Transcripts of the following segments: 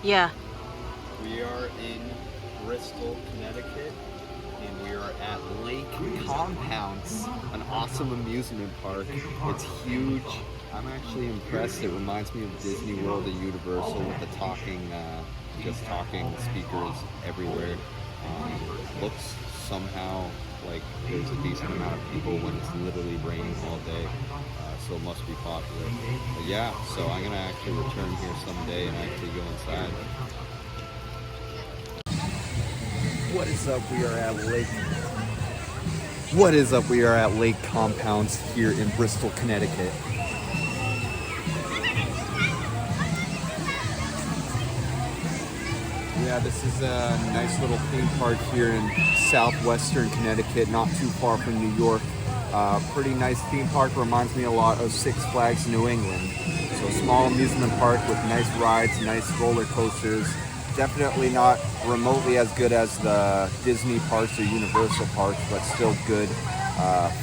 Yeah. We are in Bristol, Connecticut, and we are at Lake Compounce, an awesome amusement park. It's huge. I'm actually impressed. It reminds me of Disney World at Universal with the talking speakers everywhere. Looks somehow like there's a decent amount of people when it's literally raining all day. So it must be popular. But yeah, so I'm gonna actually return here someday and actually go inside. What is up? We are at Lake. What is up? We are at Lake Compounce here in Bristol, Connecticut. Yeah, this is a nice little theme park here in southwestern Connecticut, not too far from New York. Pretty nice theme park, reminds me a lot of Six Flags New England. So small amusement park with nice rides, nice roller coasters. Definitely not remotely as good as the Disney parks or Universal parks, but still good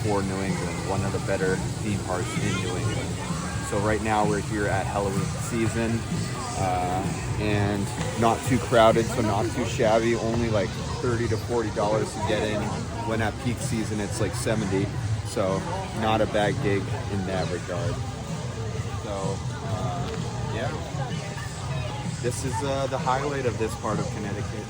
for New England. One of the better theme parks in New England. So right now we're here at Halloween season and not too crowded, so not too shabby. Only like $30 to $40 to get in. When at peak season it's like $70. So not a bad gig in that regard. So yeah, this is the highlight of this part of Connecticut.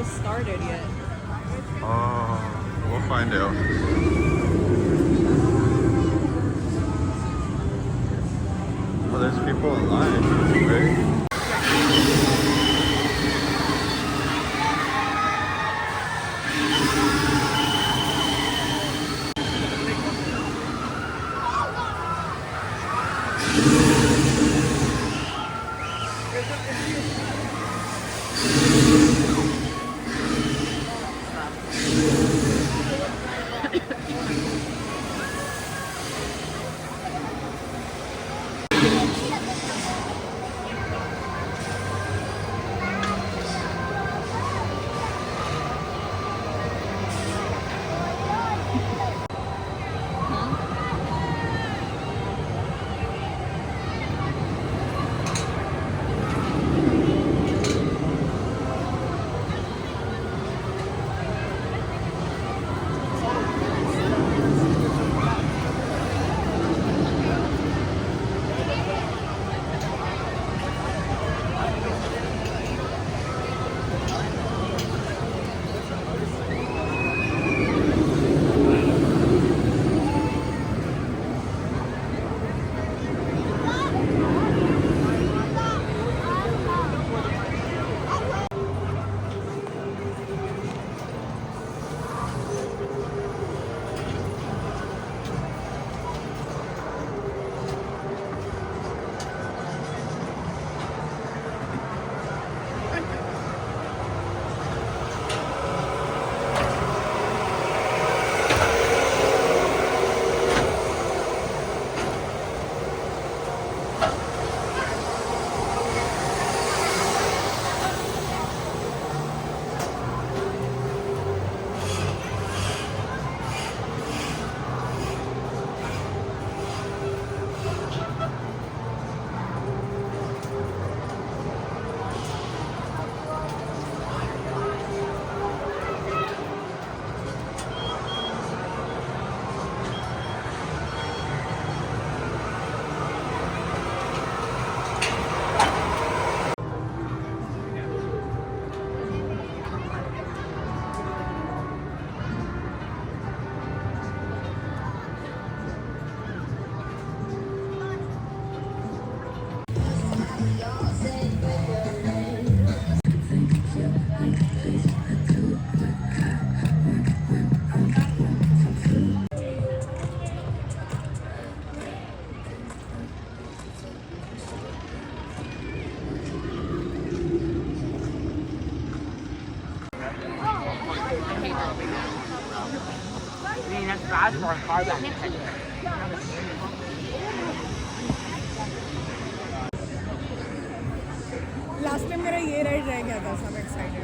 Started yet. We'll find out. Well, there's people in line, right? Last time मेरा ये ride रह गया था, सब excited.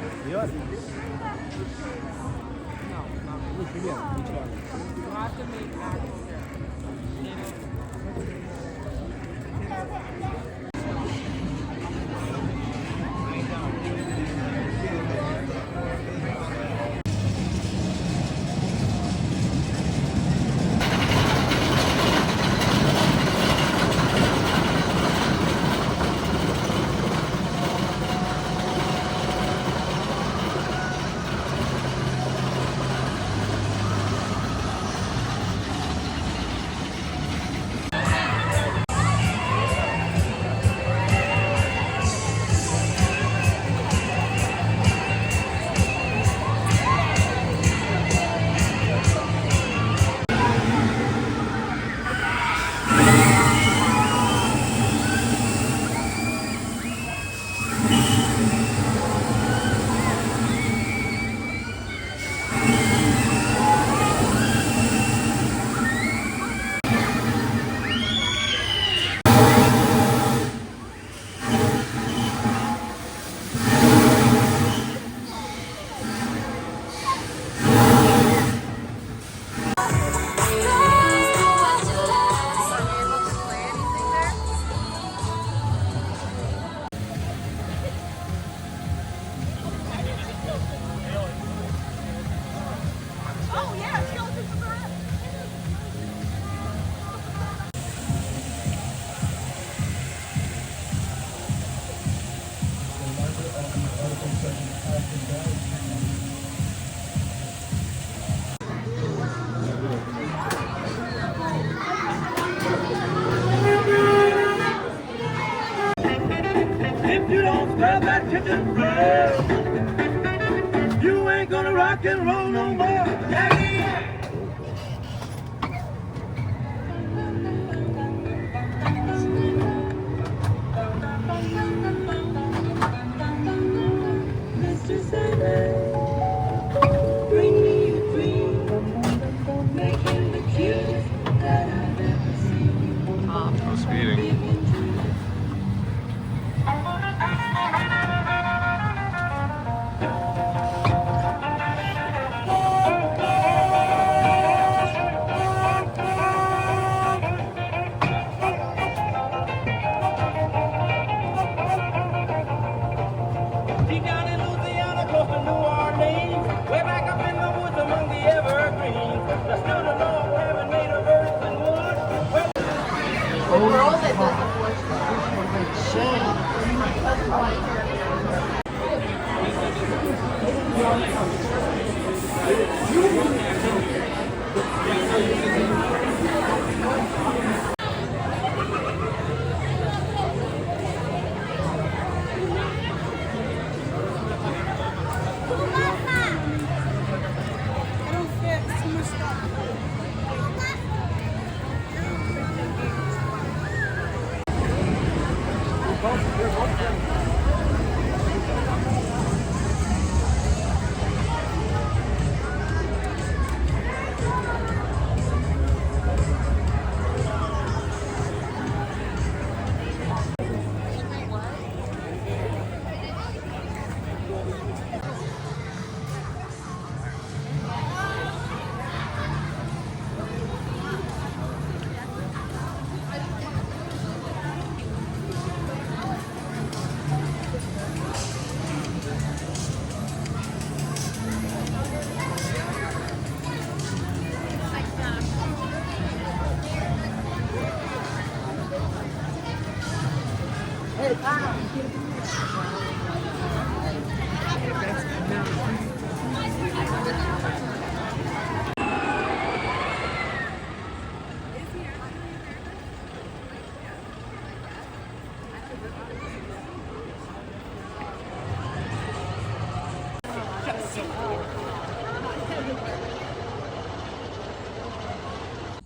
If you don't smell that kitchen grill, you ain't gonna rock and roll no more. Mr. Sandman, bring me a dream, make him the cutest that I've ever seen. No speeding. Deep down in Louisiana, close to New Orleans, way back up in the woods among the evergreens, there stood a log cabin made of earth and wood. Girl that doesn't watch the I don't fit too much stuff.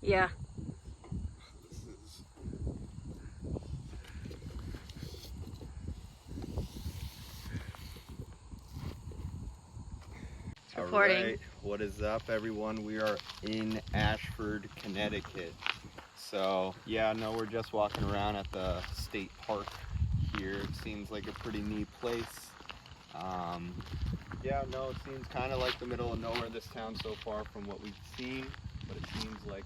Yeah. Recording. All right, what is up, everyone? We are in Ashford, Connecticut. So, yeah, no, we're just walking around at the state park here. It seems like a pretty neat place. Yeah, no, it seems kind of like the middle of nowhere, this town so far from what we've seen. But it seems like,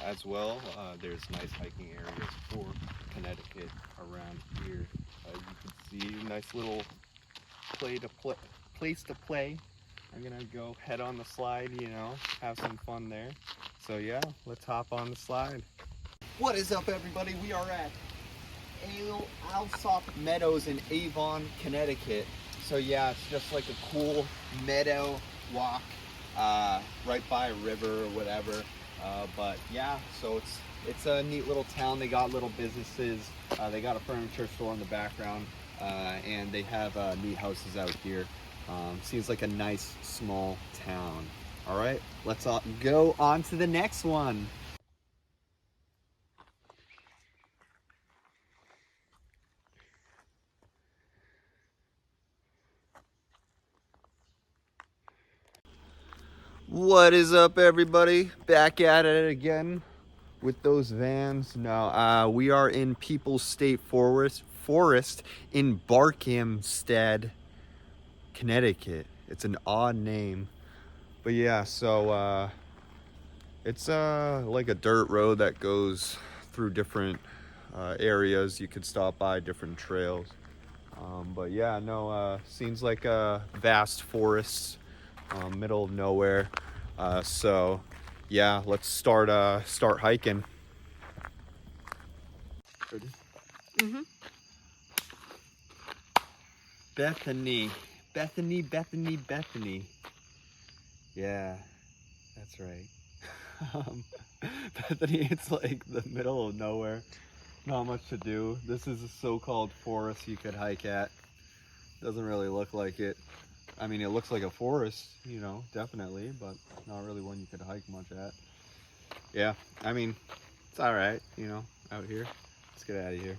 as well, there's nice hiking areas for Connecticut around here. You can see nice little place to play. I'm gonna go head on the slide, you know, have some fun there. So yeah, let's hop on the slide. What is up, everybody? We are at Alsop Meadows in Avon, Connecticut. So yeah, it's just like a cool meadow walk right by a river or whatever. But yeah, so it's a neat little town. They got little businesses. They got a furniture store in the background, and they have neat houses out here. Seems like a nice small town. All right, let's go on to the next one. What is up, everybody? Back at it again with those vans. No, we are in People's State Forest in Barkhamsted, Connecticut. It's an odd name, but yeah, so it's like a dirt road that goes through different areas. You could stop by different trails, but yeah, no, seems like a vast forest, middle of nowhere. So yeah, let's start hiking. Ready? Mm-hmm. Bethany. Yeah, that's right. Bethany, it's like the middle of nowhere. Not much to do. This is a so-called forest you could hike at. Doesn't really look like it. I mean, it looks like a forest, you know, definitely, but not really one you could hike much at. Yeah, I mean, it's all right, you know, out here. Let's get out of here.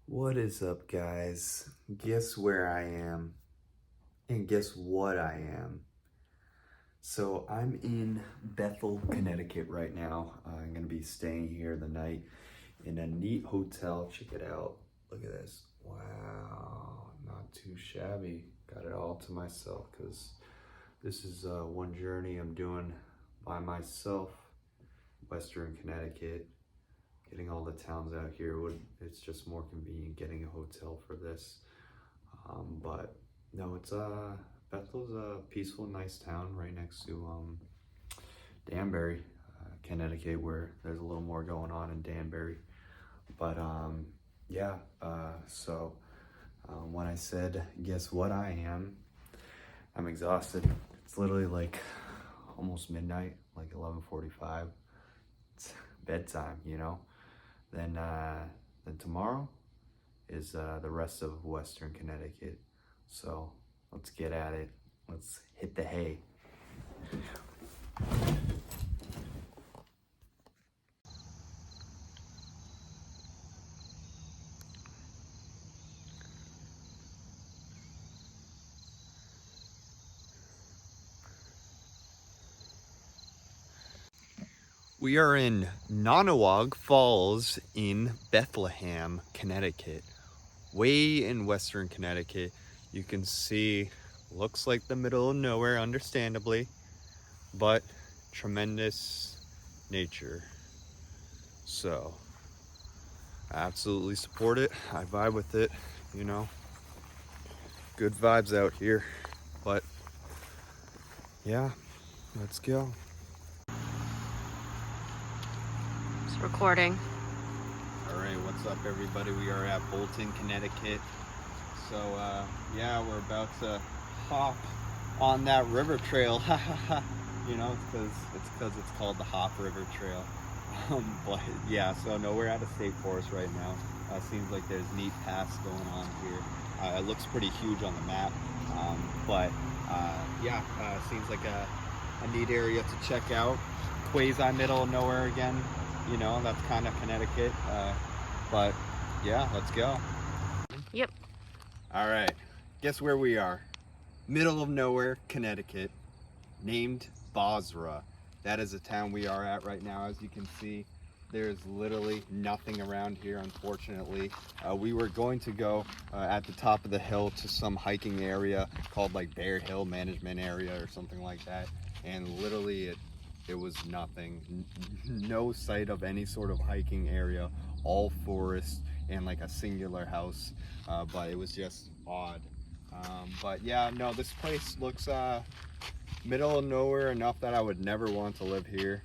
What is up, guys? Guess where I am? And guess what I am? So I'm in Bethel, Connecticut right now. I'm gonna be staying here the night in a neat hotel. Check it out. Look at this. Wow, not too shabby. Got it all to myself because this is one journey I'm doing by myself. Western Connecticut. Getting all the towns out here, it's just more convenient getting a hotel for this. But no, it's Bethel's a peaceful, nice town right next to Danbury, Connecticut, where there's a little more going on in Danbury. But yeah, so when I said guess what I am, I'm exhausted. It's literally like almost midnight, like 11:45. It's bedtime, you know. Then tomorrow is the rest of Western Connecticut. So let's get at it. Let's hit the hay. We are in Nonawog Falls in Bethlehem, Connecticut. Way in Western Connecticut. You can see, looks like the middle of nowhere, understandably, but tremendous nature. So, I absolutely support it. I vibe with it, you know. Good vibes out here. But, yeah, let's go. Recording. All right, what's up, everybody? We are at Bolton, Connecticut. So yeah, we're about to hop on that river trail. You know, it's because it's called the Hop River Trail. But yeah, so no, we're at a state forest right now. Seems like there's neat paths going on here. It looks pretty huge on the map, but yeah, seems like a a neat area to check out. Quasi middle of nowhere again, you know, that's kind of Connecticut. But yeah, let's go. Yep. All right, guess where we are? Middle of nowhere, Connecticut, named Basra. That is the town we are at right now. As you can see, there's literally nothing around here, unfortunately. We were going to go at the top of the hill to some hiking area called like Bear Hill Management Area or something like that. And literally it was nothing. No sight of any sort of hiking area, all forest and like a singular house. But it was just odd. But yeah, no, this place looks middle of nowhere enough that I would never want to live here.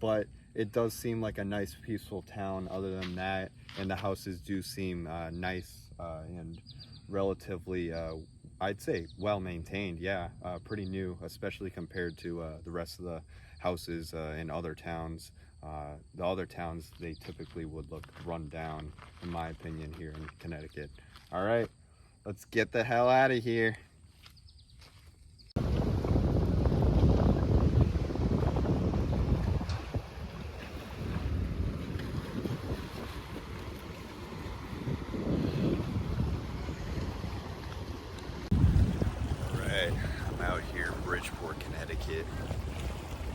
But it does seem like a nice peaceful town other than that, and the houses do seem nice and relatively I'd say well maintained. Yeah, pretty new, especially compared to the rest of the houses in other towns. The other towns, they typically would look run down, in my opinion, here in Connecticut. All right, let's get the hell out of here. Bridgeport, Connecticut.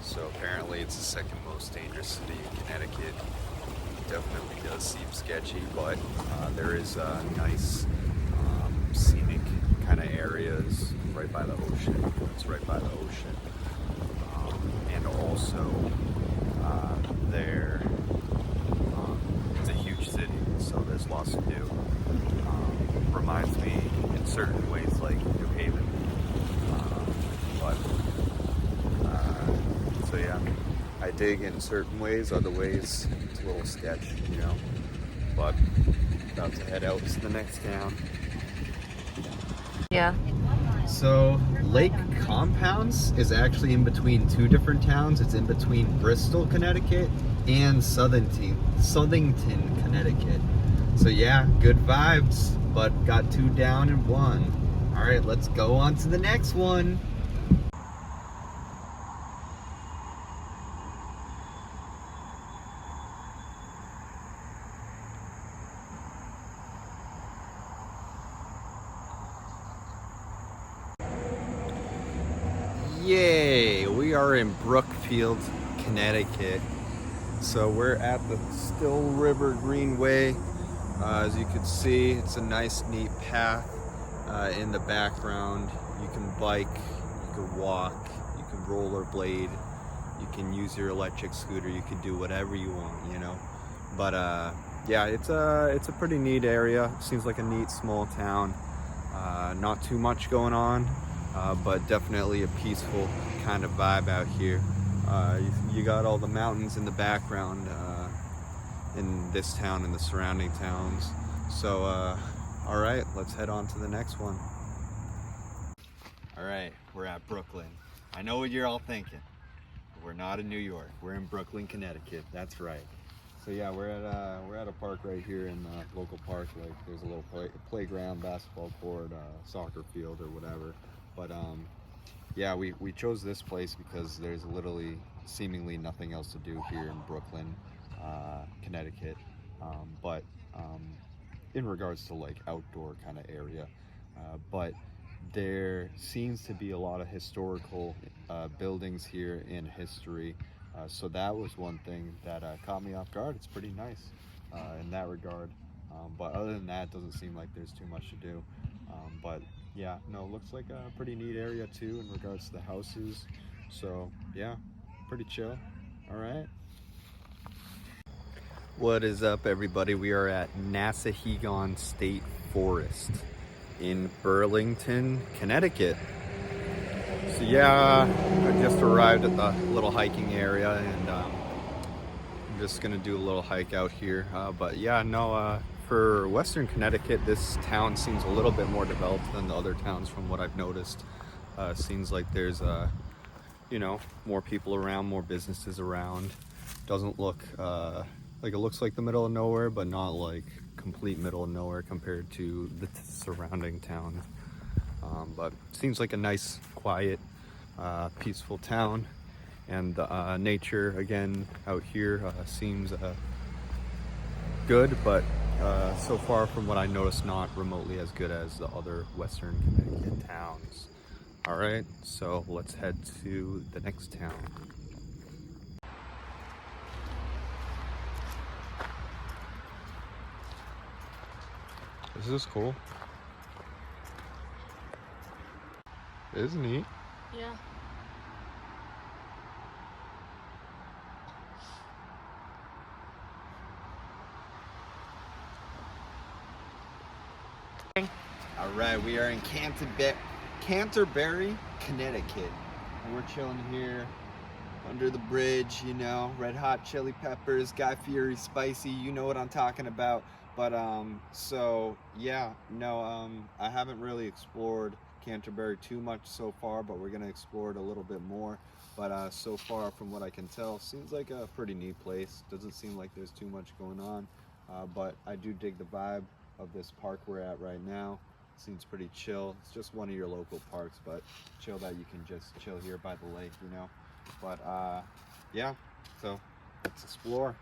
So apparently it's the second most dangerous city in Connecticut. Definitely does seem sketchy, but there is nice scenic kind of areas right by the ocean. It's right by the ocean. And also there it's a huge city, so there's lots to do. Reminds me in certain ways like New Haven. So yeah, I dig in certain ways, other ways it's a little sketch, you know, but about to head out to the next town. Yeah. So Lake Compounce is actually in between two different towns. It's in between Bristol, Connecticut and Southington, Connecticut. So yeah, good vibes, but got 2 down and 1. All right, let's go on to the next one. Yay! We are in Brookfield, Connecticut. So we're at the Still River Greenway. As you can see, it's a nice, neat path in the background. You can bike, you can walk, you can rollerblade, you can use your electric scooter, you can do whatever you want, you know. But yeah, it's a pretty neat area. Seems like a neat small town. Not too much going on. But definitely a peaceful kind of vibe out here. You got all the mountains in the background in this town and the surrounding towns. So, all right, let's head on to the next one. All right, we're at Brooklyn. I know what you're all thinking. We're not in New York. We're in Brooklyn, Connecticut. That's right. So yeah, we're at a park right here in the local park. Like there's a little playground, basketball court, soccer field, or whatever. But yeah, we chose this place because there's literally seemingly nothing else to do here in Brooklyn, Connecticut. But in regards to like outdoor kind of area, but there seems to be a lot of historical buildings here in history. So that was one thing that caught me off guard. It's pretty nice in that regard. But other than that, it doesn't seem like there's too much to do. But yeah, no, looks like a pretty neat area too in regards to the houses. So yeah, pretty chill. All right. What is up, everybody? We are at Nassahegon State Forest in Burlington, Connecticut. So yeah, I just arrived at the little hiking area, and I'm just gonna do a little hike out here. But yeah, no, for Western Connecticut, this town seems a little bit more developed than the other towns from what I've noticed. Seems like there's, you know, more people around, more businesses around. Doesn't look like it looks like the middle of nowhere, but not like complete middle of nowhere compared to the surrounding towns. But seems like a nice, quiet peaceful town, and the nature again out here seems good, but so far from what I noticed, not remotely as good as the other Western Connecticut towns. All right, so let's head to the next town. This is cool. It is neat. Yeah. All right, we are in Canterbury, Connecticut, and we're chilling here under the bridge, you know, red hot chili peppers, Guy Fieri spicy, you know what I'm talking about. But so yeah, no, I haven't really explored Canterbury too much so far, but we're gonna explore it a little bit more. But so far, from what I can tell, seems like a pretty neat place. Doesn't seem like there's too much going on, but I do dig the vibe of this park we're at right now. Seems pretty chill. It's just one of your local parks, but chill that you can just chill here by the lake, you know. But yeah, so let's explore.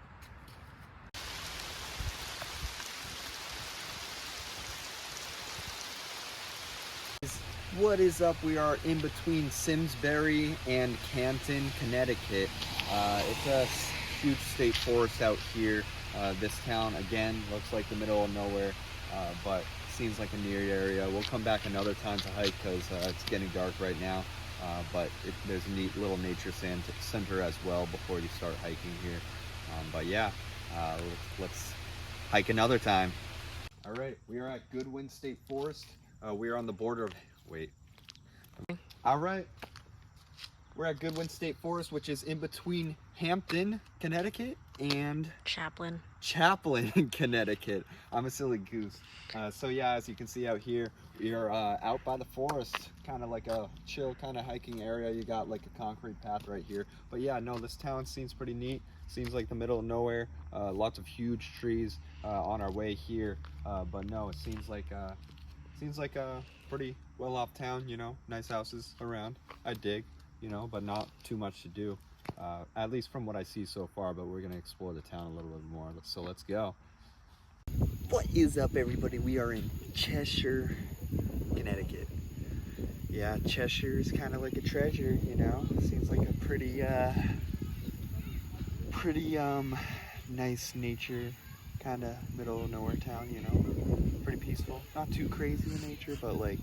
What is up? We are in between Simsbury and Canton, Connecticut. It's a huge state forest out here. This town, again, looks like the middle of nowhere, but seems like a near area. We'll come back another time to hike because it's getting dark right now. But there's a neat little nature center as well before you start hiking here. But yeah, let's hike another time. All right, we are at Goodwin State Forest. We are on the border of, wait. All right, we're at Goodwin State Forest, which is in between Hampton, Connecticut, and Chaplin, Connecticut. I'm a silly goose. So yeah, as you can see out here, we are out by the forest, kind of like a chill kind of hiking area. You got like a concrete path right here. But yeah, no, this town seems pretty neat. Seems like the middle of nowhere. Lots of huge trees on our way here. But no, it seems like a pretty well-off town. You know, nice houses around. I dig, you know, but not too much to do. At least from what I see so far, but we're gonna explore the town a little bit more. So let's go. What is up, everybody? We are in Cheshire, Connecticut. Yeah, Cheshire is kind of like a treasure, you know. Seems like a pretty nice nature, kind of middle of nowhere town, you know. Pretty peaceful, not too crazy in nature, but like.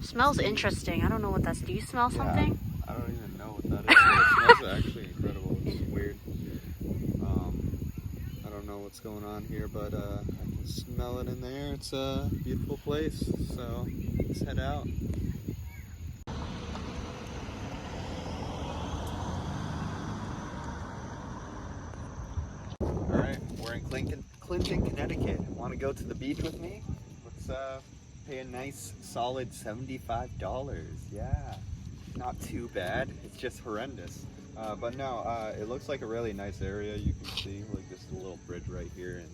smells interesting. I don't know what that's. Do you smell something? I don't even know what that is. But it smells actually incredible. It's weird. I don't know what's going on here, but I can smell it in there. It's a beautiful place. So let's head out. All right, we're in Clinton, Connecticut. Want to go to the beach with me? Let's pay a nice solid $75. Yeah. Not too bad. It's just horrendous. But no, it looks like a really nice area. You can see like just a little bridge right here and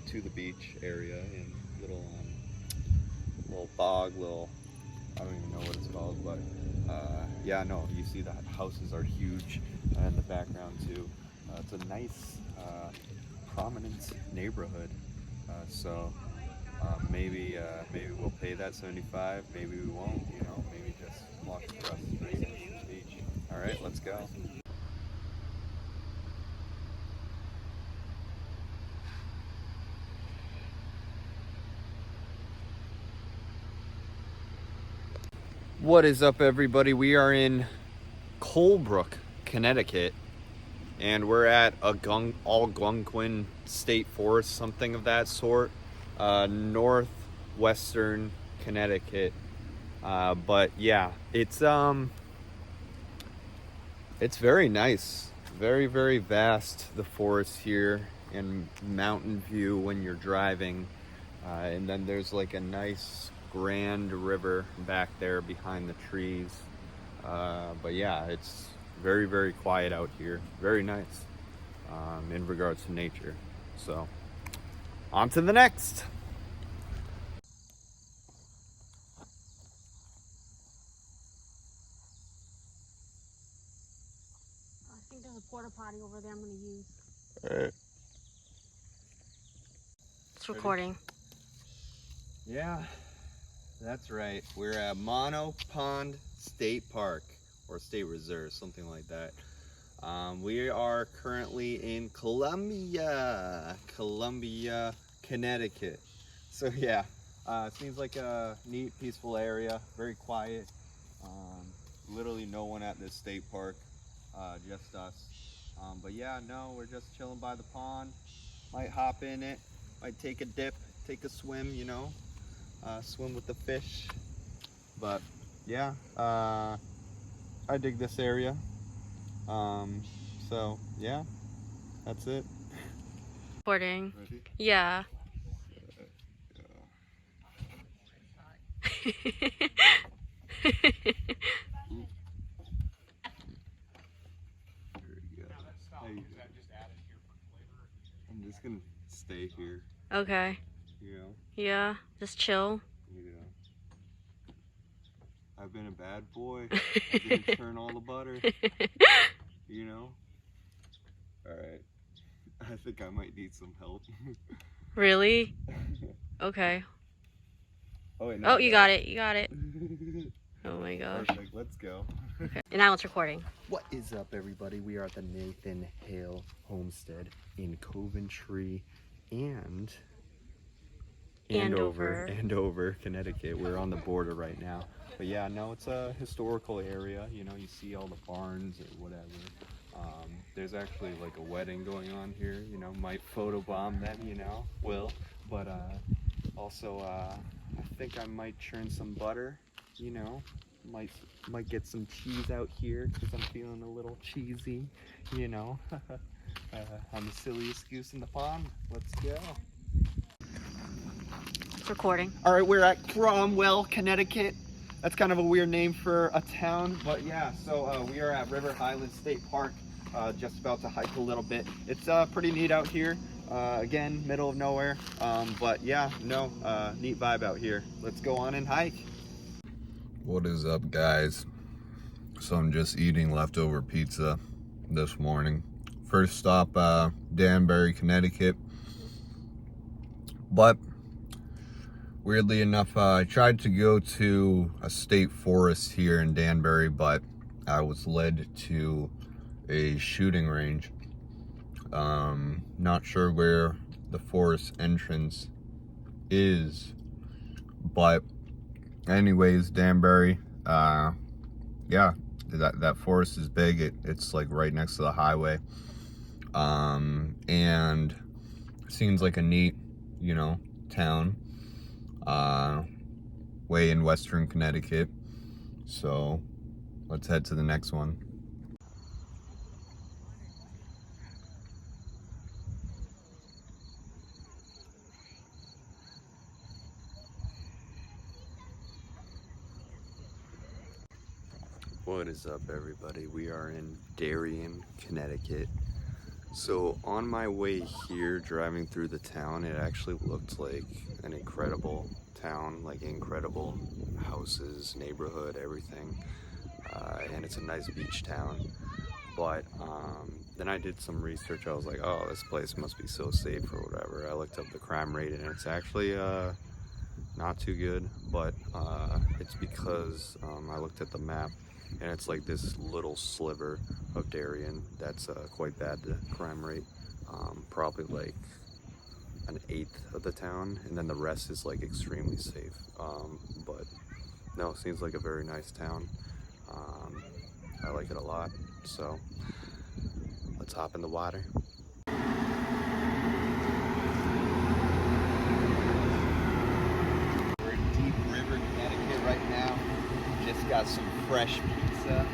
to the beach area and little bog, I don't even know what it's called, but yeah, no, you see the houses are huge in the background too. It's a nice prominent neighborhood. So maybe we'll pay that 75, maybe we won't, you know, maybe just walk across the street to the beach. All right, let's go. What is up, everybody? We are in Colebrook, Connecticut, and we're at Algonquin State Forest, something of that sort, northwestern Connecticut. But yeah, it's very nice, very, very vast, the forest here, and mountain view when you're driving, and then there's like a nice grand river back there behind the trees. But yeah, it's very, very quiet out here, very nice in regards to nature. So on to the next. think there's a porta potty over there I'm gonna use. Alright. It's recording. Yeah, that's right. We're at Mono Pond State Park, or State Reserve, something like that. We are currently in Columbia, Connecticut. So yeah, seems like a neat, peaceful area, very quiet. Literally no one at this state park, just us. But yeah, no, we're just chilling by the pond. Might hop in it, might take a dip, take a swim, you know, swim with the fish. But yeah, I dig this area. So yeah, that's it. Recording. Ready? Yeah. How you doing? I'm just gonna stay here, Okay. you know. Yeah. Just chill. You know. I've been a bad boy. I didn't churn all the butter. You know. All right. I think I might need some help. Really? Okay. Oh wait. Oh, you got it. You got it. Oh my gosh. Perfect. Let's go. Okay. And now it's recording. What is up, everybody? We are at the Nathan Hale Homestead in Coventry and Andover, Connecticut. We're on the border right now. But yeah, no, it's a historical area. You know, you see all the barns or whatever. There's actually like a wedding going on here. You know, might photobomb them, you know, will. But also, I think I might churn some butter, you know. Might get some cheese out here because I'm feeling a little cheesy, you know. I'm the silliest goose in the pond. Let's go. It's recording. All right, we're at Cromwell, Connecticut. That's kind of a weird name for a town, but yeah. So we are at River Highland State Park. Just about to hike a little bit. It's pretty neat out here. Again, middle of nowhere. But yeah, no, neat vibe out here. Let's go on and hike. What is up, guys? So I'm just eating leftover pizza this morning. First stop, Danbury, Connecticut. But weirdly enough, I tried to go to a state forest here in Danbury, but I was led to a shooting range. Not sure where the forest entrance is, but anyways, Danbury, yeah, that forest is big. It's like right next to the highway, and seems like a neat, you know, town, way in western Connecticut. So let's head to the next one. What is up, everybody? We are in Darien, Connecticut. So on my way here, driving through the town, it actually looked like an incredible town, like incredible houses, neighborhood, everything. And it's a nice beach town. But then I did some research. I was like, oh, this place must be so safe or whatever. I looked up the crime rate and it's actually not too good, but it's because I looked at the map. And it's like this little sliver of Darien that's quite bad, the crime rate. Probably like an eighth of the town, and then the rest is like extremely safe. But no, it seems like a very nice town. I like it a lot. So let's hop in the water. We're in Deep River, Connecticut right now. Just got some fresh pizza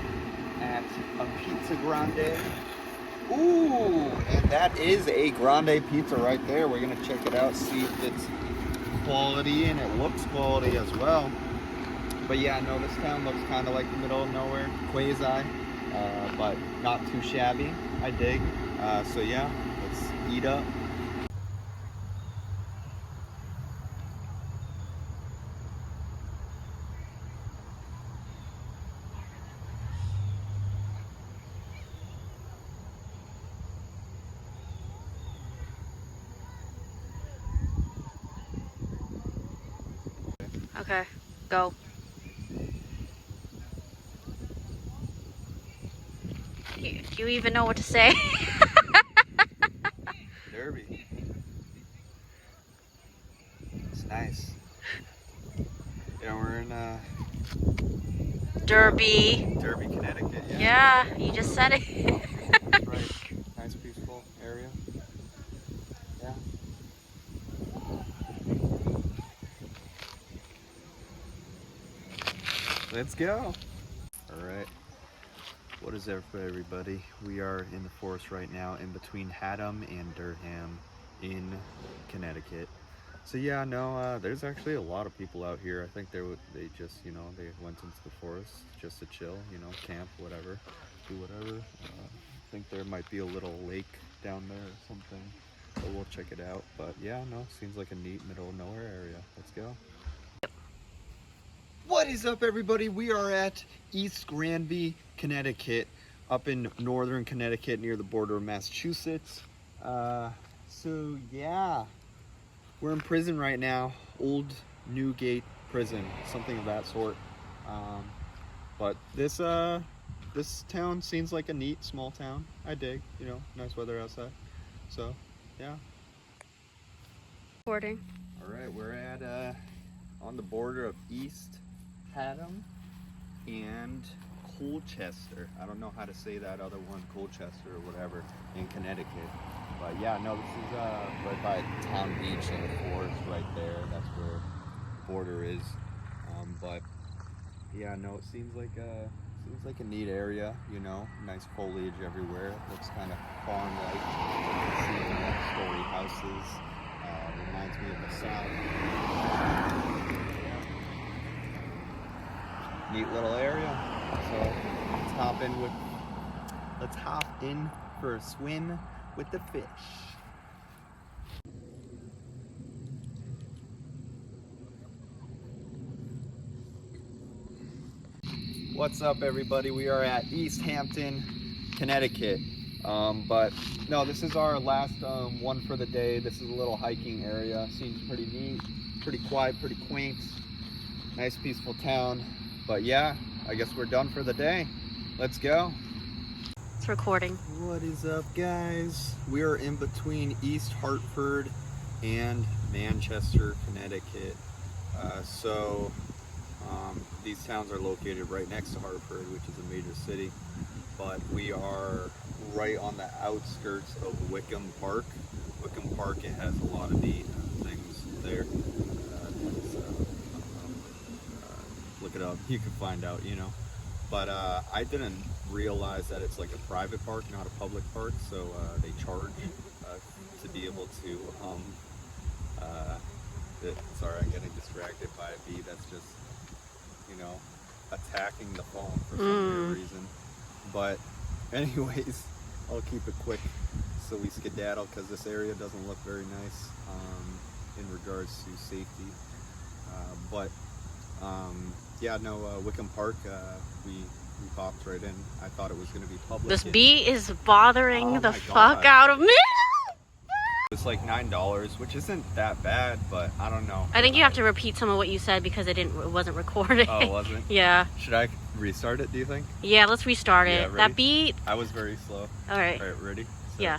at a Pizza Grande. Ooh, and that is a Grande pizza right there. We're gonna check it out, see if it's quality, and it looks quality as well. But yeah, no, this town looks kind of like the middle of nowhere, quasi, but not too shabby. I dig. So yeah, let's eat up. Okay, go. Do you even know what to say? Derby. It's nice. Yeah, we're in Derby. Derby, Connecticut. Yeah, you just said it. That's right. Nice, peaceful area. Yeah. Let's go. All right. What is up, everybody? We are in the forest right now, in between Haddam and Durham, in Connecticut. So yeah, no, there's actually a lot of people out here. I think they just, you know, they went into the forest just to chill, you know, camp, whatever, do whatever. I think there might be a little lake down there or something, but we'll check it out. But yeah, no, seems like a neat middle of nowhere area. Let's go. What is up, everybody? We are at East Granby, Connecticut, up in northern Connecticut near the border of Massachusetts. So yeah, we're in prison right now, Old Newgate Prison, something of that sort. But this town seems like a neat small town. I dig, you know, nice weather outside. So yeah. Recording. All right, we're at on the border of East Haddam and Colchester. I don't know how to say that other one, Colchester or whatever, in Connecticut. But yeah, no, this is right by Town Beach in the forest right there. That's where the border is. But yeah, no, it seems like a neat area. You know, nice foliage everywhere. Looks kind of farm-like. You can see the one-story houses. Reminds me of the South. Neat little area. So let's hop in for a swim with the fish. What's up, everybody? We are at East Hampton, Connecticut. But no, this is our last one for the day. This is a little hiking area. Seems pretty neat, pretty quiet, pretty quaint. Nice, peaceful town. But yeah, I guess we're done for the day. Let's go. It's recording. What is up, guys? We are in between East Hartford and Manchester, Connecticut. These towns are located right next to Hartford, which is a major city. But we are right on the outskirts of Wickham Park. Wickham Park, it has a lot of neat things there. Look it up, you can find out, you know. But I didn't realize that it's like a private park, not a public park, so they charge to be able to sorry, I'm getting distracted by a bee that's just, you know, attacking the phone for some weird reason. But anyways, I'll keep it quick so we skedaddle, because this area doesn't look very nice in regards to safety. Yeah, no, Wickham Park, we popped right in. I thought it was going to be public. This bee is bothering the fuck God. out of me. It's like $9, which isn't that bad, but I don't know. I think you have to repeat some of what you said because it wasn't recorded. Oh, it wasn't? Yeah. Should I restart it, do you think? Yeah, let's restart it. Yeah, ready? That beat. I was very slow. All right. All right, ready? So, Yeah.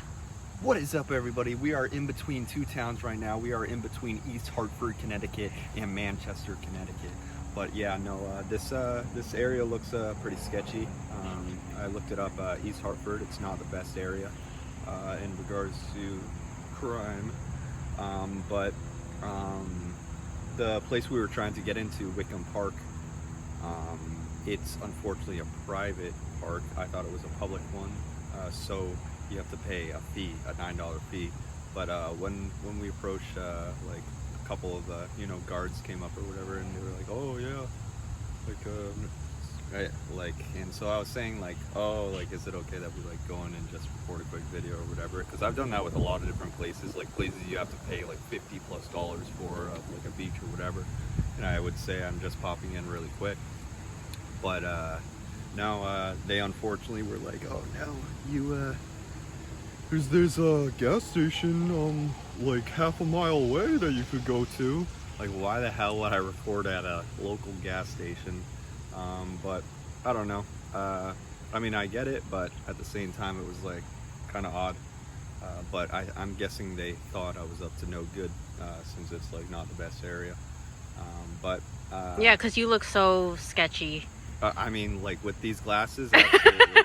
What is up, everybody? We are in between two towns right now. We are in between East Hartford, Connecticut and Manchester, Connecticut. But yeah, no, this area looks pretty sketchy. I looked it up, East Hartford, it's not the best area in regards to crime. But the place we were trying to get into, Wickham Park, it's unfortunately a private park. I thought it was a public one, so you have to pay a fee, a $9 fee. But when we approached, like a couple of guards came up or whatever, and they were like, "Oh yeah, right, like," and so I was saying like, "Oh, like, is it okay that we like go in and just record a quick video or whatever?" Because I've done that with a lot of different places, like places you have to pay like $50+ for like a beach or whatever. And I would say I'm just popping in really quick. But now they unfortunately were like, "Oh no, you there's a gas station like half a mile away that you could go to." Like, why the hell would I record at a local gas station? But I don't know. I mean, I get it, but at the same time, it was like kind of odd. But I'm guessing they thought I was up to no good, since it's like not the best area. Yeah, because you look so sketchy. I mean, like with these glasses, absolutely.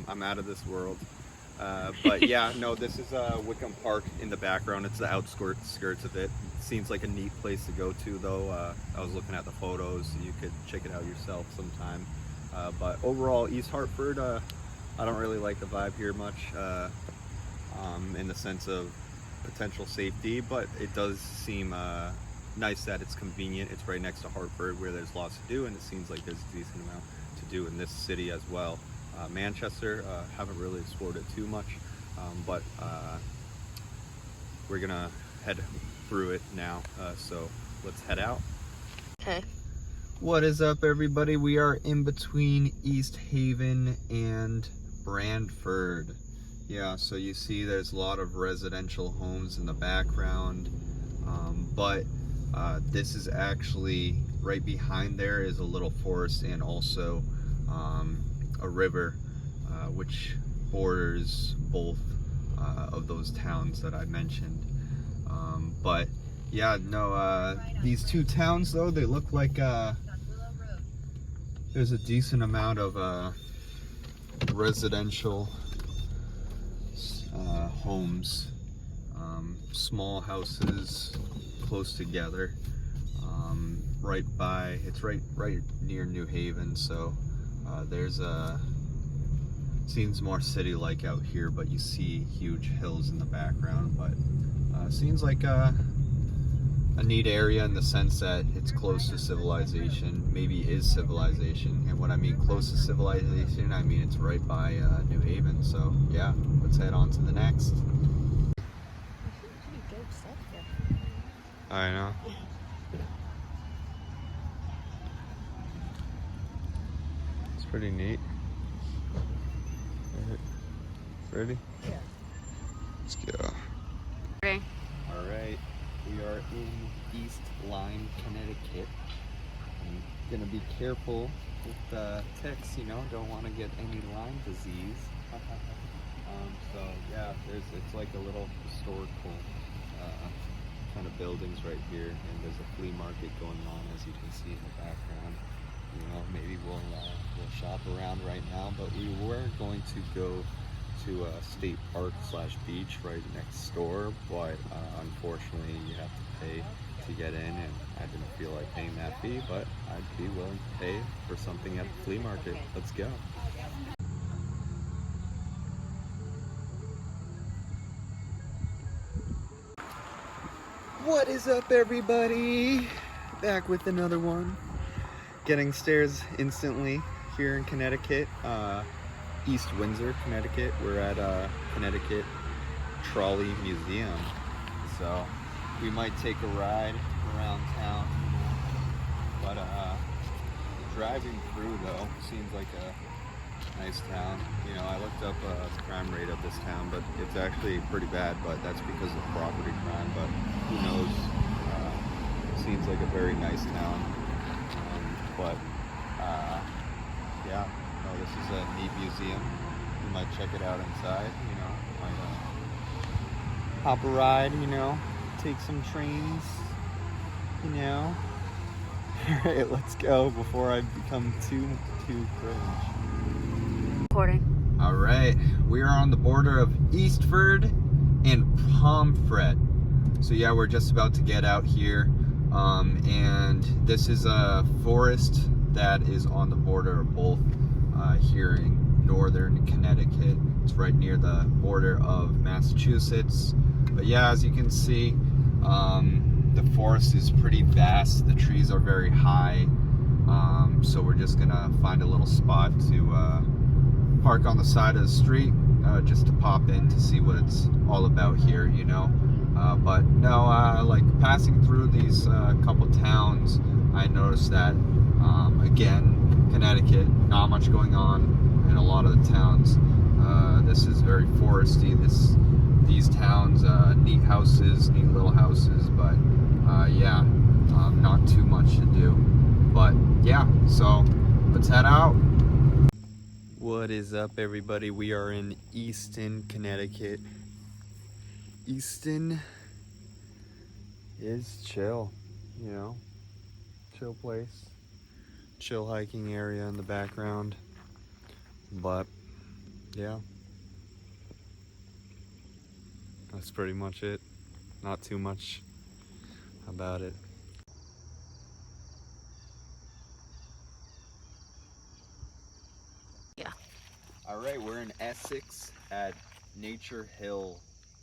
I'm out of this world. But yeah, no, this is Wickham Park in the background. It's the outskirts of it. Seems like a neat place to go to, though. I was looking at the photos. You could check it out yourself sometime. But overall, East Hartford, I don't really like the vibe here much, in the sense of potential safety, but it does seem nice that it's convenient. It's right next to Hartford, where there's lots to do, and it seems like there's a decent amount to do in this city as well. Manchester, haven't really explored it too much, but we're gonna head through it now, so let's head out. Okay. What is up, everybody? We are in between East Haven and Brantford. Yeah, so you see there's a lot of residential homes in the background, but this is actually right behind there is a little forest and also a river, which borders both of those towns that I mentioned. But yeah, no, these two towns though, they look like there's a decent amount of residential homes, small houses close together, it's right near New Haven, so there's seems more city-like out here, but you see huge hills in the background. But seems like a neat area in the sense that it's close to civilization, maybe is civilization. And when I mean close to civilization, I mean it's right by New Haven. So yeah, let's head on to the next. I know. It's pretty neat. Ready? Yeah. Let's go. Okay. Alright, we are in East Lyme, Connecticut. I'm gonna be careful with ticks, you know, don't want to get any Lyme disease. So yeah, it's like a little historical kind of buildings right here, and there's a flea market going on, as you can see in the background. You know, maybe we'll shop around right now, but we were going to go to a state park / beach right next door, but unfortunately you have to pay to get in, and I didn't feel like paying that fee, but I'd be willing to pay for something at the flea market. Let's go. What is up, everybody? Back with another one. Getting stairs instantly here in Connecticut. East Windsor, Connecticut. We're at Connecticut Trolley Museum, so we might take a ride around town. But driving through though seems like a nice town. You know, I looked up the crime rate of this town, but it's actually pretty bad. But that's because of property crime. But who knows? Seems like a very nice town. Yeah. Oh, this is a neat museum. You might check it out inside, you know. Might hop a ride, you know. Take some trains, you know. Alright, let's go before I become too cringe. Recording. Alright, we are on the border of Eastford and Pomfret. So yeah, we're just about to get out here. And this is a forest that is on the border of both here in northern Connecticut. It's right near the border of Massachusetts. But yeah, as you can see, the forest is pretty vast. The trees are very high. So we're just gonna find a little spot to park on the side of the street, just to pop in to see what it's all about here, you know. But no, like passing through these couple towns, I noticed that again, Connecticut, not much going on in a lot of the towns. This is very foresty. This these towns, neat houses, neat little houses, but yeah, not too much to do. But yeah, so let's head out. What is up, everybody? We are in Easton, Connecticut. Easton is chill, you know, chill place, chill hiking area in the background. But yeah, that's pretty much it. Not too much about it. Yeah. All right, we're in Essex at Nature Hill.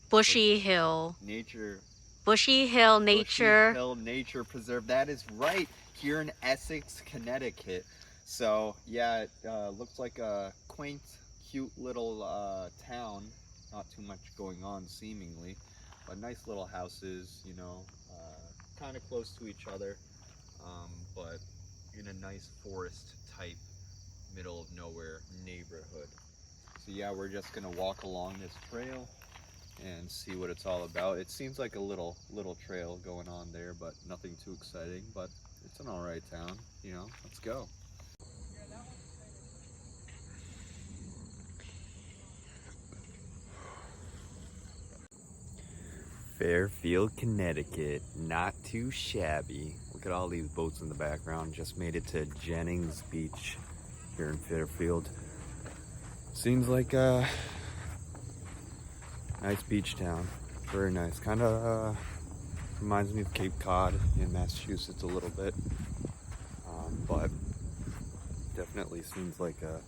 Bushy Hill. Nature. Bushy Hill Nature. Bushy Hill Nature Preserve. That is right. Here in Essex, Connecticut. So yeah, it looks like a quaint, cute little town. Not too much going on, seemingly, but nice little houses. You know, kind of close to each other, but in a nice forest type, middle of nowhere neighborhood. So yeah, we're just gonna walk along this trail and see what it's all about. It seems like a little trail going on there, but nothing too exciting, but it's an all right town, you know. Let's go. Fairfield, Connecticut, not too shabby. Look at all these boats in the background. Just made it to Jennings Beach here in Fairfield. Seems like a nice beach town. Very nice. Kind of reminds me of Cape Cod in Massachusetts a little bit, but definitely seems like a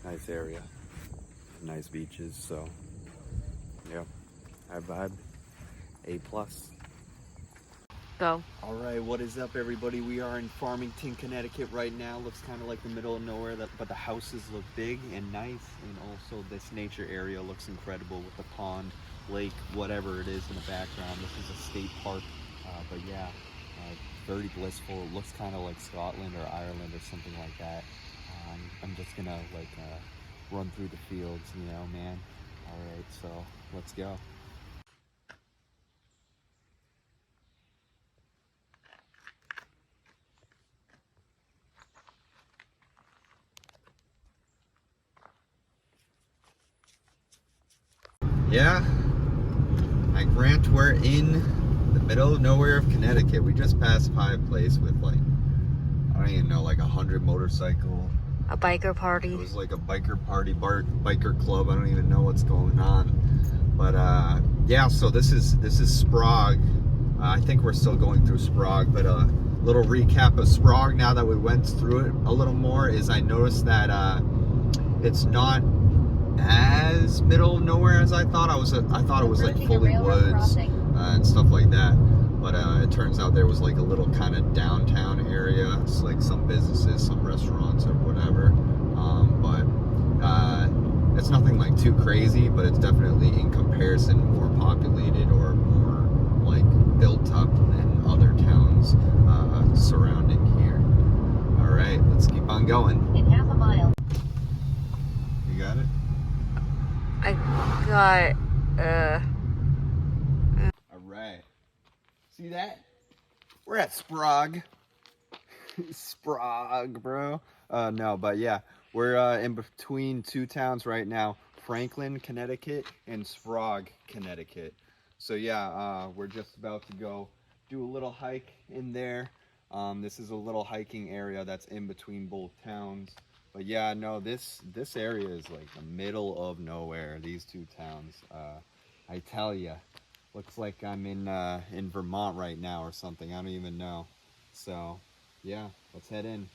nice area, nice beaches. So yeah, I vibe. A+. Go. All right, what is up, everybody? We are in Farmington, Connecticut right now. Looks kind of like the middle of nowhere, but the houses look big and nice, and also this nature area looks incredible with the pond, lake, whatever it is in the background. This is a state park, but yeah, very blissful. It looks kind of like Scotland or Ireland or something like that. I'm just gonna run through the fields, you know, man. All right, so let's go. Yeah, I grant we're in the middle of nowhere of Connecticut. We just passed by a place with I don't even know, 100 motorcycle. A biker party. It was like a biker party, biker club. I don't even know what's going on. But yeah, so this is Sprague. I think we're still going through Sprague, but a little recap of Sprague now that we went through it a little more is I noticed that it's not as middle of nowhere as I thought. I thought it was like fully woods and stuff like that, but it turns out there was like a little kind of downtown area. It's like some businesses, some restaurants or whatever, but it's nothing like too crazy, but it's definitely in comparison more populated or more like built up than other towns surrounding here. All right, let's keep on going. In half a mile. You got it? I got, All right. See that? We're at Sprague. Sprague, bro. No, but yeah, we're in between two towns right now, Franklin, Connecticut, and Sprague, Connecticut. So yeah, we're just about to go do a little hike in there. This is a little hiking area that's in between both towns. But yeah, no, this area is like the middle of nowhere, these two towns. I tell ya, looks like I'm in Vermont right now or something. I don't even know. So yeah, let's head in.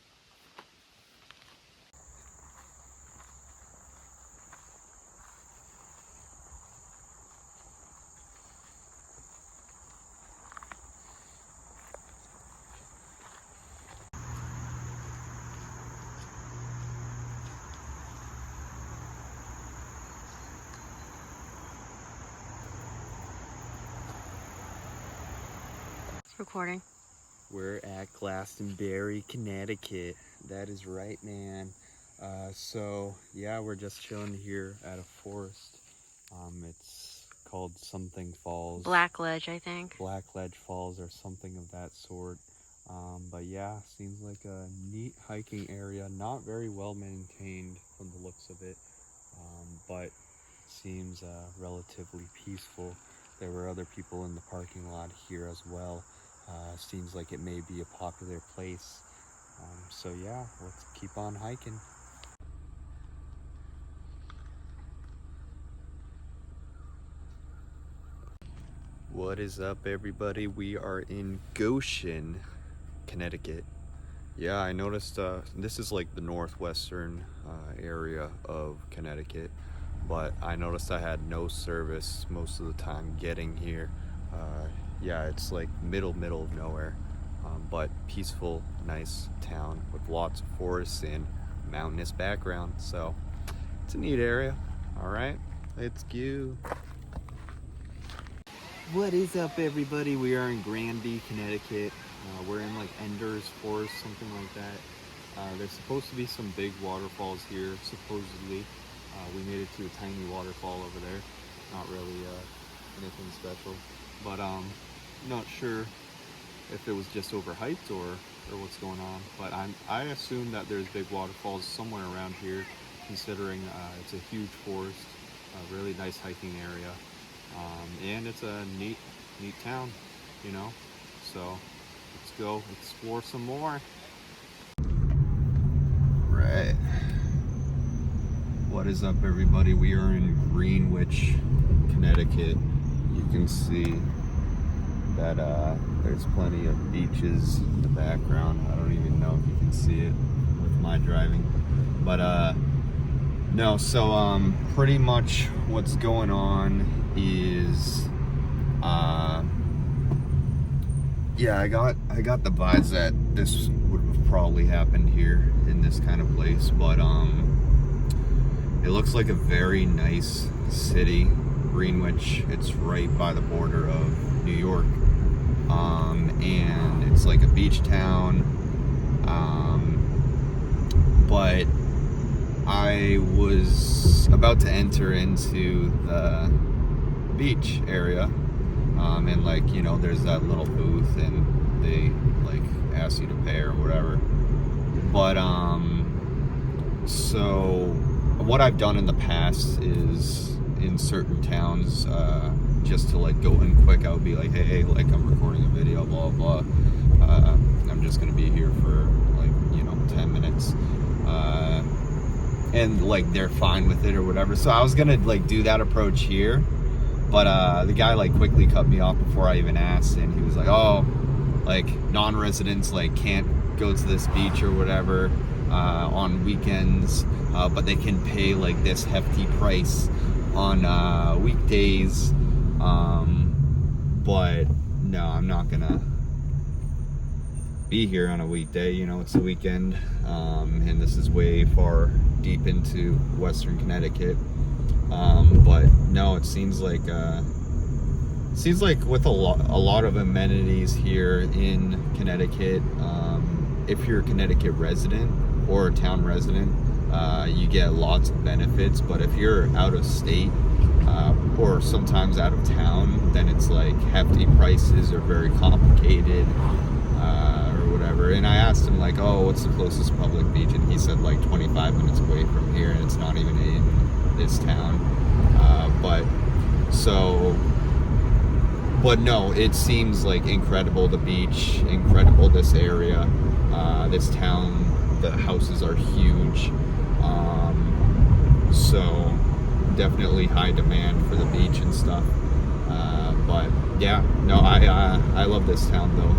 recording. We're at Glastonbury, Connecticut. That is right, man. So yeah, we're just chilling here at a forest. It's called something falls. Blackledge, I think. Blackledge Falls or something of that sort. But yeah, seems like a neat hiking area. Not very well maintained from the looks of it, but seems relatively peaceful. There were other people in the parking lot here as well. Seems like it may be a popular place. So yeah, let's keep on hiking. What is up, everybody? We are in Goshen, Connecticut. Yeah, I noticed this is like the northwestern area of Connecticut, but I noticed I had no service most of the time getting here. Yeah, it's like middle of nowhere, but peaceful, nice town with lots of forests and mountainous background. So it's a neat area. All right, let's go. What is up, everybody? We are in Granby, Connecticut. We're in like Ender's Forest, something like that. There's supposed to be some big waterfalls here, supposedly. We made it to a tiny waterfall over there. Not really anything special, but not sure if it was just overhyped or what's going on. But I assume that there's big waterfalls somewhere around here, considering it's a huge forest, a really nice hiking area. And it's a neat town, you know, so let's go explore some more. Right. What is up, everybody? We are in Greenwich, Connecticut. You can see that there's plenty of beaches in the background. I don't even know if you can see it with my driving, but no, so pretty much what's going on is yeah, I got the vibes that this would have probably happened here in this kind of place, but it looks like a very nice city. Greenwich, it's right by the border of New York, and it's like a beach town, but I was about to enter into the beach area, and like, you know, there's that little booth and they like ask you to pay or whatever, but so what I've done in the past is in certain towns, just to like go in quick, I would be like, hey, like I'm recording a video, blah blah, I'm just gonna be here for like, you know, 10 minutes, and like they're fine with it or whatever. So I was gonna like do that approach here, but the guy like quickly cut me off before I even asked, and he was like, oh, like non-residents like can't go to this beach or whatever on weekends, but they can pay like this hefty price on weekdays, but no, I'm not gonna be here on a weekday, you know, it's a weekend, and this is way far deep into Western Connecticut, but no, it seems like with a lot of amenities here in Connecticut, if you're a Connecticut resident or a town resident, you get lots of benefits, but if you're out of state, or sometimes out of town, then it's like hefty prices or very complicated, or whatever. And I asked him like, oh, what's the closest public beach? And he said like 25 minutes away from here, and it's not even in this town. But no, it seems like incredible, the beach, incredible this area, this town, the houses are huge, so definitely high demand for the beach and stuff, but yeah, no, I love this town though.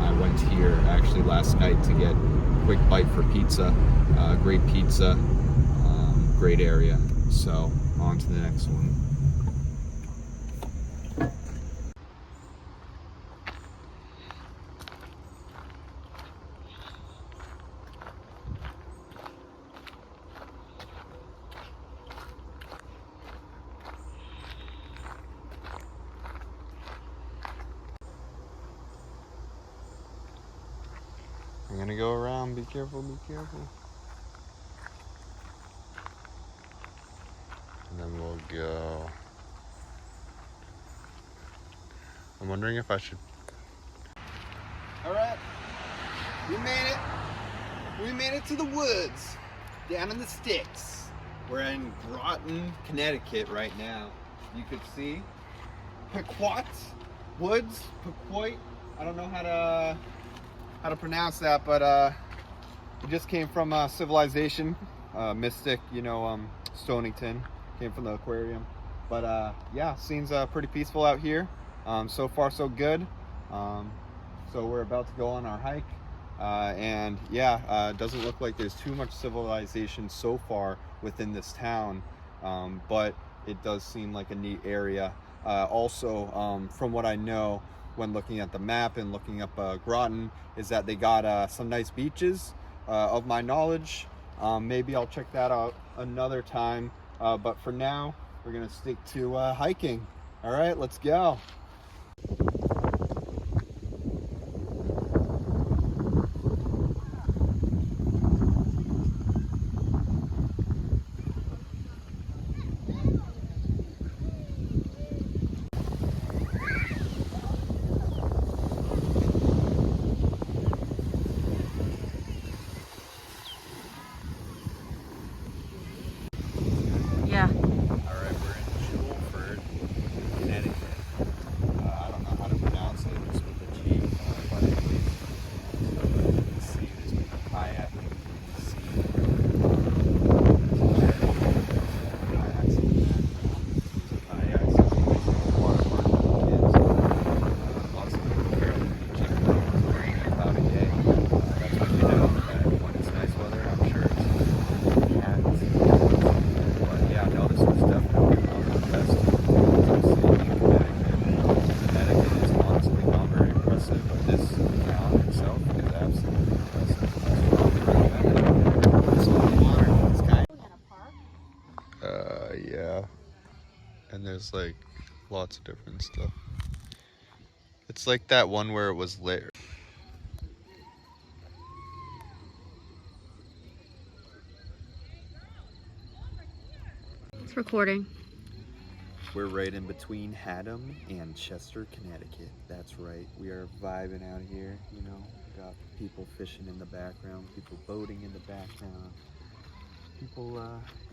I went here actually last night to get a quick bite for pizza, great pizza, great area, so on to the next one. I'm gonna go around, be careful, be careful. And then we'll go I'm wondering if I should. All right, we made it. We made it to the woods, down in the sticks. We're in Groton, Connecticut right now. You could see Pequot Woods, Pequot. I don't know how to pronounce that, but we just came from civilization, Mystic, you know, Stonington, came from the aquarium. But yeah, seems pretty peaceful out here. So far so good. So we're about to go on our hike. And yeah, it doesn't look like there's too much civilization so far within this town, but it does seem like a neat area. Also, from what I know when looking at the map and looking up Groton, is that they got some nice beaches, of my knowledge. Maybe I'll check that out another time, but for now we're gonna stick to hiking. All right, let's go. Yeah. All right, we're in Juleford, Connecticut. I don't know how to pronounce it, just with the G. But anyways, so you can see there's been kayaking. You can see kayaks in the background. Kayaks, water park for the kids. Lots of people here on the beach. Even though it's a very cloudy day. That's what we do. When it's nice weather, I'm sure it's packed. But yeah, no, this was definitely one of the best I've seen in Connecticut. Connecticut is honestly not very impressive, but this town itself is absolutely impressive. I strongly recommend it. There's a lot of water. This guy. Yeah. And there's like lots of different stuff. It's like that one where it was lit. It's recording. We're right in between Haddam and Chester, Connecticut. That's right. We are vibing out here, you know. Got people fishing in the background, people boating in the background, people,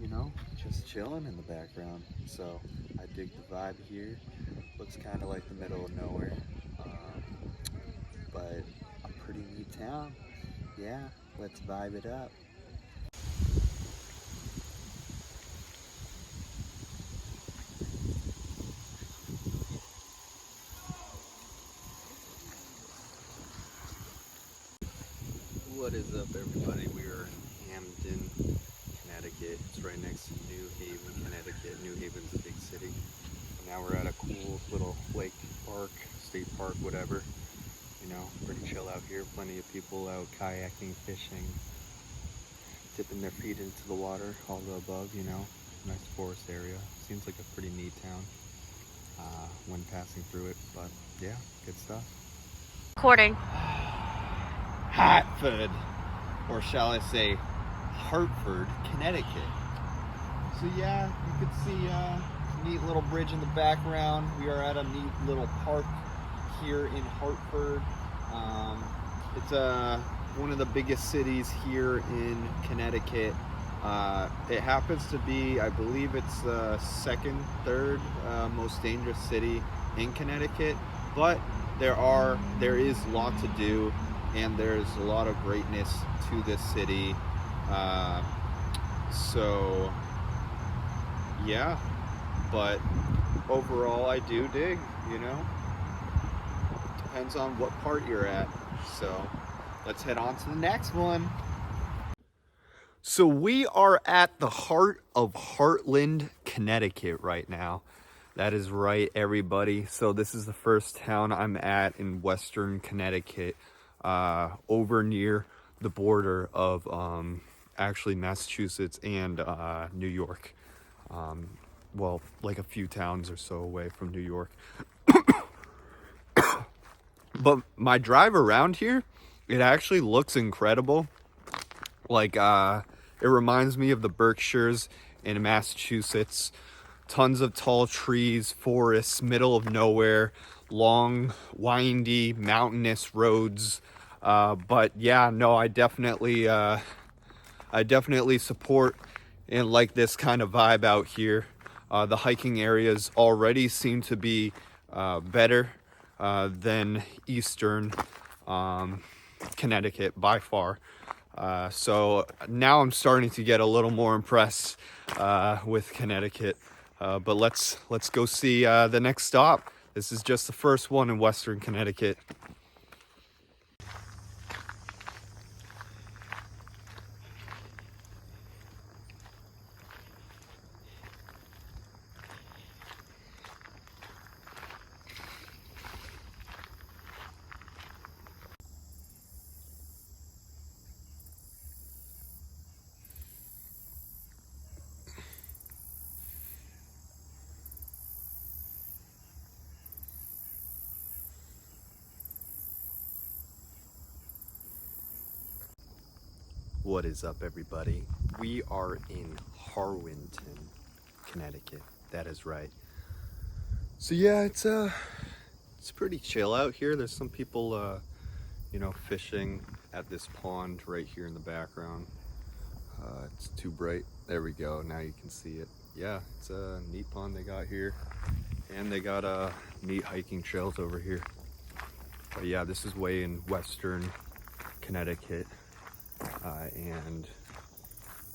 you know, just chilling in the background. So I dig the vibe here. Looks kind of like the middle of nowhere, but a pretty neat town. Yeah, let's vibe it up. What is up, everybody? We are in Hamden, Connecticut. It's right next to New Haven, Connecticut. New Haven's a big city. Now we're at a cool little lake park, state park, whatever. You know, pretty chill out here. Plenty of people out kayaking, fishing, dipping their feet into the water, all the above, you know. Nice forest area. Seems like a pretty neat town when passing through it, but yeah, good stuff. Recording. Hartford, or shall I say Hartford, Connecticut. So yeah, you could see a neat little bridge in the background. We are at a neat little park here in Hartford. It's one of the biggest cities here in Connecticut. It happens to be, I believe it's the second, third most dangerous city in Connecticut, but there is a lot to do. And there's a lot of greatness to this city. So, yeah. But overall, I do dig, you know. Depends on what part you're at. So, let's head on to the next one. So, we are at the heart of Hartland, Connecticut right now. That is right, everybody. So, this is the first town I'm at in Western Connecticut. Over near the border of actually Massachusetts and New York. Well, like a few towns or so away from New York. But my drive around here, it actually looks incredible. Like, it reminds me of the Berkshires in Massachusetts. Tons of tall trees, forests, middle of nowhere, long, windy, mountainous roads. But yeah, no, I definitely support and like this kind of vibe out here. The hiking areas already seem to be better than Eastern Connecticut by far. So now I'm starting to get a little more impressed with Connecticut. But let's go see the next stop. This is just the first one in Western Connecticut. What is up, everybody? We are in Harwinton, Connecticut. That is right. So yeah, it's pretty chill out here. There's some people you know, fishing at this pond right here in the background. It's too bright. There we go. Now you can see it. Yeah, it's a neat pond they got here, and they got neat hiking trails over here. But yeah, this is way in Western Connecticut. And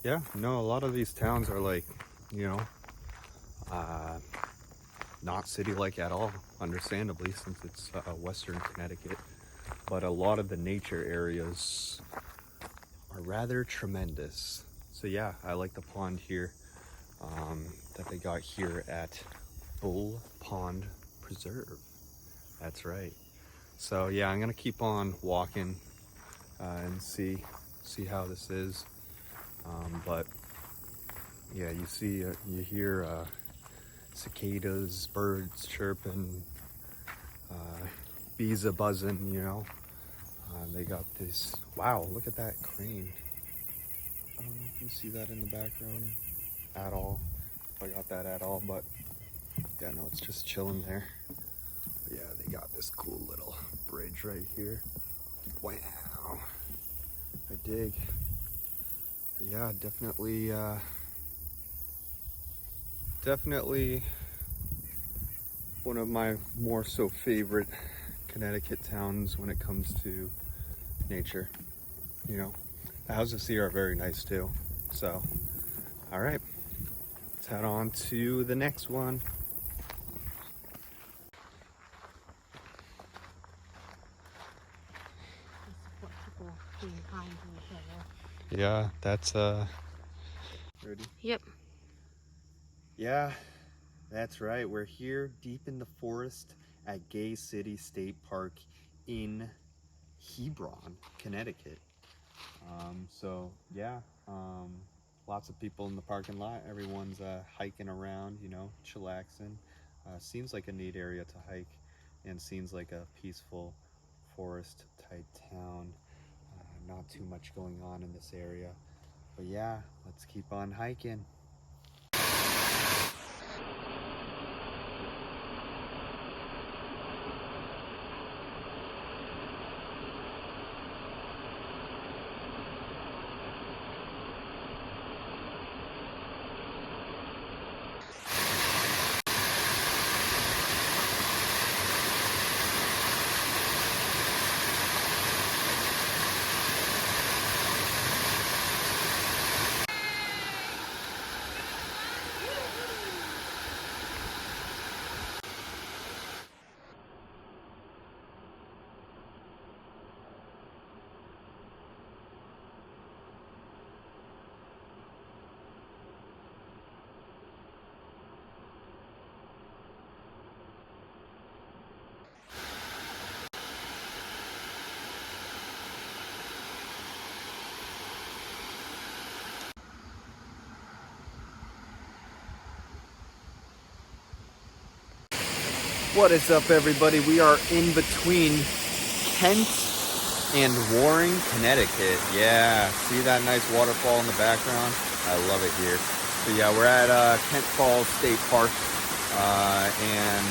yeah, no, a lot of these towns are like, you know, not city-like at all, understandably, since it's Western Connecticut. But a lot of the nature areas are rather tremendous. So yeah, I like the pond here that they got here at Bull Pond Preserve. That's right. So yeah, I'm gonna keep on walking and see how this is. But yeah, you hear cicadas, birds chirping, bees a buzzing, you know. They got this, wow, look at that crane. I don't know if you see that in the background at all, if I got that at all, but yeah, no, it's just chilling there. But yeah, they got this cool little bridge right here. Wow, I dig. But yeah, definitely one of my more so favorite Connecticut towns when it comes to nature. You know, the houses here are very nice too. So, all right, let's head on to the next one. Yeah, that's ready? Yep. Yeah, that's right. We're here deep in the forest at Gay City State Park in Hebron, Connecticut. So yeah, lots of people in the parking lot. Everyone's hiking around, you know, chillaxing. Seems like a neat area to hike, and seems like a peaceful forest type town. Not too much going on in this area, but yeah, let's keep on hiking. What is up, everybody? We are in between Kent and Warren, Connecticut. Yeah, see that nice waterfall in the background? I love it here. So yeah, we're at Kent Falls State Park, and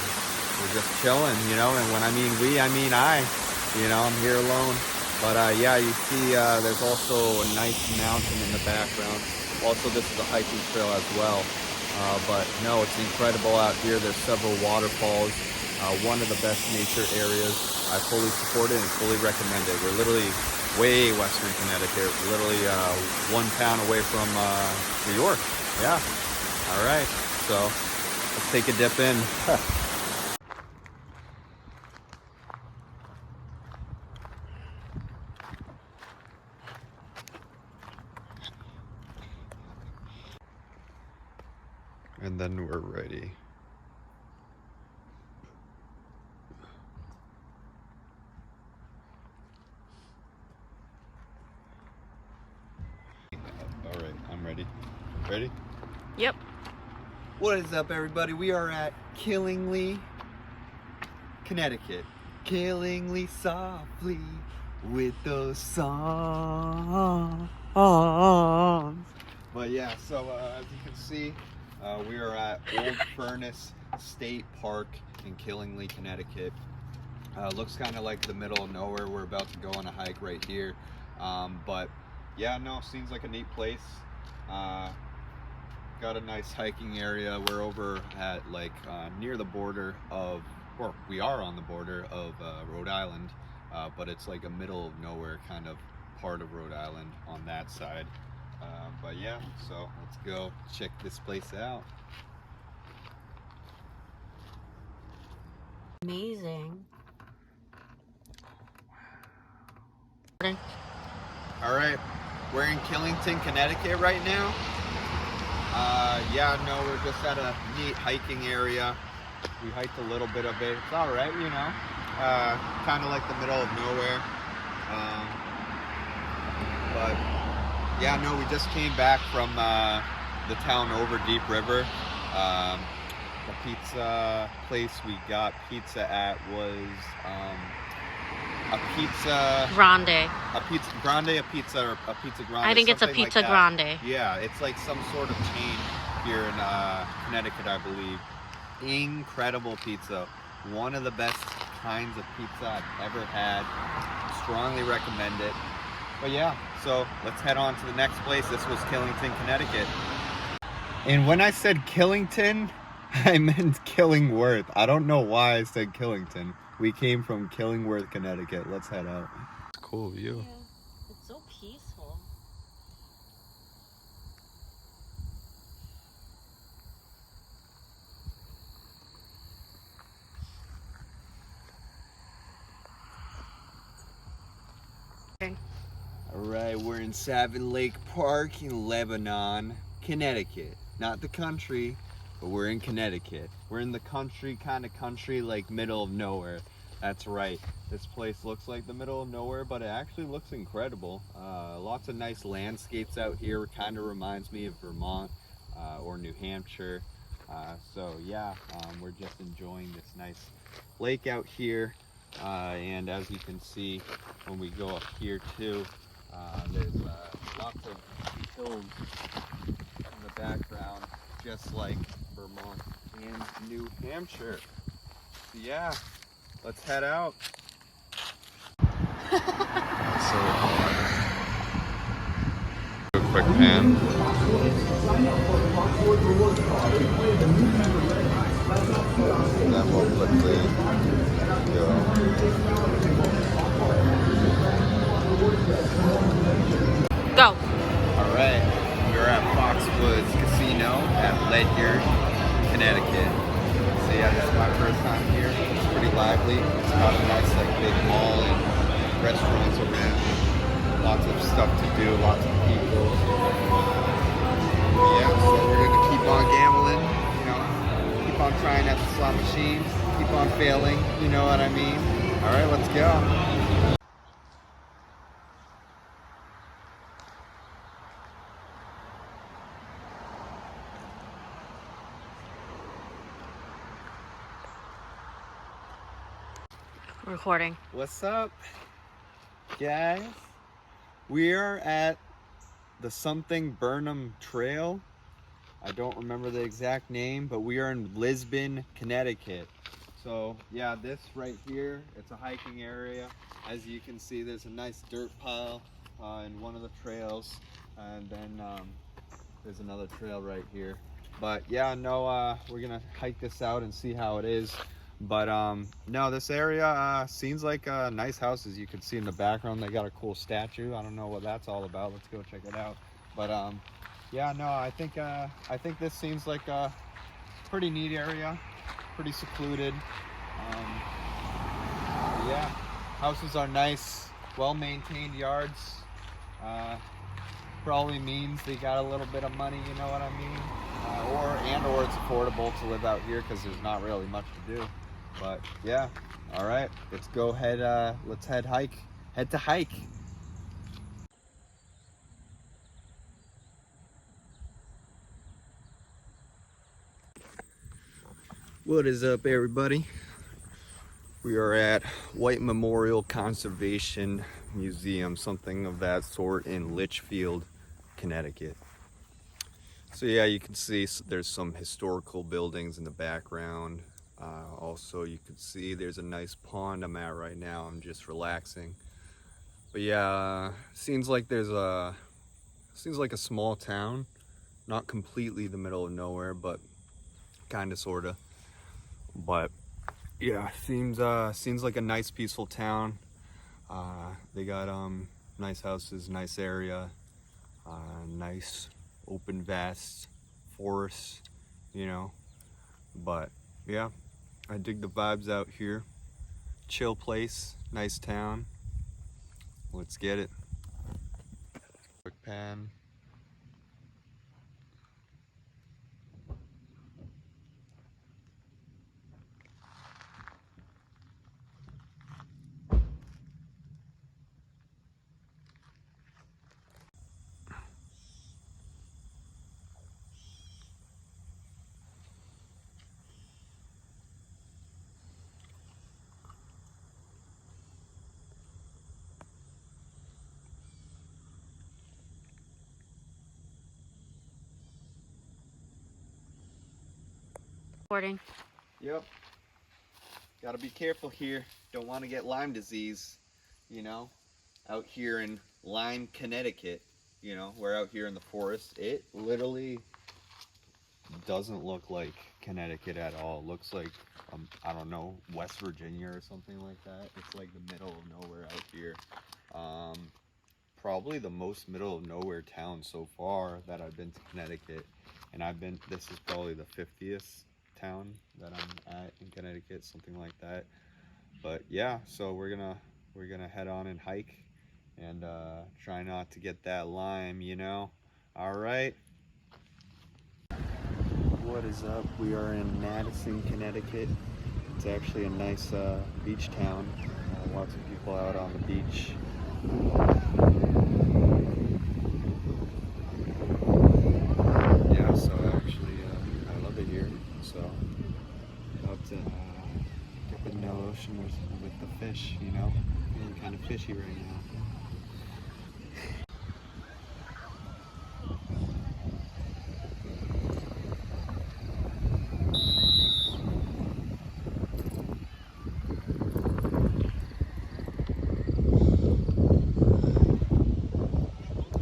we're just chilling, you know. And when I mean we, I mean I. You know, I'm here alone. But yeah, you see there's also a nice mountain in the background. Also, this is a hiking trail as well. But no, it's incredible out here. There's several waterfalls. One of the best nature areas. I fully support it and fully recommend it. We're literally way western Connecticut, literally 1 town away from New York. Yeah. All right. So let's take a dip in. And then we're ready. All right, I'm ready. Ready? Yep. What is up, everybody? We are at Killingly, Connecticut. Killingly softly with those songs. But yeah, so as you can see, we are at Old Furnace State Park in Killingly, Connecticut. Looks kind of like the middle of nowhere. We're about to go on a hike right here. But yeah, no, seems like a neat place. Got a nice hiking area. We're over at like near the border of, or we are on the border of Rhode Island, but it's like a middle of nowhere kind of part of Rhode Island on that side. But yeah, so let's go check this place out. Amazing. All right, we're in Killington, Connecticut right now. Yeah, no, we're just at a neat hiking area. We hiked a little bit of it. It's all right, you know. Kind of like the middle of nowhere. But yeah, no, we just came back from the town over Deep River. The pizza place we got pizza at was a pizza Grande. a pizza grande, a pizza grande. I think it's a something like pizza that. grande. Yeah, it's like some sort of chain here in Connecticut, I believe. Incredible pizza. One of the best kinds of pizza I've ever had. Strongly recommend it. But yeah, so let's head on to the next place. This was Killington, Connecticut. And when I said Killington, I meant Killingworth. I don't know why I said Killington. We came from Killingworth, Connecticut. Let's head out. Cool view. Yeah. It's so peaceful. All right, we're in Savin Lake Park in Lebanon, Connecticut. Not the country, but we're in Connecticut. We're in the country, kind of country, like middle of nowhere. That's right. This place looks like the middle of nowhere, but it actually looks incredible. Lots of nice landscapes out here. Kind of reminds me of Vermont or New Hampshire. So yeah, we're just enjoying this nice lake out here. And as you can see, when we go up here too, there's lots of hills in the background, just like Vermont and New Hampshire. So yeah, let's head out. So do a quick pan. And then we'll quickly go. Go. All right, we're at Foxwoods Casino at Ledyard, Connecticut. So yeah, this is my first time here. It's pretty lively. It's got a nice like big mall and restaurants around. Lots of stuff to do, lots of people. Yeah, so we're gonna keep on gambling, you know, keep on trying at the slot machines, keep on failing, you know what I mean? All right, let's go. Recording. What's up, guys? We are at the something Burnham Trail. I don't remember the exact name, but we are in Lisbon, Connecticut. So yeah, this right here, it's a hiking area. As you can see, there's a nice dirt pile in one of the trails, and then there's another trail right here. But yeah, no, we're gonna hike this out and see how it is. But no, this area seems like nice houses. You can see in the background they got a cool statue. I don't know what that's all about. Let's go check it out. But yeah, no, I think this seems like a pretty neat area, pretty secluded. Yeah, houses are nice, well-maintained yards. Probably means they got a little bit of money, you know what I mean? Or it's affordable to live out here because there's not really much to do. But yeah, all right, let's go head. Let's head to hike. What is up, everybody? We are at White Memorial Conservation Museum, something of that sort, in Litchfield, Connecticut. So yeah, you can see there's some historical buildings in the background. Also, you can see there's a nice pond I'm at right now. I'm just relaxing. But yeah, seems like a small town, not completely the middle of nowhere, but kind of, sorta. But yeah, seems like a nice, peaceful town. They got nice houses, nice area, nice open vast forests, you know. But yeah, I dig the vibes out here. Chill place, nice town. Let's get it. Quick pan. Recording. Yep. Gotta be careful here. Don't want to get Lyme disease, you know. Out here in Lyme, Connecticut, you know, we're out here in the forest. It literally doesn't look like Connecticut at all. It looks like, I don't know, West Virginia or something like that. It's like the middle of nowhere out here. Probably the most middle of nowhere town so far that I've been to Connecticut. And this is probably the 50th town that I'm at in Connecticut, something like that. But yeah, so we're gonna head on and hike and try not to get that Lyme, you know. All right. What is up? We are in Madison, Connecticut. It's actually a nice beach town. Lots of people out on the beach. Yeah, so actually I love it here. So about to dip in the ocean with the fish, you know. Feeling kind of fishy right now.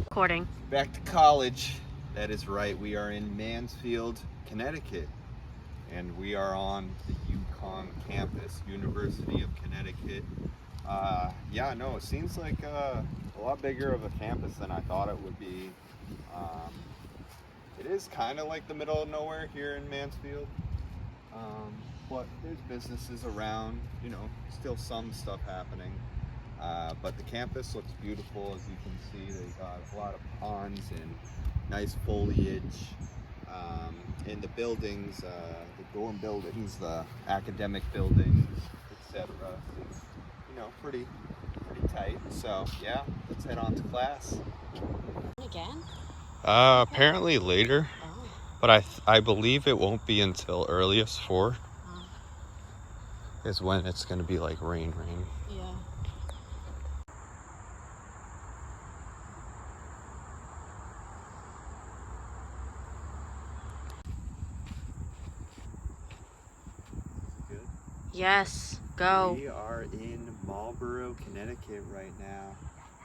Recording. Back to college. That is right. We are in Mansfield, Connecticut, and we are on the UConn campus, University of Connecticut. Yeah, no, it seems like a lot bigger of a campus than I thought it would be. It is kind of like the middle of nowhere here in Mansfield, but there's businesses around, you know, still some stuff happening. But the campus looks beautiful, as you can see. They got a lot of ponds and nice foliage. In the buildings, the dorm buildings, the academic buildings, etc. It's, you know, pretty tight. So yeah, let's head on to class. Again? Apparently later, Oh. but I believe it won't be until earliest 4 is when it's gonna be like rain. Yeah. Yes, go. We are in Marlborough, Connecticut right now.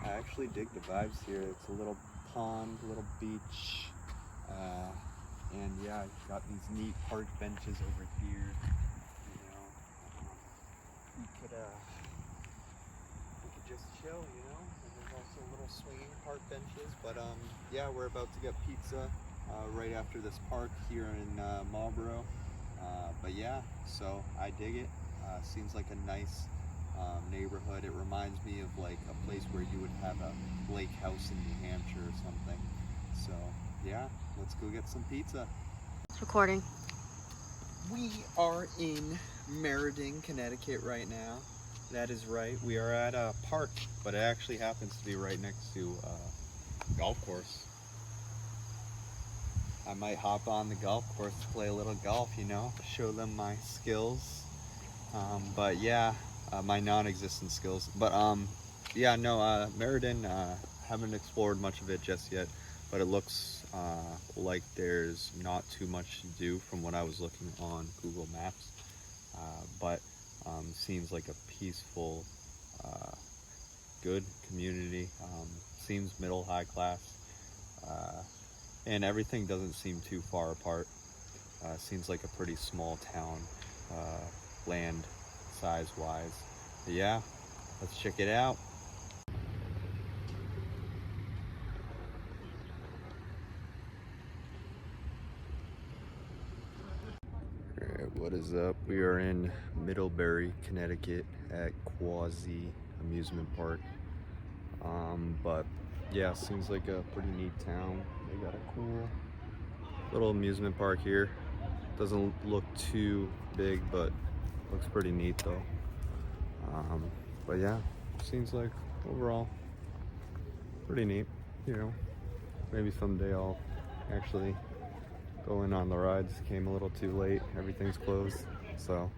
I actually dig the vibes here. It's a little pond, little beach, and yeah, you've got these neat park benches over here. You know, we could just chill, you know. And there's also little swinging park benches. But yeah, we're about to get pizza right after this park here in Marlborough. But yeah, so I dig it. Seems like a nice neighborhood. It reminds me of like a place where you would have a lake house in New Hampshire or something. So yeah, let's go get some pizza. It's recording. We are in Meriden, Connecticut right now. That is right. We are at a park, but it actually happens to be right next to a golf course. I might hop on the golf course to play a little golf, you know, show them my skills. But yeah, my non-existent skills. But yeah, no, Meriden, haven't explored much of it just yet, but it looks like there's not too much to do from what I was looking on Google Maps. But seems like a peaceful, good community. Seems middle high class. And everything doesn't seem too far apart. Seems like a pretty small town, land size wise. But yeah, let's check it out. Alright, what is up? We are in Middlebury, Connecticut at Quasi Amusement Park. But yeah, seems like a pretty neat town. They got a cool little amusement park here. Doesn't look too big, but looks pretty neat though. But yeah, seems like overall pretty neat. You know, maybe someday I'll actually go in on the rides. Came a little too late. Everything's closed, so.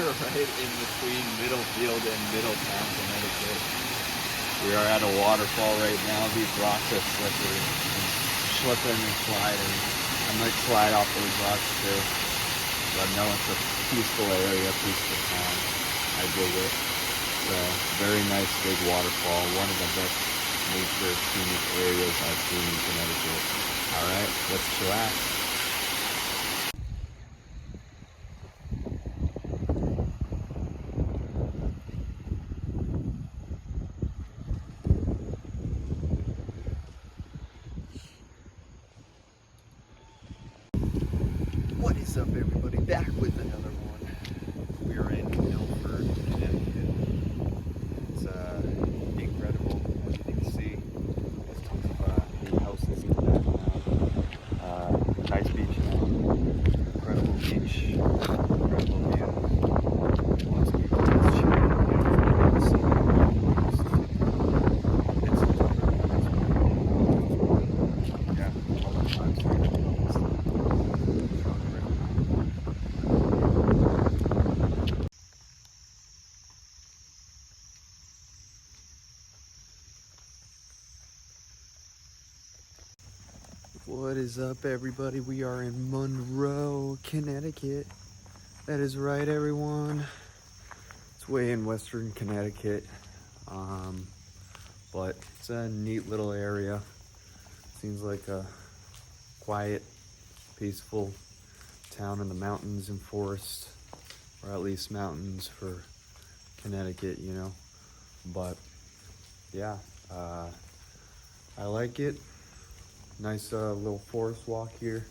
Right in between Middlefield and Middletown, Connecticut. We are at a waterfall right now. These rocks are slippery, slipping and sliding. I might slide off those rocks too. But no, it's a peaceful area, peaceful town. I dig it. So, very nice big waterfall. One of the best nature scenic areas I've seen in Connecticut. Alright, let's chillax. What is up, everybody? Back with another one. We are in Milford, Connecticut. It's incredible, as you can see. There's tons of big houses in the background. Nice beach now. Incredible beach. Incredible view. Lots of people just chilling. Yeah, all the vibes here. What is up, everybody? We are in Monroe, Connecticut. That is right, everyone. It's way in western Connecticut, but it's a neat little area. Seems like a quiet, peaceful town in the mountains and forest, or at least mountains for Connecticut, you know. But yeah, I like it. Nice little forest walk here.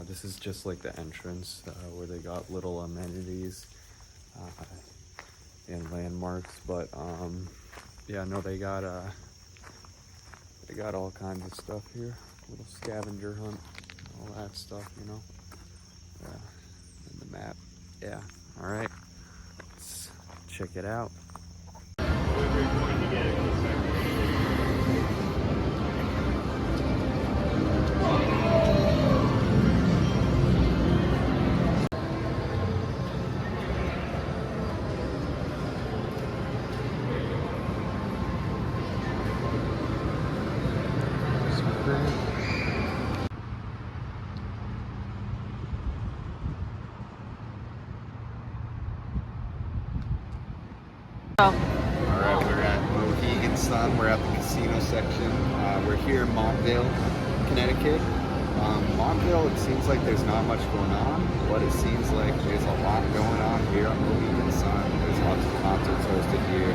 This is just like the entrance where they got little amenities and landmarks, but yeah, no, they got all kinds of stuff here. Little scavenger hunt, all that stuff, you know. map. Yeah, all right, let's check it out. Oh. All right, we're at Mohegan Sun. We're at the casino section. We're here in Montville, Connecticut. Montville, it seems like there's not much going on, but it seems like there's a lot going on here on Mohegan Sun. There's lots of concerts hosted here.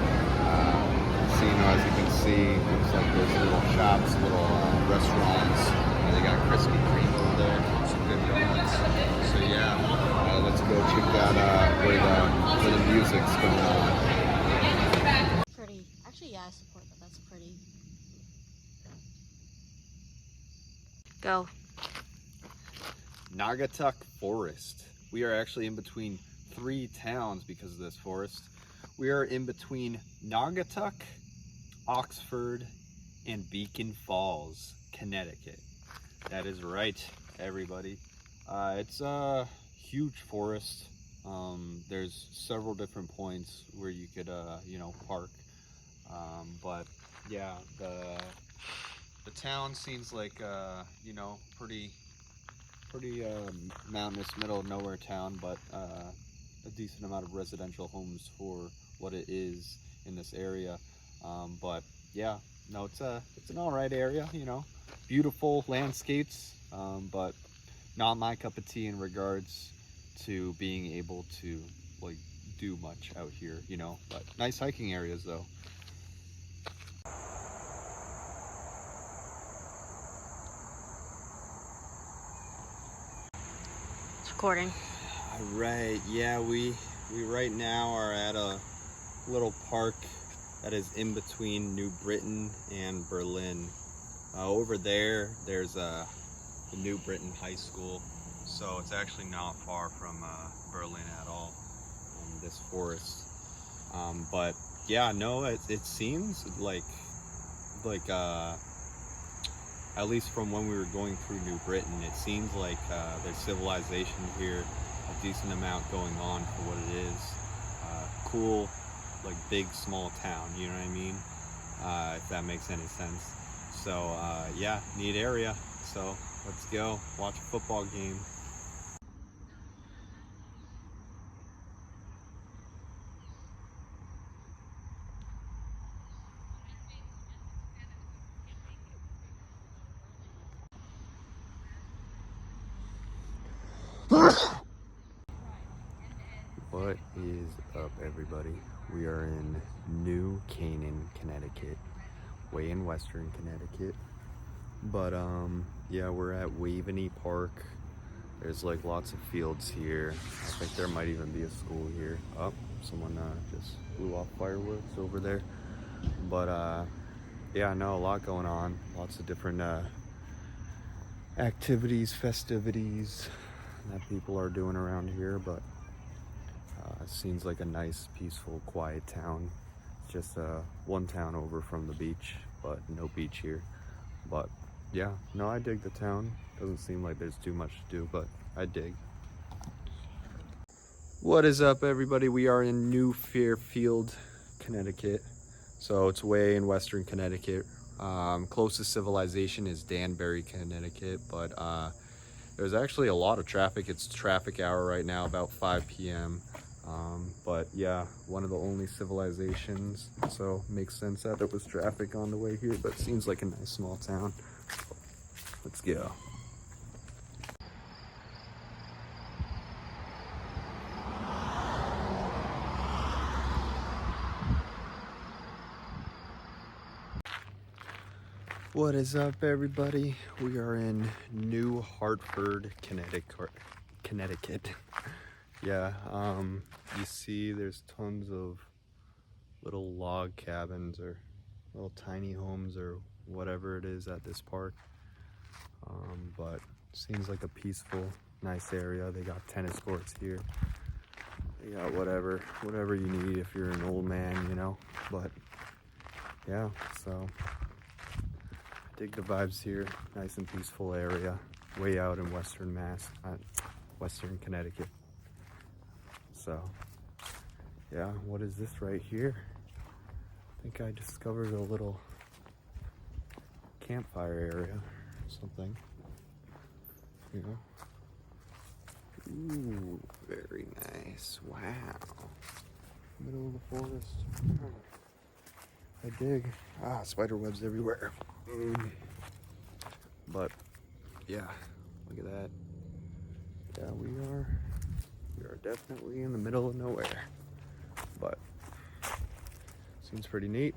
Casino, as you can see, looks like there's little shops, little restaurants. They got Krispy Kreme over there, some good donuts. So yeah, let's go check out where the music's going on. Pretty. Actually, yeah, I support that. That's pretty. Go. Naugatuck Forest. We are actually in between 3 towns because of this forest. We are in between Naugatuck, Oxford, and Beacon Falls, Connecticut. That is right, everybody. It's a huge forest. There's several different points where you could, park. But yeah, the town seems like, pretty mountainous, middle of nowhere town, but a decent amount of residential homes for what it is in this area. But yeah, no, it's an all right area, beautiful landscapes, but not my cup of tea in regards to being able to like do much out here, but nice hiking areas though. It's recording. All right, yeah, we right now are at a little park that is in between New Britain and Berlin. Over there's the New Britain High School, so it's actually not far from Berlin at all, this forest. But yeah, no, it seems like at least from when we were going through New Britain, it seems like there's civilization here, a decent amount going on for what it is. Cool, like big, small town, you know what I mean? If that makes any sense. So yeah, neat area. So let's go watch a football game. What is up, everybody? We are in New Canaan, Connecticut, way in western Connecticut. But yeah, we're at Waveney Park. There's like lots of fields here. I think there might even be a school here. Oh, someone just blew off fireworks over there. But yeah, no, a lot going on. Lots of different activities, festivities that people are doing around here. But it seems like a nice, peaceful, quiet town. It's just one town over from the beach, but no beach here. But yeah, no, I dig the town. Doesn't seem like there's too much to do, but I dig. What is up, everybody? We are in New Fairfield, Connecticut. So it's way in western Connecticut. Closest civilization is Danbury, Connecticut, but there's actually a lot of traffic. It's traffic hour right now, about 5 p.m. But yeah, one of the only civilizations, so makes sense that there was traffic on the way here, but it seems like a nice small town. Let's go. What is up, everybody? We are in New Hartford, Connecticut. Yeah, you see there's tons of little log cabins or little tiny homes or whatever it is at this park. But seems like a peaceful Nice area. They got tennis courts here. They got whatever you need if you're an old man, you know. But yeah, so I dig the vibes here. Nice and peaceful area. Way out in Western Western Connecticut. So yeah, what is this right here? I think I discovered a little campfire area or something. You know. Ooh, very nice. Wow. Middle of the forest. I dig. Spider webs everywhere. But yeah, look at that. Yeah, we are definitely in the middle of nowhere. But seems pretty neat.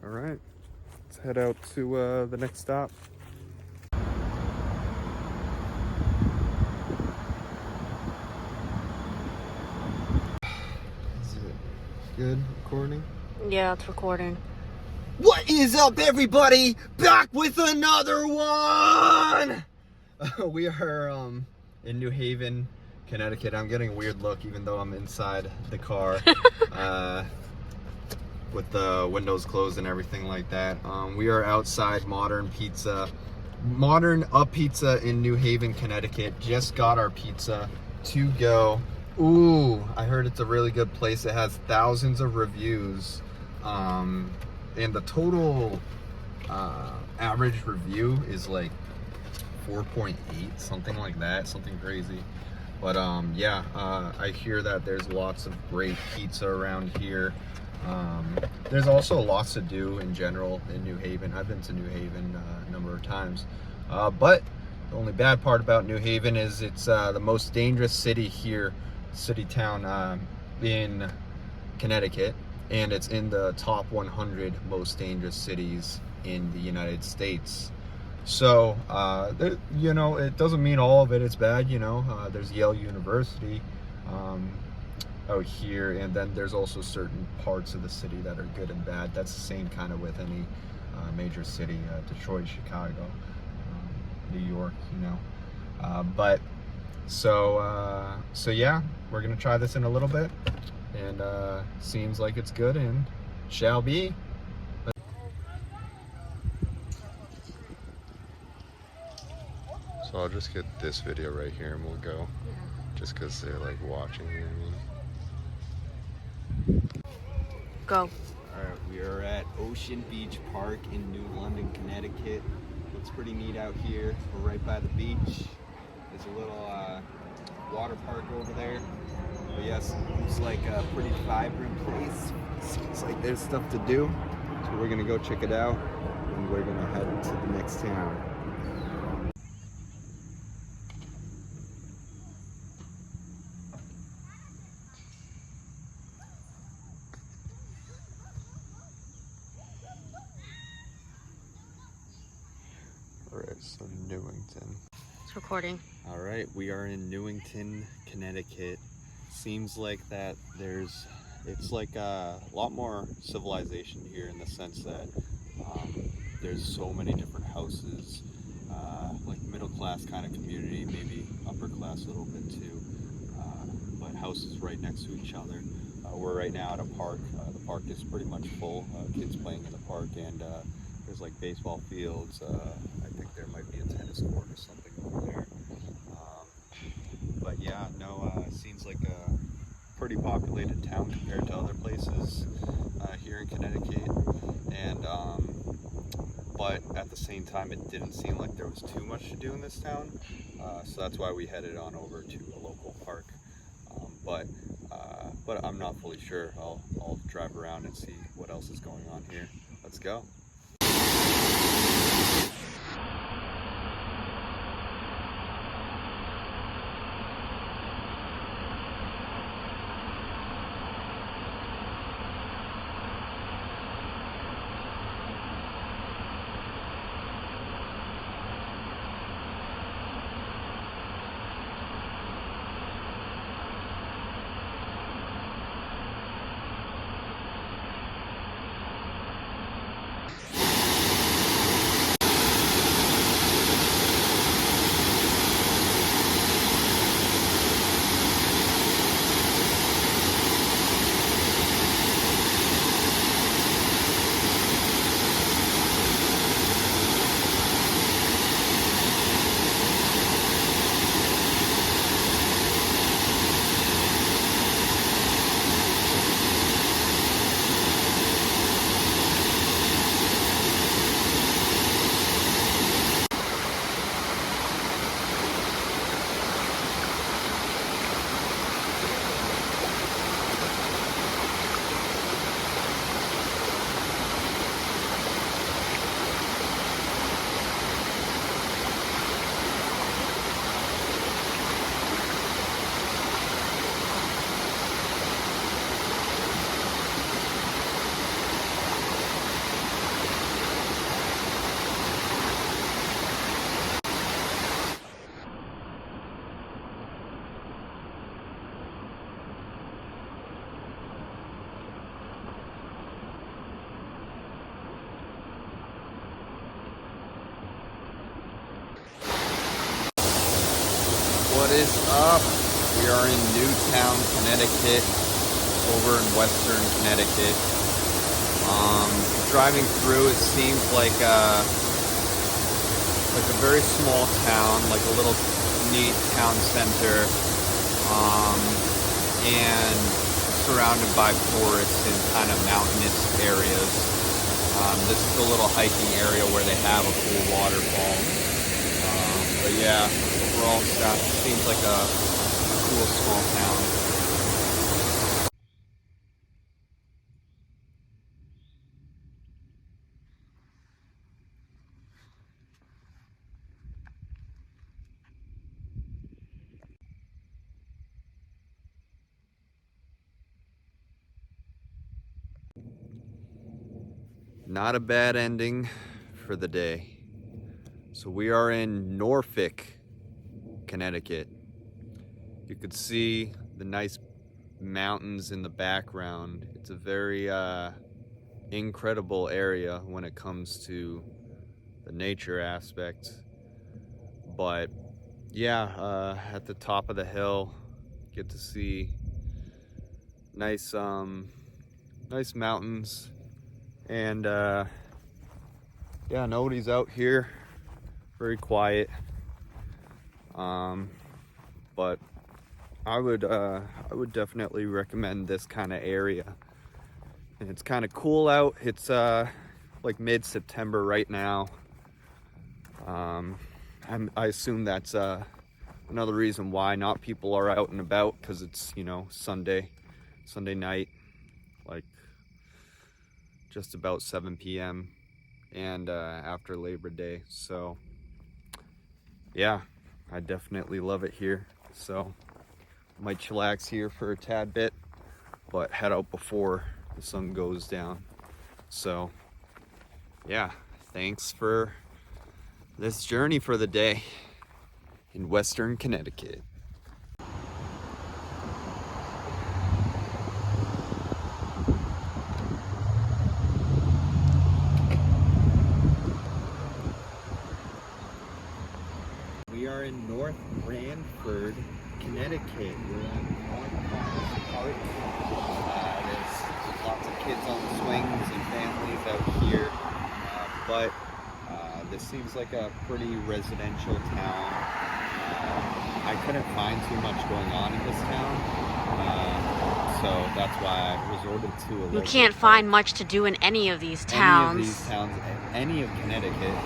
All right, let's head out to the next stop. Good recording? Yeah, it's recording. What is up, everybody? Back with another one! We are in New Haven, Connecticut. I'm getting a weird look even though I'm inside the car with the windows closed and everything like that. We are outside Modern Up Pizza in New Haven, Connecticut. Just got our pizza to go. Ooh, I heard it's a really good place. It has thousands of reviews. And the total average review is like 4.8, something like that, something crazy. But yeah, I hear that there's lots of great pizza around here. There's also lots to do in general in New Haven. I've been to New Haven a number of times. But the only bad part about New Haven is it's the most dangerous city town in Connecticut, and it's in the top 100 most dangerous cities in the United States. So you know, it doesn't mean all of it is bad. You know, there's Yale University out here, and then there's also certain parts of the city that are good and bad. That's the same kind of with any major city, Detroit, Chicago, New York, you know. But so yeah, we're gonna try this in a little bit, and seems like it's good and shall be. So I'll just get this video right here and we'll go, just because they're like watching, you know what I mean? Go. All right, we are at Ocean Beach Park in New London, Connecticut. Looks pretty neat out here. We're right by the beach. There's a little water park over there. But yes, it's like a pretty vibrant place. Seems like there's stuff to do. So we're gonna go check it out, and we're gonna head to the next town. Alright, so Newington. It's recording. All right, we are in Newington, Connecticut. Seems like that it's like a lot more civilization here in the sense that there's so many different houses, like middle class kind of community, maybe upper class a little bit too, but houses right next to each other. We're right now at a park. The park is pretty much full, kids playing in the park, and there's like baseball fields. I think there might be a tennis court or something over there. But yeah, no, seems like a pretty populated town compared to other places here in Connecticut. And but at the same time, it didn't seem like there was too much to do in this town. So that's why we headed on over to a local park. But I'm not fully sure. I'll drive around and see what else is going on here. Let's go. is up? We are in Newtown, Connecticut, over in Western Connecticut. Driving through, it seems like a very small town, like a little neat town center, and surrounded by forests and kind of mountainous areas. This is a little hiking area where they have a cool waterfall. But yeah, overall stuff seems like a cool small town. Not a bad ending for the day. So we are in Norfolk, Connecticut. You could see the nice mountains in the background. It's a very incredible area when it comes to the nature aspect. But yeah, at the top of the hill, get to see nice nice mountains. And yeah, nobody's out here, very quiet. But I would definitely recommend this kind of area. And it's kind of cool out. It's like mid-September right now. I assume that's another reason why not people are out and about, because it's, you know, Sunday night, like just about 7 p.m. and after Labor Day. So yeah, I definitely love it here. So might chillax here for a tad bit, but head out before the sun goes down. So yeah, thanks for this journey for the day in Western Connecticut. We are in North Branford, Connecticut. We're on North Park. There's lots of kids on the swings and families out here. But this seems like a pretty residential town. I couldn't find too much going on in this town. So that's why I resorted to a local You can't find much to do in any of these towns. Any of Connecticut.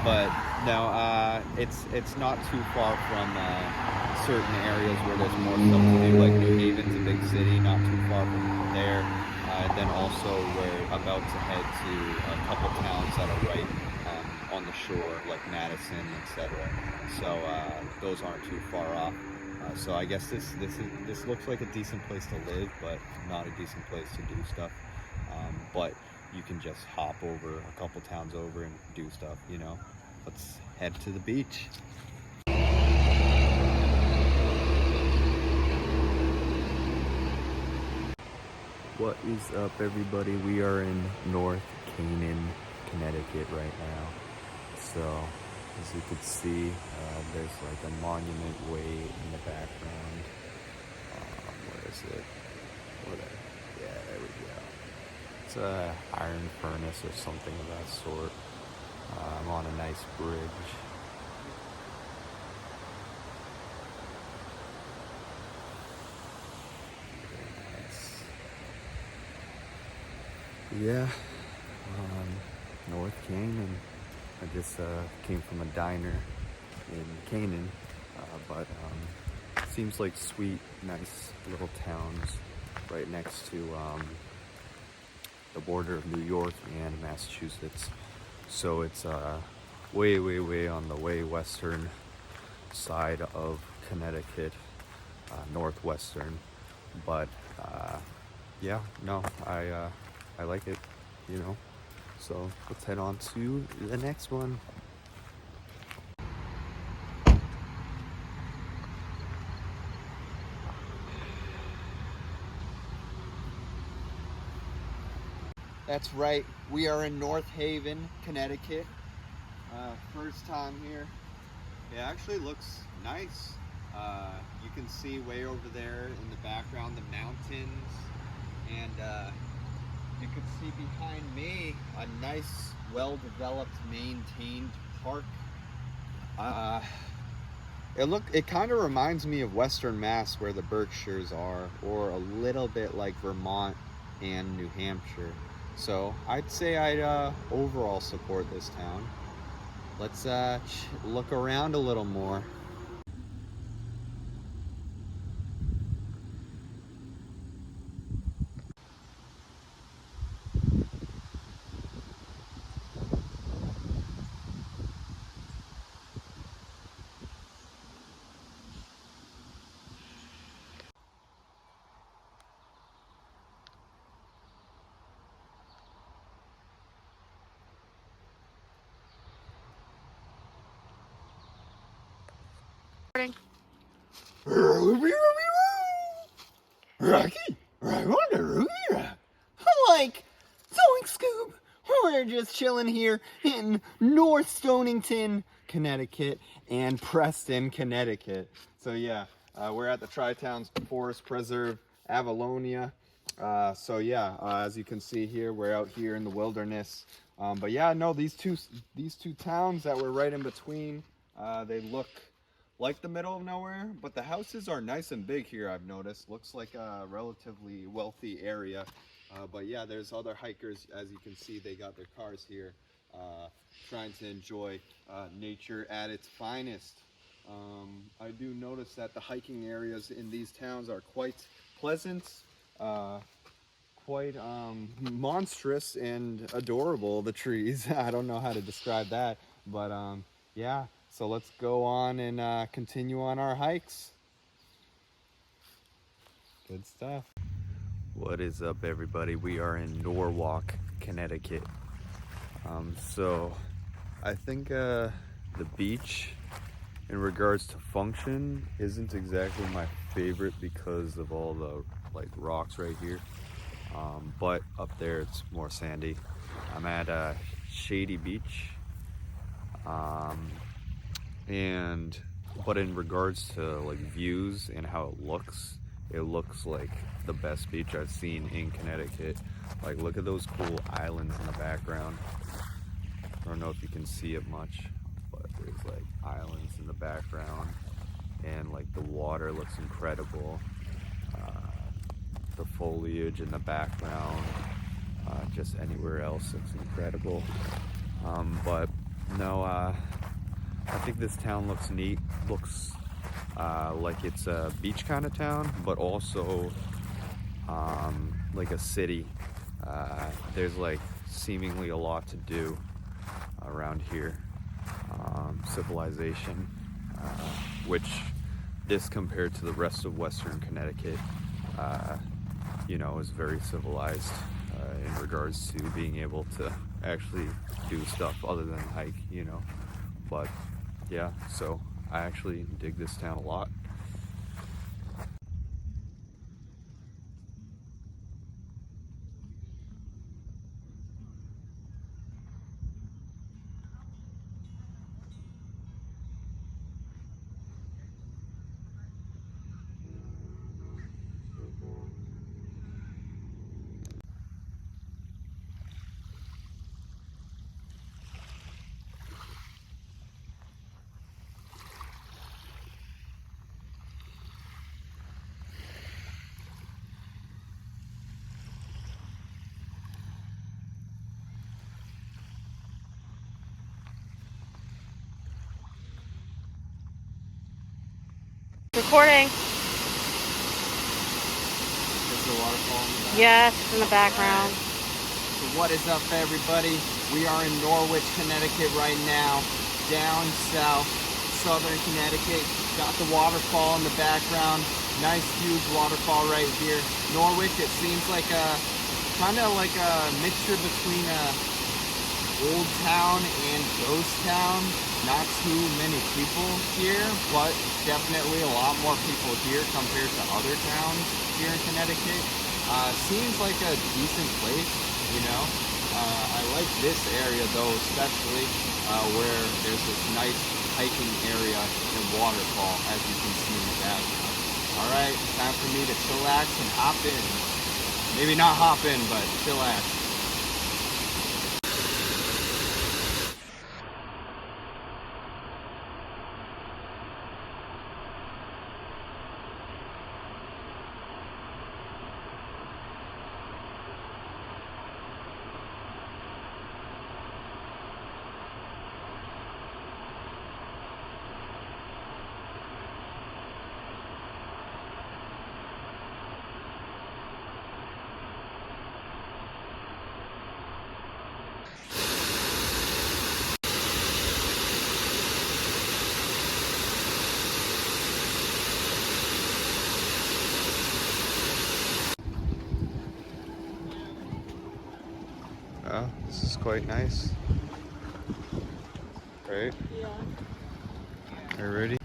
But no, it's not too far from certain areas where there's more stuff to do, like New Haven's a big city, not too far from there. Then also we're about to head to a couple towns that are right on the shore, like Madison, etc. So those aren't too far off. So I guess this looks like a decent place to live, but not a decent place to do stuff. But you can just hop over a couple towns over and do stuff, you know. Let's head to the beach. What is up, everybody? We are in North Canaan, Connecticut right now. So as you can see, there's like a monument way in the background. Where is it? Yeah, there we go. It's a iron furnace or something of that sort. I'm on a nice bridge. Very nice. Yeah, North Canaan. I just came from a diner in Canaan, but seems like sweet, nice little towns right next to the border of New York and Massachusetts. So it's way on the way western side of Connecticut, northwestern. But yeah, no, I like it, you know. So let's head on to the next one. That's right, we are in North Haven, Connecticut. First time here. It actually looks nice. You can see way over there in the background the mountains, and you can see behind me a nice, well-developed, maintained park. It kind of reminds me of Western Mass, where the Berkshires are, or a little bit like Vermont and New Hampshire. So I'd say I'd overall support this town. Let's look around a little more. Rocky, I wonder, like, Zoink Scoop, we're just chilling here in North Stonington, Connecticut, and Preston, Connecticut. So yeah, we're at the Tri-Towns Forest Preserve, Avalonia. So yeah, as you can see here, we're out here in the wilderness. But yeah, no, these two towns that we're right in between, they look like the middle of nowhere, but the houses are nice and big here, I've noticed. Looks like a relatively wealthy area. But yeah, there's other hikers, as you can see, they got their cars here, trying to enjoy nature at its finest. I do notice that the hiking areas in these towns are quite pleasant, quite monstrous and adorable, the trees. I don't know how to describe that, but yeah. So let's go on and continue on our hikes. Good stuff. What is up, everybody? We are in Norwalk, Connecticut. So I think the beach, in regards to function, isn't exactly my favorite because of all the rocks right here. But up there it's more sandy. I'm at Shady Beach. But in regards to views and how it looks like the best beach I've seen in Connecticut. Look at those cool islands in the background. I don't know if you can see it much, but there's islands in the background, and the water looks incredible. The foliage in the background, just anywhere else looks incredible. But no, I think this town looks neat. Looks like it's a beach kind of town, but also like a city. There's seemingly a lot to do around here. Civilization, which this compared to the rest of Western Connecticut, is very civilized in regards to being able to actually do stuff other than hike, But yeah, so I actually dig this town a lot. Recording. There's the waterfall in the back. Yes, it's in the background. So what is up, everybody? We are in Norwich, Connecticut right now, down south, southern Connecticut. Got the waterfall in the background. Nice, huge waterfall right here. Norwich, it seems like kind of like a mixture between a old town and ghost town. Not too many people here, but definitely a lot more people here compared to other towns here in Connecticut. Seems like a decent place, I like this area though, especially where there's this nice hiking area and waterfall, as you can see in the background. All right, time for me to chillax and hop in. Maybe not hop in, but chillax. Oh, this is quite nice. Right? Yeah. Are you ready?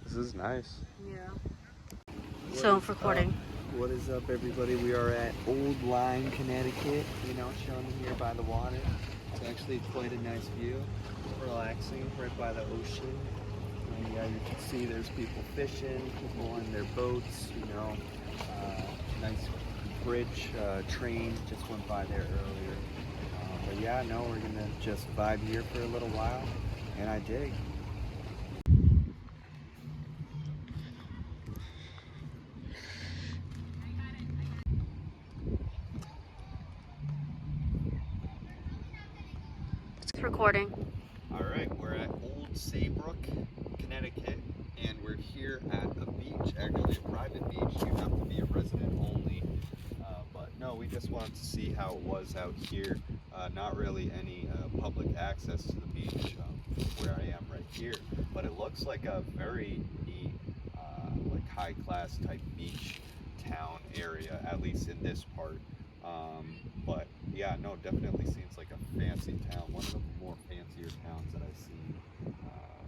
This is nice. Yeah. So I'm recording. What is up, everybody? We are at Old Lyme, Connecticut, you know, shown here by the water. It's actually quite a nice view, relaxing, right by the ocean. And yeah, you can see there's people fishing, people on their boats, you know, nice bridge, train just went by there earlier. But yeah, no, we're gonna just vibe here for a little while, and I dig. It's recording. All right, we're at Old Saybrook, Connecticut, and we're here at a beach, actually a private beach. You have to be a resident only, but no, we just wanted to see how it was out here. Not really any public access to the beach where I am right here, but it looks like a very neat, like high-class type beach town area, at least in this part. But yeah, no, definitely seems like a fancy town, one of the more fancier towns that I've seen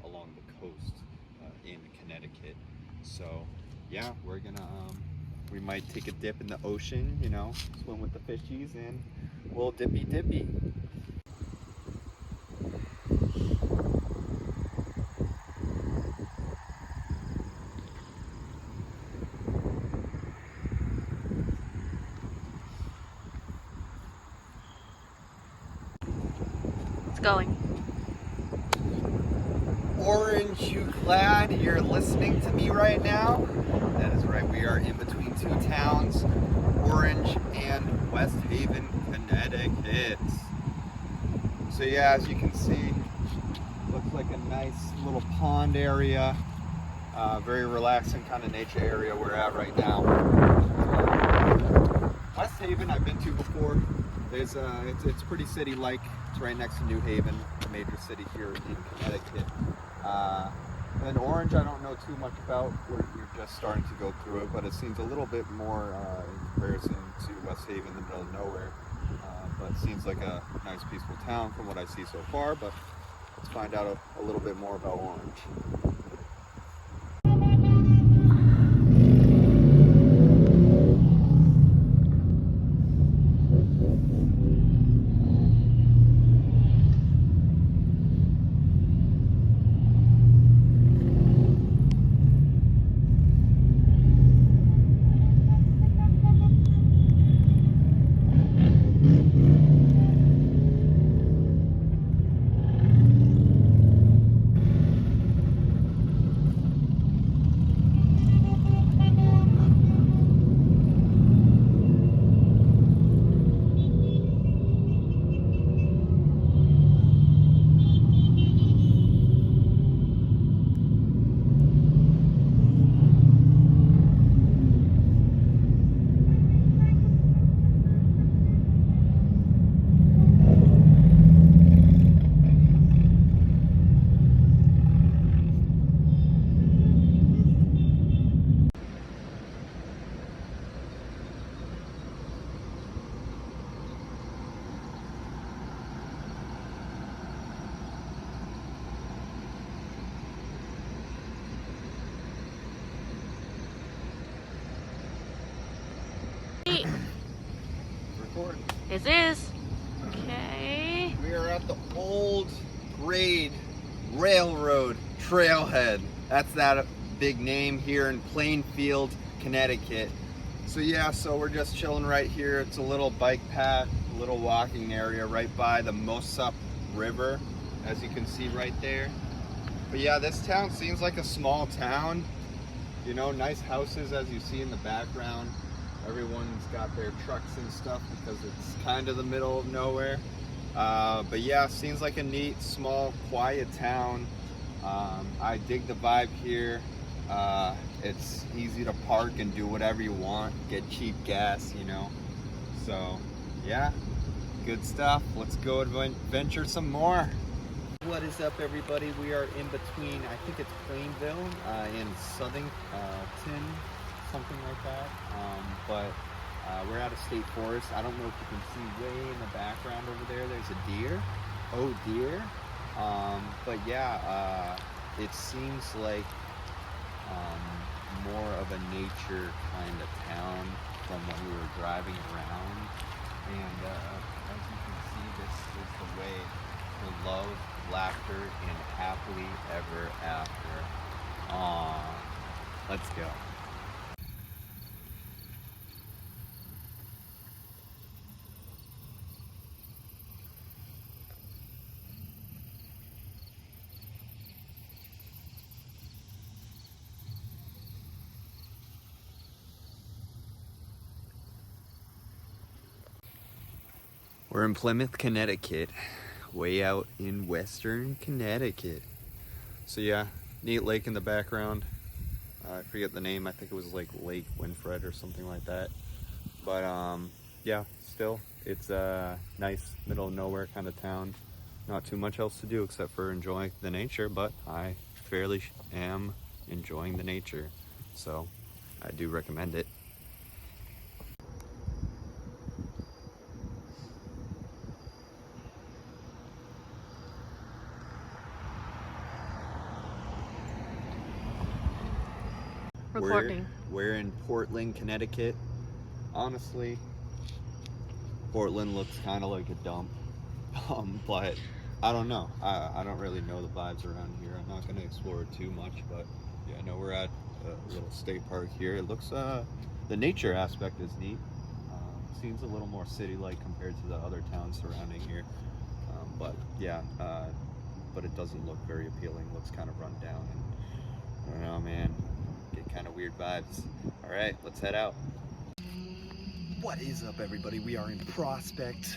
along the coast in Connecticut. So yeah, we're gonna we might take a dip in the ocean, you know, swim with the fishies, and we'll dippy. It's going. Orange, you glad you're listening to me right now? That is right, we are in between two towns, Orange and West Haven, Connecticut. So yeah, as you can see, looks like a nice little pond area, very relaxing kind of nature area we're at right now. West Haven I've been to before. There's it's pretty city-like. It's right next to New Haven, a major city here in Connecticut. And Orange, I don't know too much about. We're just starting to go through it, but it seems a little bit more in comparison to West Haven, the middle of nowhere. But it seems like a nice, peaceful town from what I see so far. But let's find out a little bit more about Orange. This is. Okay. We are at the Old Grade Railroad Trailhead. That's that big name here in Plainfield, Connecticut. So yeah, so we're just chilling right here. It's a little bike path, a little walking area right by the Mosup River, as you can see right there. But yeah, this town seems like a small town. You know, nice houses as you see in the background. Everyone's got their trucks and stuff because it's kind of the middle of nowhere. But yeah, seems like a neat, small, quiet town. I dig the vibe here. It's easy to park and do whatever you want, get cheap gas, you know. So yeah, good stuff. Let's go adventure some more. What is up, everybody? We are in between, I think it's Plainville and Southington, something like that. But we're at a state forest. I don't know if you can see way in the background over there. There's a deer. Oh dear. But yeah, it seems like more of a nature kind of town from when we were driving around. And as you can see, this is the way to love, laughter, and happily ever after. Aww. Let's go. We're in Plymouth, Connecticut, way out in western Connecticut. So yeah, neat lake in the background. I forget the name, I think it was like Lake Winfred or something like that. But yeah, still, it's a nice middle of nowhere kind of town. Not too much else to do except for enjoying the nature, but I fairly am enjoying the nature. So I do recommend it. Recording. We're in Portland, Connecticut. Honestly, Portland looks kind of like a dump, but I don't know. I don't really know the vibes around here. I'm not going to explore it too much, but yeah, I know we're at a little state park here. It looks, the nature aspect is neat. Seems a little more city-like compared to the other towns surrounding here, but yeah, but it doesn't look very appealing. Looks kind of run down, and I don't know, man. Get kind of weird vibes. All right, let's head out. What is up, everybody? We are in Prospect,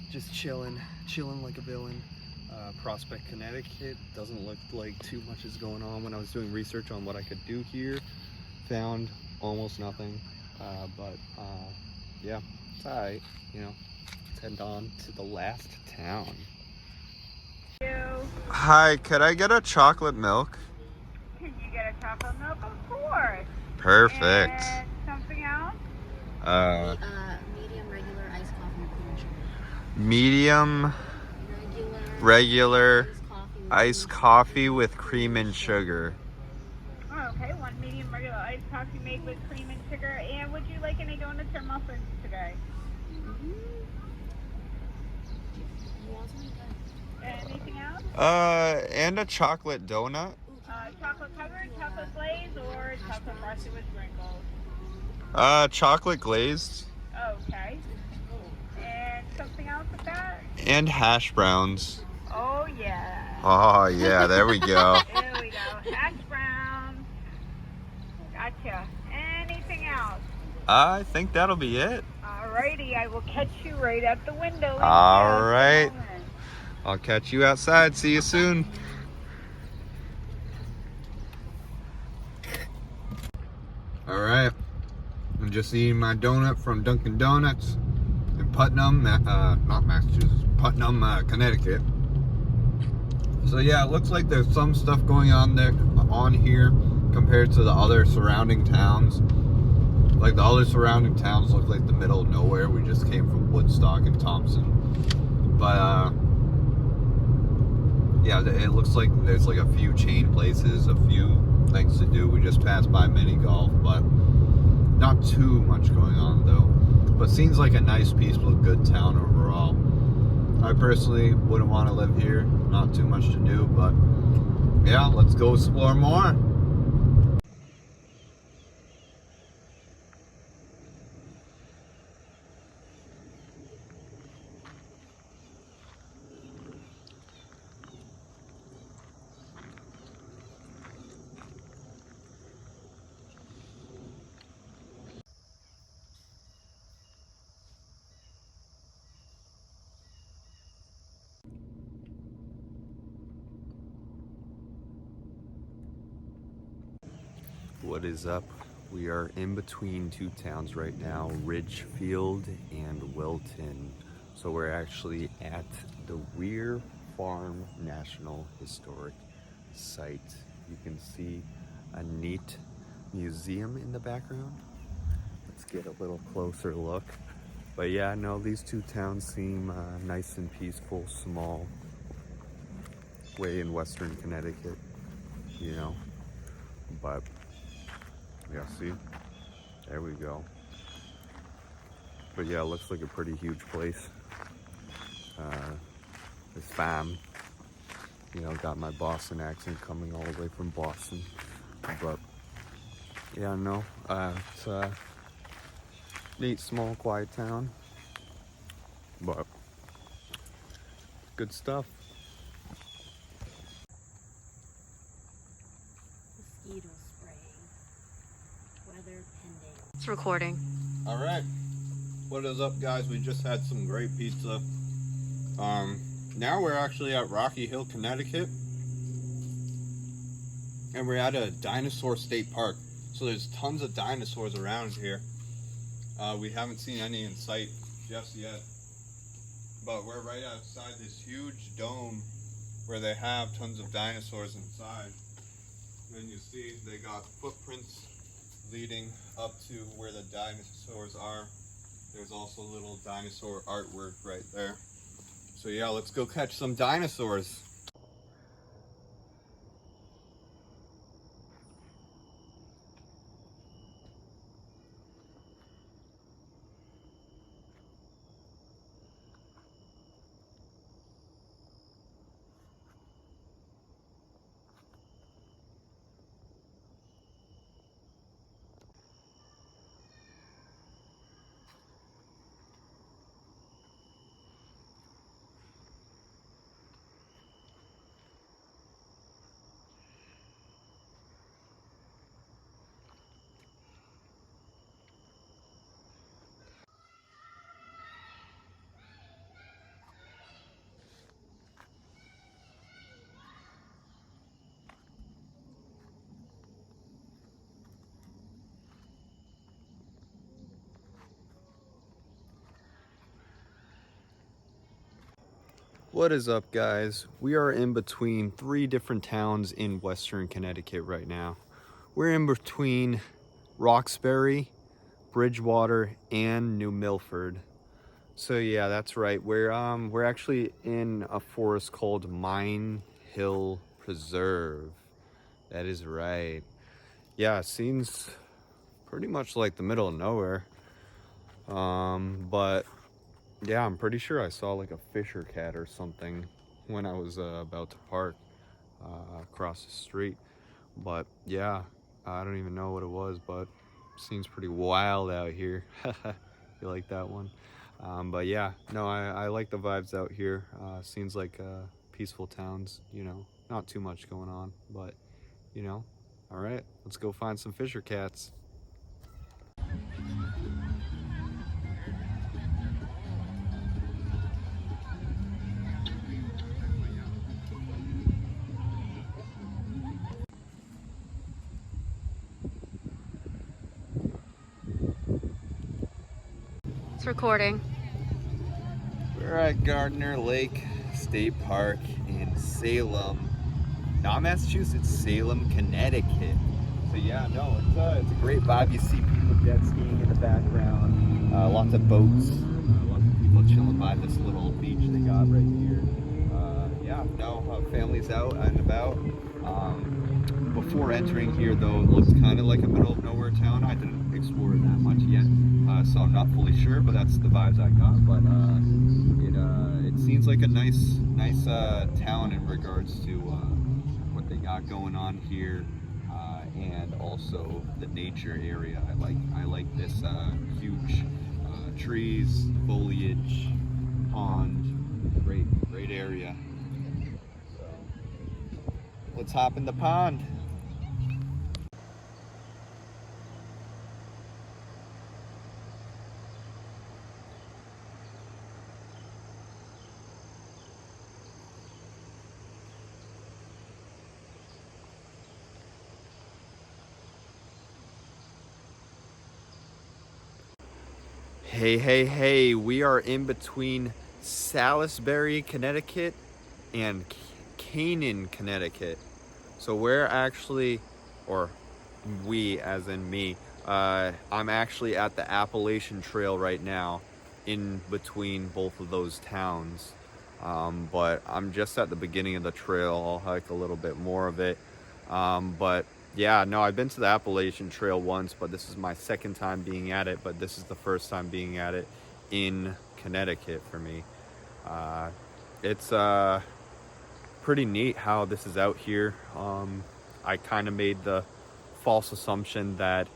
just chilling like a villain. Prospect, Connecticut. Doesn't look like too much is going on. When I was doing research on what I could do here, found almost nothing. But yeah, it's alright. You know, let's head on to the last town. Hi, could I get a chocolate milk? Can you get a chocolate milk? Of course. Perfect. And something else? Medium, regular, iced coffee with cream and sugar. Medium, regular, iced coffee with cream and sugar. Oh, okay, one medium regular iced coffee made with cream and sugar. And would you like any donuts or muffins today? Anything else? And a chocolate donut. Chocolate covered, chocolate glazed, or chocolate frosted with sprinkles? Chocolate glazed. Okay. And something else with that? And hash browns. Oh, yeah. Oh, yeah, there we go. There we go. Hash browns. Gotcha. Anything else? I think that'll be it. Alrighty, I will catch you right at the window. All right. I'll catch you outside. See you soon. All right. I'm just eating my donut from Dunkin' Donuts in Putnam, not Massachusetts, Putnam, Connecticut. So yeah, it looks like there's some stuff going on here compared to the other surrounding towns. Like the other surrounding towns look like the middle of nowhere. We just came from Woodstock and Thompson. But yeah, it looks like there's like a few chain places, a few things to do. We just passed by mini golf, but not too much going on though. but seems like a nice, peaceful, good town overall. I personally wouldn't want to live here. Not too much to do, but yeah, let's go explore more. What is up? We are in between two towns right now, Ridgefield and Wilton. So we're actually at the Weir Farm National Historic Site. You can see a neat museum in the background. Let's get a little closer look. But yeah, no, these two towns seem nice and peaceful, small, way in Western Connecticut, you know, but yeah, see, there we go. But yeah, it looks like a pretty huge place. This fam, you know, got my Boston accent coming all the way from Boston. But yeah, no, it's a neat, small, quiet town. But good stuff. Mosquito spraying. Weather pending. It's recording. All right, what is up, guys? We just had some great pizza. Now we're actually at Rocky Hill, Connecticut, and we're at a dinosaur state park. So there's tons of dinosaurs around here. We haven't seen any in sight just yet, but we're right outside this huge dome where they have tons of dinosaurs inside. And you see they got footprints leading up to where the dinosaurs are. There's also little dinosaur artwork right there. So yeah, let's go catch some dinosaurs. What is up, guys? We are in between three different towns in Western Connecticut right now. We're in between Roxbury, Bridgewater, and New Milford. So yeah, that's right. We're actually in a forest called Mine Hill Preserve. That is right. Yeah, it seems pretty much like the middle of nowhere. But yeah, I'm pretty sure I saw like a fisher cat or something when I was about to park across the street. But yeah, I don't even know what it was, but it seems pretty wild out here. You like that one? But yeah, no, I like the vibes out here. Seems like peaceful towns, you know, not too much going on, but you know, all right, let's go find some fisher cats. It's recording. We're at Gardner Lake State Park in Salem, not Massachusetts, Salem, Connecticut. So yeah, no, it's a great vibe. You see people jet skiing in the background, lots of boats, lots of people chilling by this little beach they got right here. Yeah, no, families out and about. Before entering here, though, it looks kind of like a middle of nowhere town. I didn't explore it that much yet, so I'm not fully sure, but that's the vibes I got. But it seems like a nice town in regards to what they got going on here, and also the nature area. I like this huge trees, foliage, pond, great area. So let's hop in the pond. Hey, we are in between Salisbury, Connecticut and Canaan, Connecticut. So we're actually, or we as in me, I'm actually at the Appalachian Trail right now in between both of those towns. But I'm just at the beginning of the trail. I'll hike a little bit more of it. But yeah, no, I've been to the Appalachian Trail once, but this is my second time being at it. But this is the first time being at it in Connecticut for me. It's pretty neat how this is out here. I kind of made the false assumption that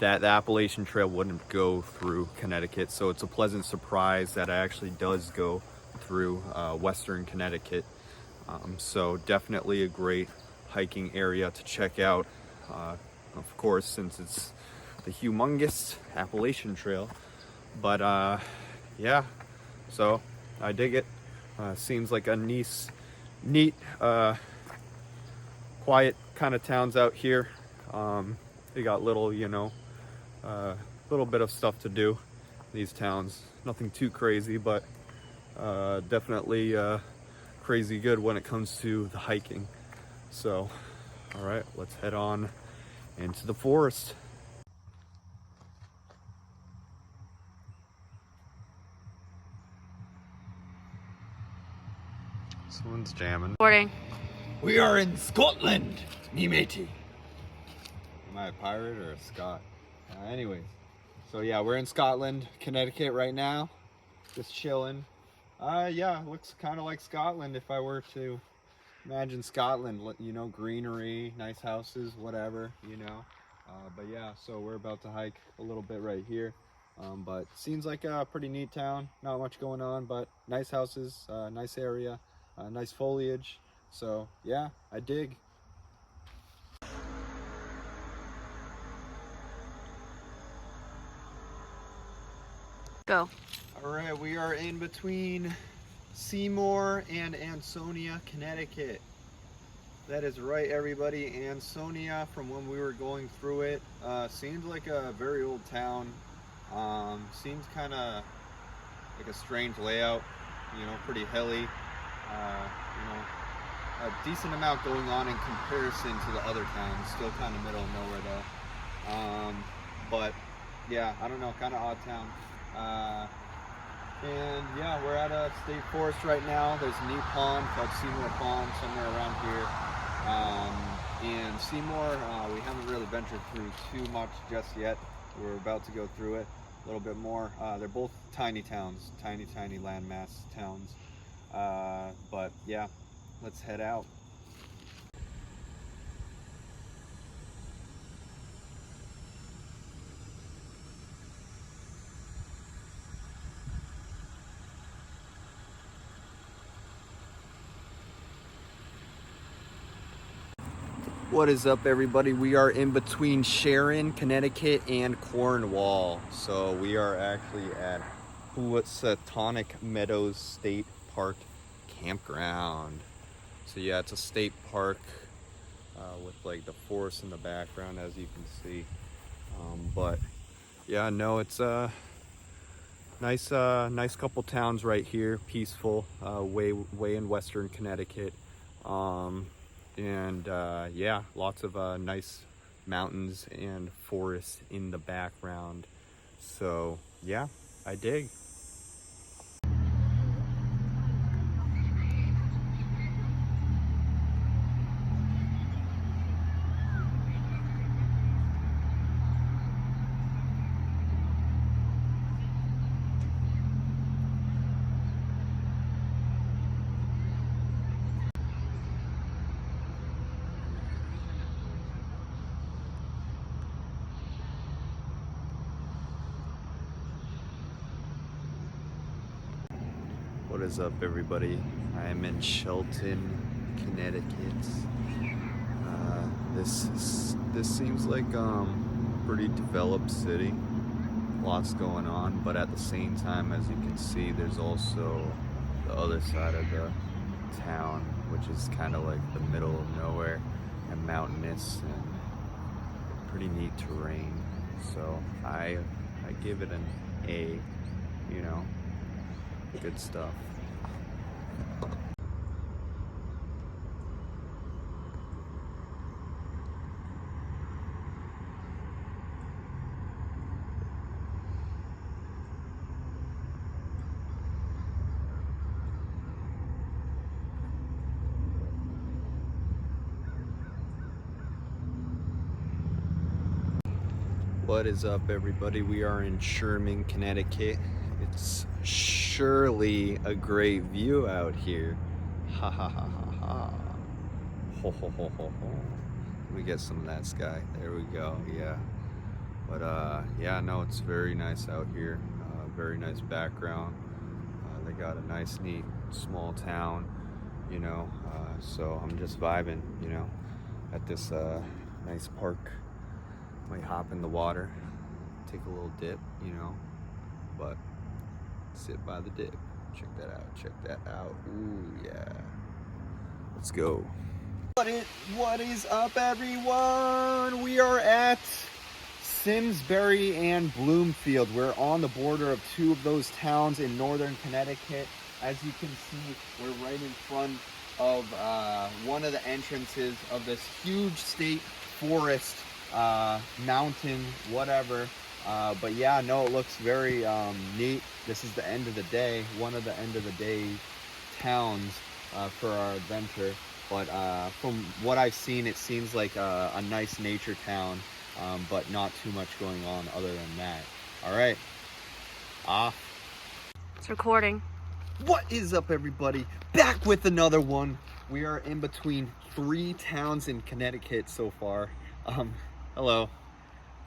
that the Appalachian Trail wouldn't go through Connecticut, so it's a pleasant surprise that it actually does go through Western Connecticut. So definitely a great hiking area to check out, of course, since it's the humongous Appalachian Trail. But yeah, so I dig it. Seems like a neat, quiet kind of towns out here. They got little, little bit of stuff to do. These towns, nothing too crazy, but definitely crazy good when it comes to the hiking. So, all right, let's head on into the forest. Someone's jamming. Recording. We are in Scotland, me matey. Am I a pirate or a Scot? Anyways, so yeah, we're in Scotland, Connecticut right now, just chilling. Yeah, it looks kind of like Scotland if I were to imagine Scotland, greenery, nice houses, whatever, but yeah, so we're about to hike a little bit right here. But seems like a pretty neat town, not much going on, but nice houses, nice area, nice foliage. So yeah, I dig. Go. All right, we are in between Seymour and Ansonia, Connecticut. That is right, everybody. Ansonia, from when we were going through it, seems like a very old town. Seems kind of like a strange layout, pretty hilly. A decent amount going on in comparison to the other towns. Still kind of middle of nowhere though. But yeah, I don't know, kind of odd town. And yeah, we're at a state forest right now. There's a neat pond called Seymour Pond somewhere around here. And Seymour, we haven't really ventured through too much just yet. We're about to go through it a little bit more. They're both tiny towns, tiny landmass towns. But yeah, let's head out. What is up, everybody? We are in between Sharon, Connecticut and Cornwall. So we are actually at Housatonic Meadows State Park Campground. So yeah, it's a state park with like the forest in the background, as you can see. But yeah, no, it's a nice couple towns right here, peaceful, way in Western Connecticut. And yeah, lots of nice mountains and forests in the background. So yeah, I dig. What is up, everybody? I am in Shelton, Connecticut. This seems like pretty developed city. Lots going on, but at the same time, as you can see, there's also the other side of the town, which is kind of like the middle of nowhere and mountainous and pretty neat terrain. So I give it an A, you know, good stuff. What is up, everybody? We are in Sherman, Connecticut. It's surely a great view out here. Ha ha ha ha ha. Ho ho ho ho ho. Let me get some of that sky. There we go. Yeah. But yeah, no, it's very nice out here. Very nice background. They got a nice, neat, small town, you know. So I'm just vibing, you know, at this nice park. Might hop in the water, take a little dip, you know, but sit by the dip. Check that out, check that out. Ooh, yeah. Let's go. What is up, everyone? We are at Simsbury and Bloomfield. We're on the border of two of those towns in northern Connecticut. As you can see, we're right in front of one of the entrances of this huge state forest, mountain, whatever. But yeah, no, it looks very neat. This is the end of the day, one of the end of the day towns for our adventure. But from what I've seen, it seems like a nice nature town, but not too much going on other than that. All right, off. It's recording. What is up, everybody? Back with another one. We are in between 3 towns in Connecticut so far. Hello.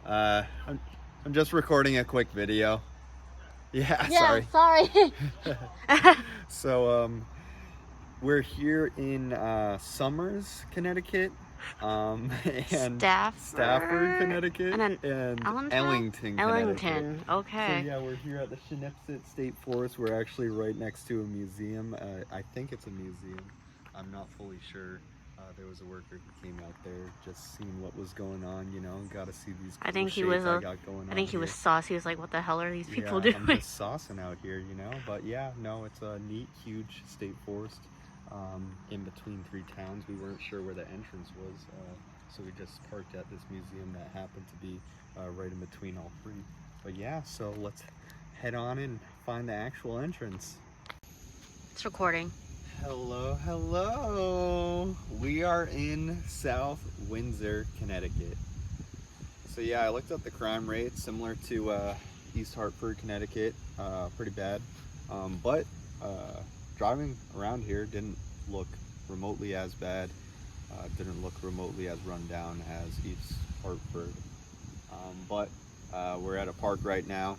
I'm just recording a quick video. Yeah, sorry. So, we're here in Somers, Connecticut, and Stafford, Connecticut, and Ellington, Connecticut. Okay. So yeah, we're here at the Connecticut State Forest. We're actually right next to a museum. I think it's a museum. I'm not fully sure. There was a worker who came out there, just seeing what was going on, you know, got to see these cool I think he was sauce. He was like, what the hell are these people doing? I'm just saucing out here, you know, but yeah, no, it's a neat, huge state forest in between 3 towns. We weren't sure where the entrance was, so we just parked at this museum that happened to be right in between all 3. But yeah, so let's head on and find the actual entrance. It's recording. Hello, hello. We are in South Windsor, Connecticut. So yeah, I looked up the crime rate, similar to East Hartford, Connecticut. Pretty bad. But driving around here didn't look remotely as bad. Didn't look remotely as run down as East Hartford. But we're at a park right now.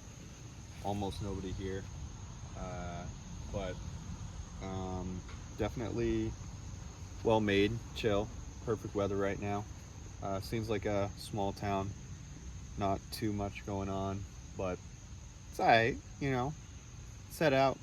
Almost nobody here. But definitely well made, chill, perfect weather right now. Seems like a small town, not too much going on, but it's alright, you know, set out.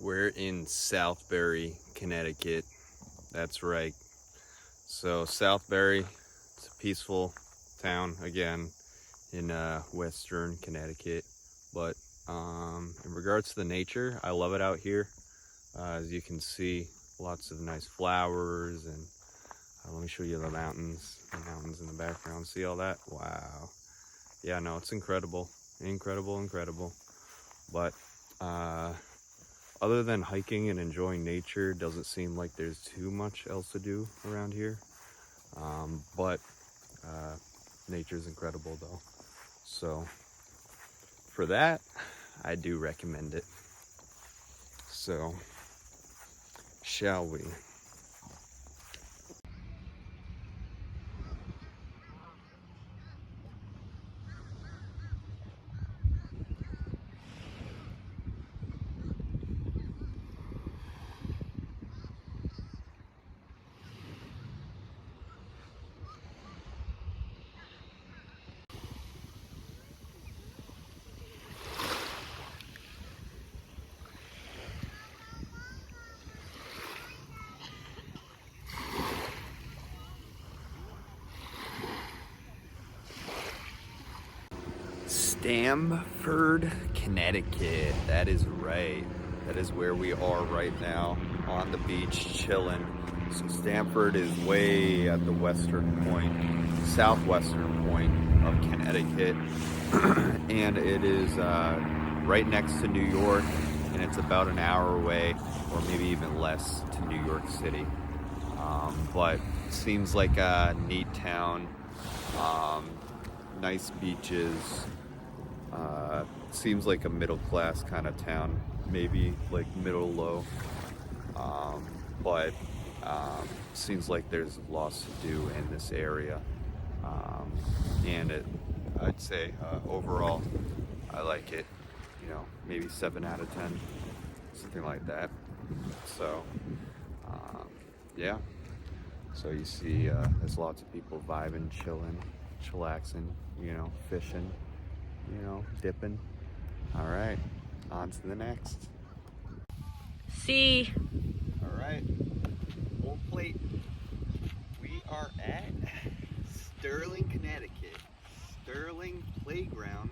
We're in Southbury, Connecticut. That's right. So Southbury, it's a peaceful town again in western Connecticut. But in regards to the nature, I love it out here. As you can see, lots of nice flowers, and let me show you the mountains in the background. See all that? Wow. Yeah, no, it's incredible. But other than hiking and enjoying nature, doesn't seem like there's too much else to do around here. But nature's incredible though. So for that, I do recommend it. So, shall we? Stamford, Connecticut. That is right. That is where we are right now, on the beach, chilling. So Stamford is way at the western point, southwestern point of Connecticut. And it is right next to New York, and it's about an hour away, or maybe even less, to New York City. But seems like a neat town, nice beaches. Seems like a middle class kind of town, maybe like middle low, but seems like there's lots to do in this area, and I'd say overall I like it, you know, maybe 7 out of 10, something like that. So yeah, so you see there's lots of people vibing, chilling, chillaxing, you know, fishing, you know, dipping. All right, on to the next. See. All right, home plate. We are at Sterling, Connecticut. Sterling Playground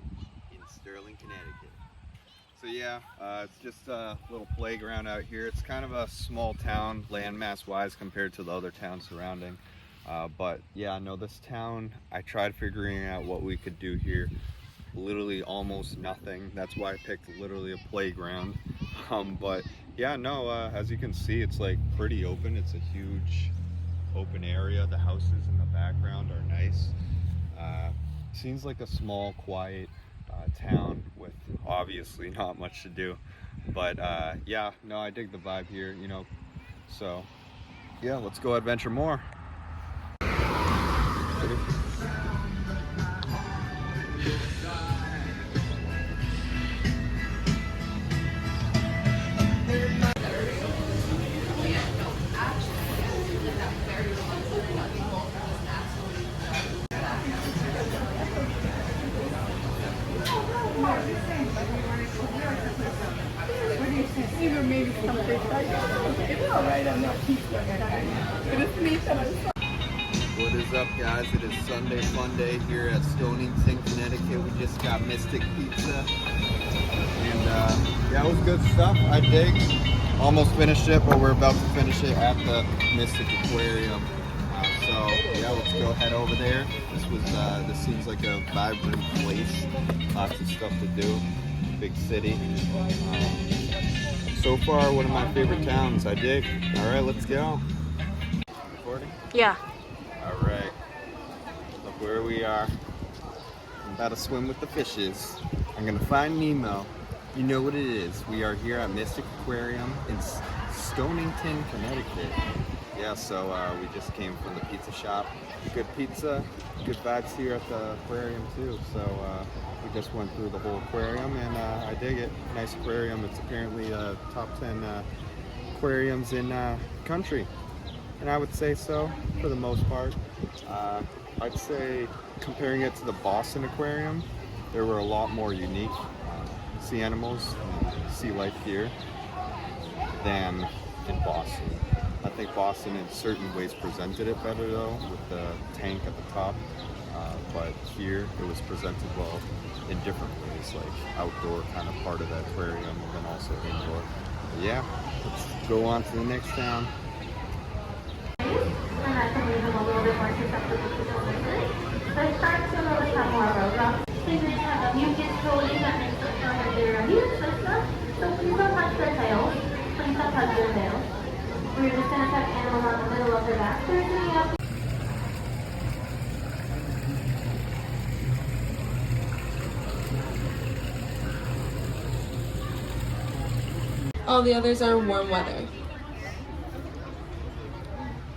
in Sterling, Connecticut. So yeah, it's just a little playground out here. It's kind of a small town, landmass wise, compared to the other towns surrounding. But yeah, no, this town, I tried figuring out what we could do here. Literally almost nothing. That's why I picked literally a playground. But yeah, no, as you can see, it's like pretty open. It's a huge open area. The houses in the background are nice. Seems like a small, quiet town with obviously not much to do. But yeah, no, I dig the vibe here, you know. So yeah, let's go adventure more. Ready? Maybe something like that. It's alright, I'm not keeping it. It's me that I'm What is up, guys? It is Sunday Fun Day here at Stonington, Connecticut. We just got Mystic Pizza, and yeah, it was good stuff. I dig. Almost finished it, but we're about to finish it at the Mystic Aquarium. So yeah, let's go head over there. This seems like a vibrant place. Lots of stuff to do. Big city. So far, one of my favorite towns. I dig. All right, let's go. Recording? Yeah. All right. Look where we are. I'm about to swim with the fishes. I'm gonna find Nemo. You know what it is. We are here at Mystic Aquarium in Stonington, Connecticut. Yeah, so we just came from the pizza shop. Good pizza, good vibes here at the aquarium too. So we just went through the whole aquarium, and I dig it. Nice aquarium. It's apparently top 10 aquariums in country, and I would say so for the most part. I'd say comparing it to the Boston Aquarium, there were a lot more unique sea animals, sea life here than in Boston. I think Boston in certain ways presented it better though, with the tank at the top, but here it was presented well in different ways, like outdoor kind of part of the aquarium, and then also indoor. But yeah, let's go on to the next town. And I can leave them a little bit more susceptible to illnesses. So it starts to notice have more roadblocks. Fingers have a mucus coating that makes it stronger their immune system. So please don't touch their tails. all the others are warm weather.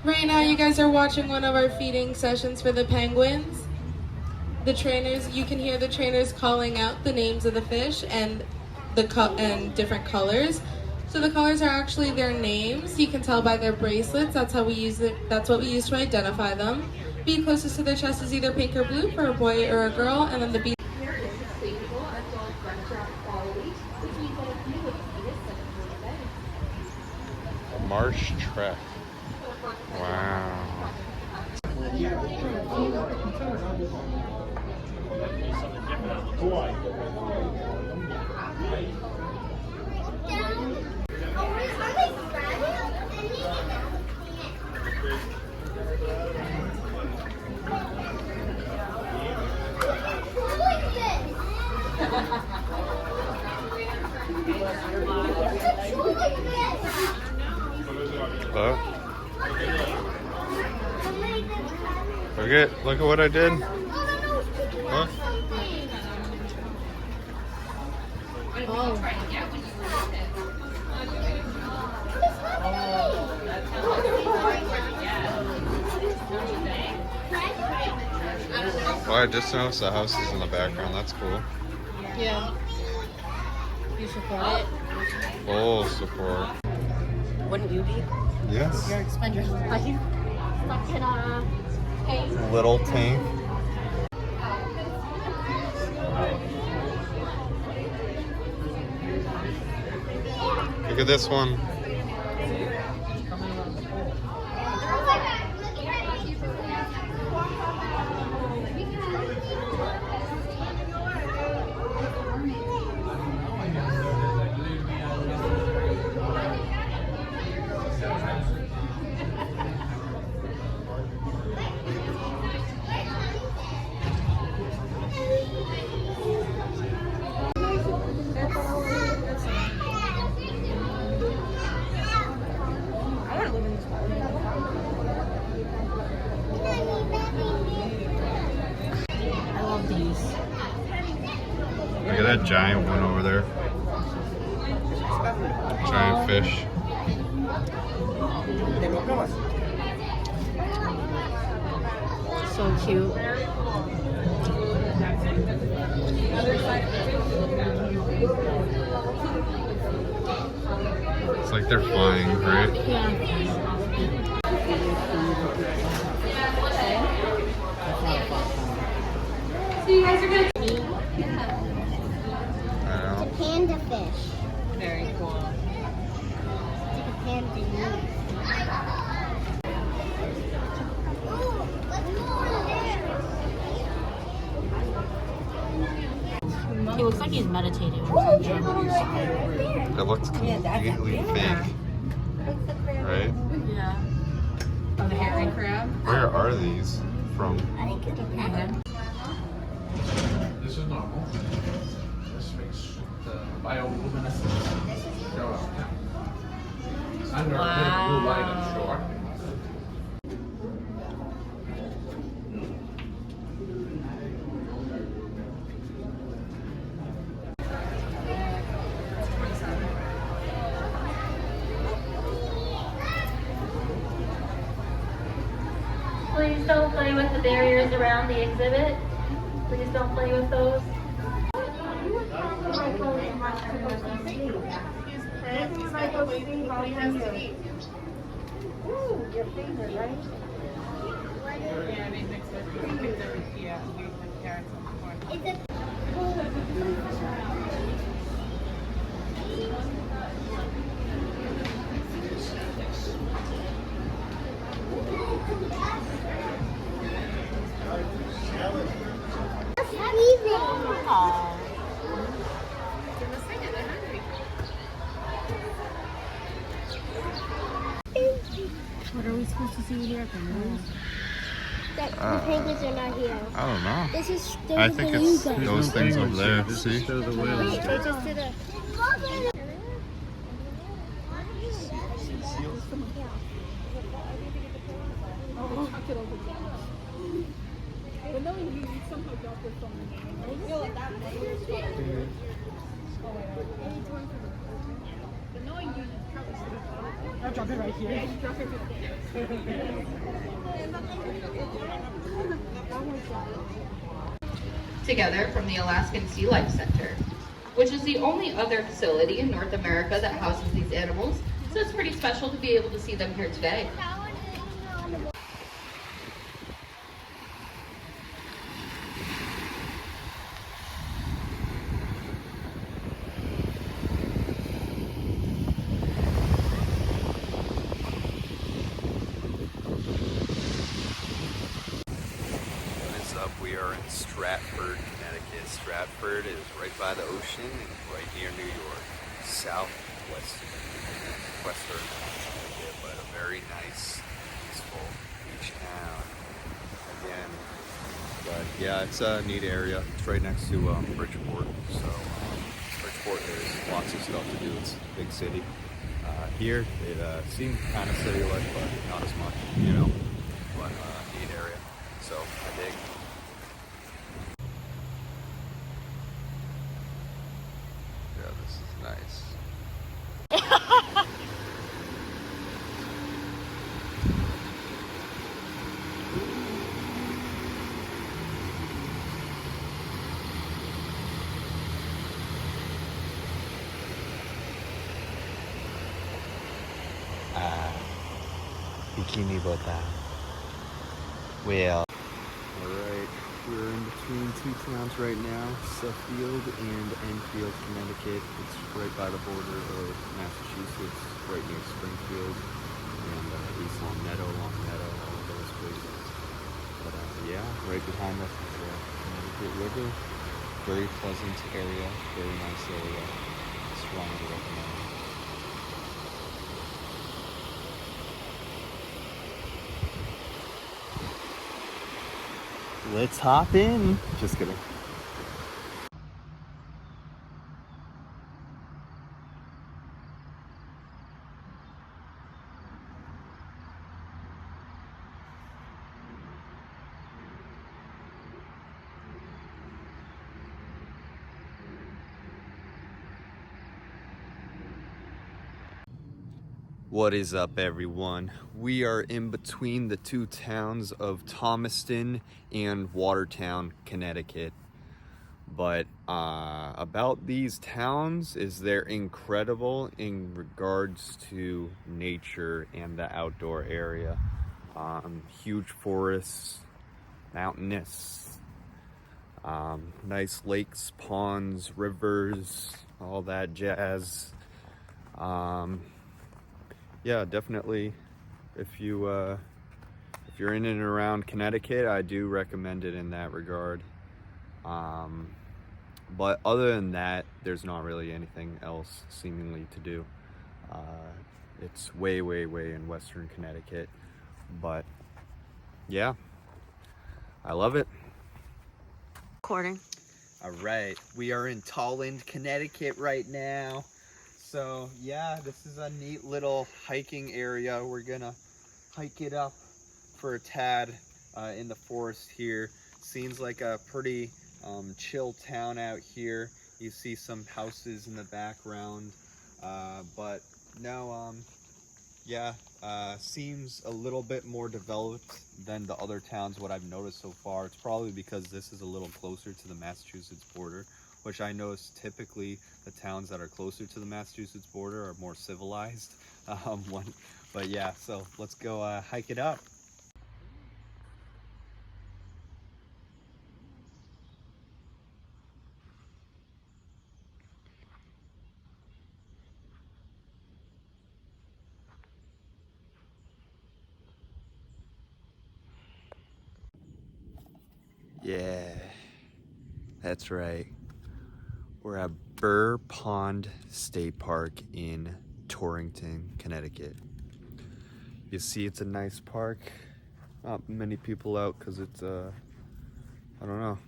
Right now you guys are watching one of our feeding sessions for the penguins. The trainers, you can hear the trainers calling out the names of the fish and different colors. So the colors are actually their names. You can tell by their bracelets. That's how we use it. That's what we use to identify them. B closest to their chest is either pink or blue for a boy or a girl, and then the B. Marsh Trek. Wow. Oh. Look at what I did. Huh? Oh, I just noticed the houses in the background. That's cool. Yeah. You support it? Full support. Wouldn't you be? Yes. You're spend your life stuck in a cave. Little tank. Look at this one. Look at that giant one over there. Giant fish. So cute. It's like they're flying, right? Yeah. So you guys are gonna I know. panda fish. Very cool. It's like a panda. He looks like he's meditating. It looks completely fake. Right? Yeah. Oh, the herring crab? Where are these from? Japan. This is normal. This makes the bioluminescence show up. It's under a bit of blue light, I'm sure. Please don't play with the barriers around the exhibit. Please don't play with those. Your favorite, right? Yeah, they mix with carrots and corn. What are we supposed to see here? The penguins are not here. I don't know. This is I think it's those things over there. See? They just did a... I'll drop it right here. Yeah, you drop it right there. Together from the Alaskan Sea Life Center, which is the only other facility in North America that houses these animals, so it's pretty special to be able to see them here today. We are in Stratford, Connecticut. Stratford is right by the ocean and right near New York. Southwestern Connecticut, but a very nice, peaceful beach town. Again, but yeah, it's a neat area. It's right next to Bridgeport, so Bridgeport, there's lots of stuff to do. It's a big city. Here, it seemed kind of city-like, but not as much, you know. But neat area, so I dig. Yeah, this is nice. Bikini Bota. Well. Alright, we're in between two towns right now, Suffield and Enfield, Connecticut. It's right by the border of Massachusetts, right near Springfield, and East Longmeadow, all of those places. But yeah, right behind us is the Connecticut River. Very pleasant area, very nice area. Strongly recommend. Let's hop in. Just kidding. What is up, everyone? We are in between the two towns of Thomaston and Watertown, Connecticut. But about these towns is they're incredible in regards to nature and the outdoor area. Huge forests, mountainous, nice lakes, ponds, rivers, all that jazz. Yeah, definitely. If you're in and around Connecticut, I do recommend it in that regard. But other than that, there's not really anything else seemingly to do. It's way in Western Connecticut, but yeah, I love it. Recording. All right, we are in Tolland, Connecticut right now. So yeah, this is a neat little hiking area. We're gonna hike it up for a tad in the forest here. Seems like a pretty chill town out here. You see some houses in the background, but no, yeah, seems a little bit more developed than the other towns, what I've noticed so far. It's probably because this is a little closer to the Massachusetts border, which I notice typically the towns that are closer to the Massachusetts border are more civilized. But yeah, so let's go hike it up. Yeah, that's right. We're at Burr Pond State Park in Torrington, Connecticut. You see, it's a nice park. Not many people out because it's, I don't know,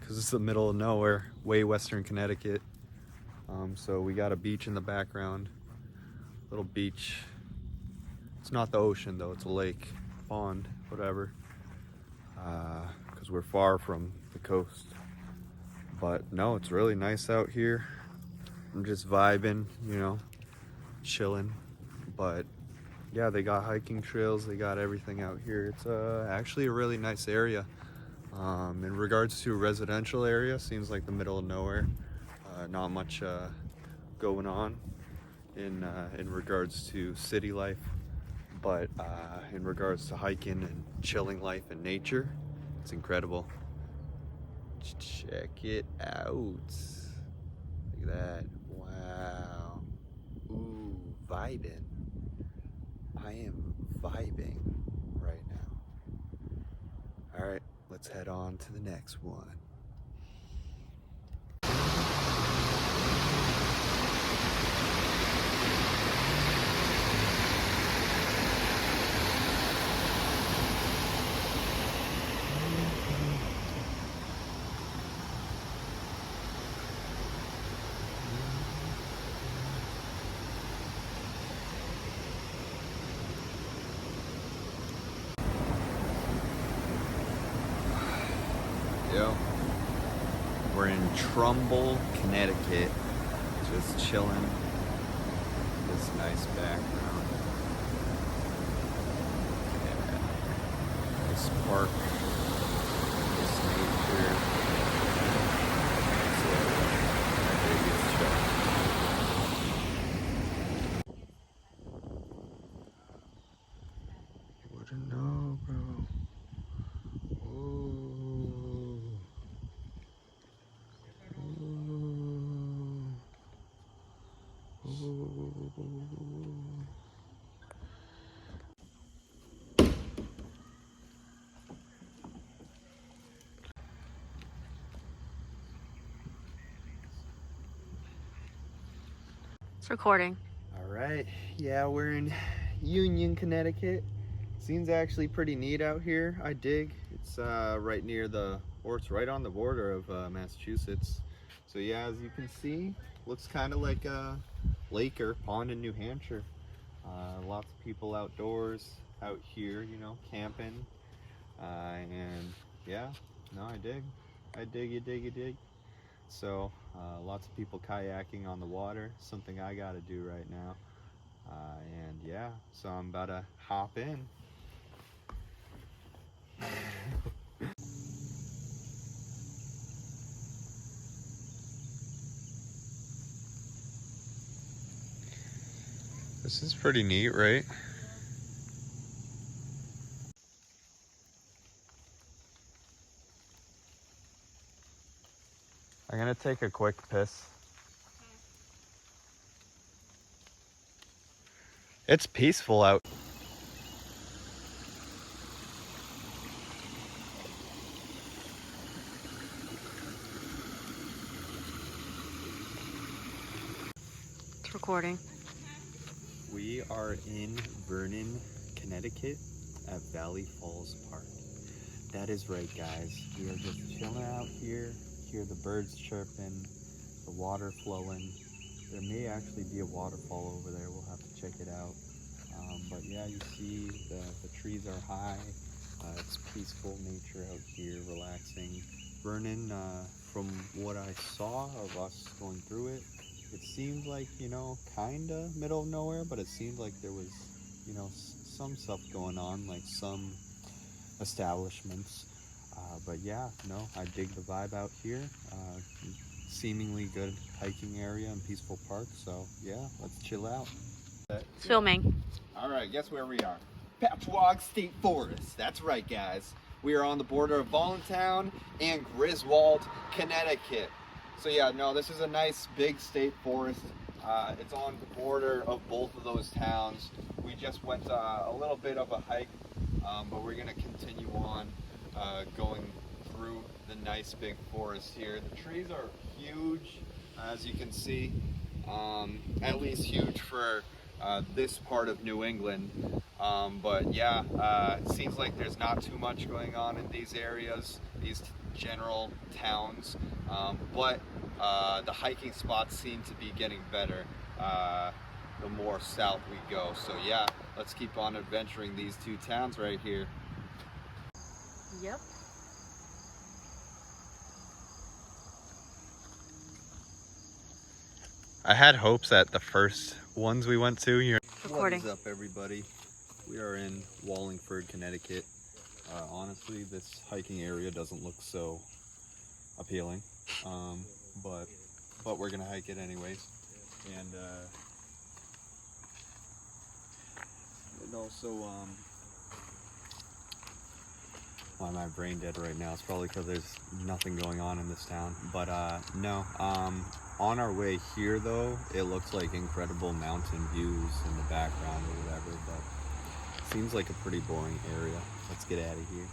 because it's the middle of nowhere, way Western Connecticut. So we got a beach in the background, little beach. It's not the ocean though, it's a lake, pond, whatever. Because we're far from the coast. But no, it's really nice out here. I'm just vibing, you know, chilling. But yeah, they got hiking trails, they got everything out here. It's actually a really nice area. In regards to a residential area, seems like the middle of nowhere. Not much going on in regards to city life, but in regards to hiking and chilling life and nature, it's incredible. Check it out. Look at that. Wow. Ooh, vibing. I am vibing right now. All right, let's head on to the next one. Yo, we're in Trumbull, Connecticut, just chilling. This nice background. Yeah. This park, this nature. It's my biggest show. You wouldn't know, bro. It's recording. All right, yeah, we're in Union, Connecticut. Seems actually pretty neat out here. I dig. It's right near it's right on the border of Massachusetts. So yeah, as you can see, looks kind of like a lake or pond in New Hampshire. Lots of people outdoors out here, you know, camping. And yeah, no, I dig. I dig, you dig, you dig. So lots of people kayaking on the water, something I gotta do right now. And yeah, so I'm about to hop in. This is pretty neat, right? I'm gonna take a quick piss. It's peaceful out. It's recording. We are in Vernon, Connecticut at Valley Falls Park. That is right, guys. We are just chilling out here, hear the birds chirping, the water flowing. There may actually be a waterfall over there. We'll have to check it out. But yeah, you see the trees are high. It's peaceful nature out here, relaxing. Vernon, from what I saw of us going through it, it seemed like, you know, kinda middle of nowhere, but it seemed like there was, you know, some stuff going on, like some establishments. But yeah, no, I dig the vibe out here. Seemingly good hiking area and peaceful park. So yeah, let's chill out. It's filming. All right, guess where we are? Patchogue State Forest. That's right, guys. We are on the border of Voluntown and Griswold, Connecticut. So yeah, no, this is a nice big state forest. It's on the border of both of those towns. We just went a little bit of a hike, but we're gonna continue on going through the nice big forest here. The trees are huge, as you can see, at least huge for this part of New England. But yeah, it seems like there's not too much going on in these areas, these general towns, but the hiking spots seem to be getting better the more south we go. So yeah, let's keep on adventuring these two towns right here. Yep. I had hopes at the first ones we went to here. Recording. What is up, everybody? We are in Wallingford, Connecticut. Honestly, this hiking area doesn't look so appealing, but we're gonna hike it anyways. And also, why am I brain dead right now? It's probably because there's nothing going on in this town. But no, on our way here though, it looks like incredible mountain views in the background or whatever, but seems like a pretty boring area. Let's get out of here.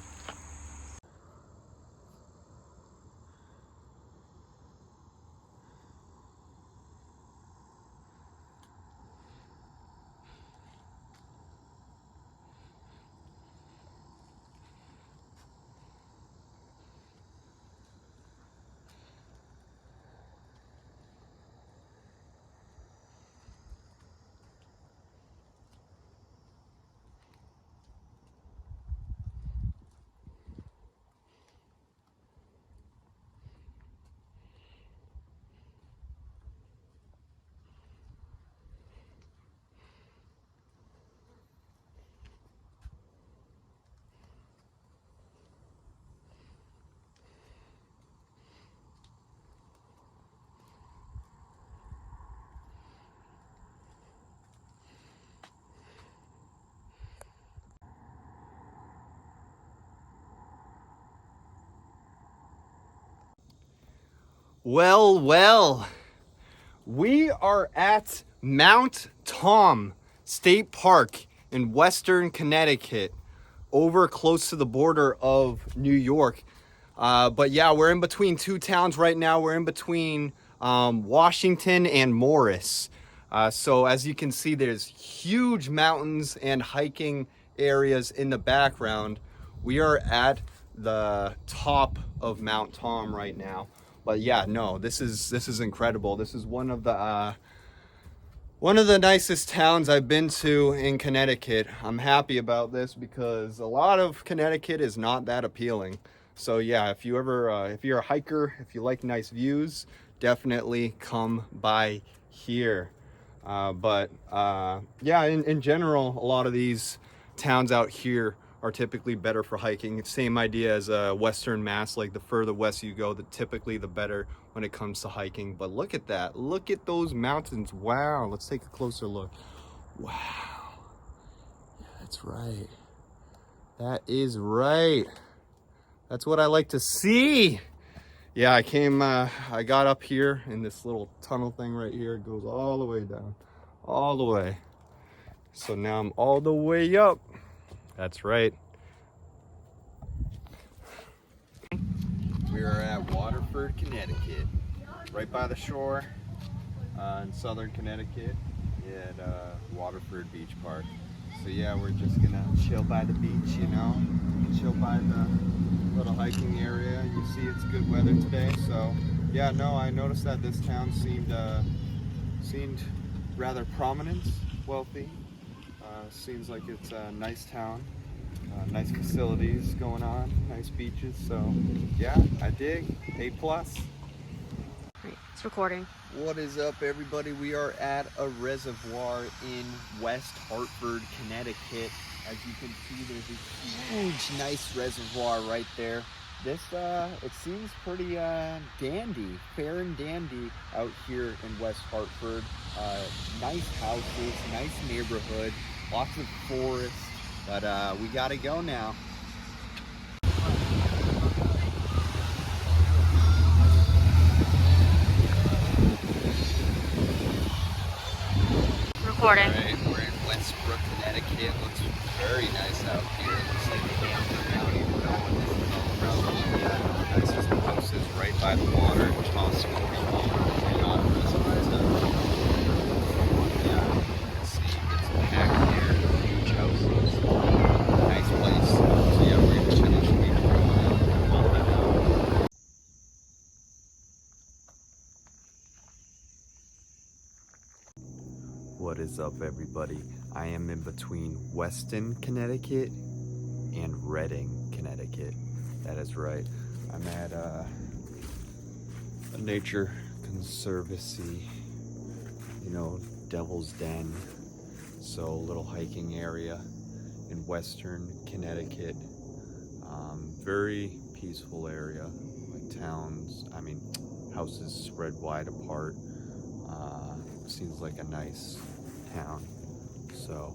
Well, we are at Mount Tom State Park in Western Connecticut, over close to the border of New York. But yeah, we're in between two towns right now. We're in between Washington and Morris. So as you can see, there's huge mountains and hiking areas in the background. We are at the top of Mount Tom right now. But yeah, no, this is incredible. This is one of the nicest towns I've been to in Connecticut. I'm happy about this because a lot of Connecticut is not that appealing. So yeah, if you're a hiker, if you like nice views, definitely come by here. Yeah, in general, a lot of these towns out here are typically better for hiking. Same idea as Western Mass, like the further west you go, typically the better when it comes to hiking. But look at that, look at those mountains. Wow, let's take a closer look. Wow, yeah, that's right, that is right, that's what I like to see. Yeah, I got up here in this little tunnel thing right here. It goes all the way down, all the way. So now I'm all the way up. That's right. We are at Waterford, Connecticut, right by the shore in southern Connecticut at Waterford Beach Park. So yeah, we're just gonna chill by the beach, you know, chill by the little hiking area. You see it's good weather today, so yeah, no, I noticed that this town seemed rather prominent, wealthy. Seems like it's a nice town, nice facilities going on, nice beaches. So yeah, I dig. A+. Right, it's recording. What is up, everybody? We are at a reservoir in West Hartford, Connecticut. As you can see, there's a huge, nice reservoir right there. This, it seems pretty dandy, fair and dandy out here in West Hartford. Nice houses, nice neighborhood, lots of forest, but we gotta go now. Recording. All right, we're in Westbrook, Connecticut. Looks very nice out here. Looks like the Hampton County. This is all around the nicest houses right by the water. Awesome. Not yeah, you can see it's packed here. Huge houses. Nice place. So yeah, we're gonna finish here. What is up, everybody? I am in between Weston, Connecticut and Reading, Connecticut. That is right. I'm at a nature conservancy, you know, Devil's Den. So a little hiking area in Western Connecticut. Very peaceful area, like houses spread wide apart. Seems like a nice town. So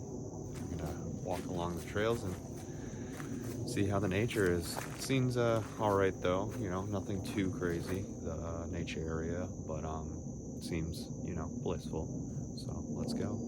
I'm gonna walk along the trails and see how the nature is. Seems alright though, nothing too crazy, the nature area, but seems, blissful. So let's go.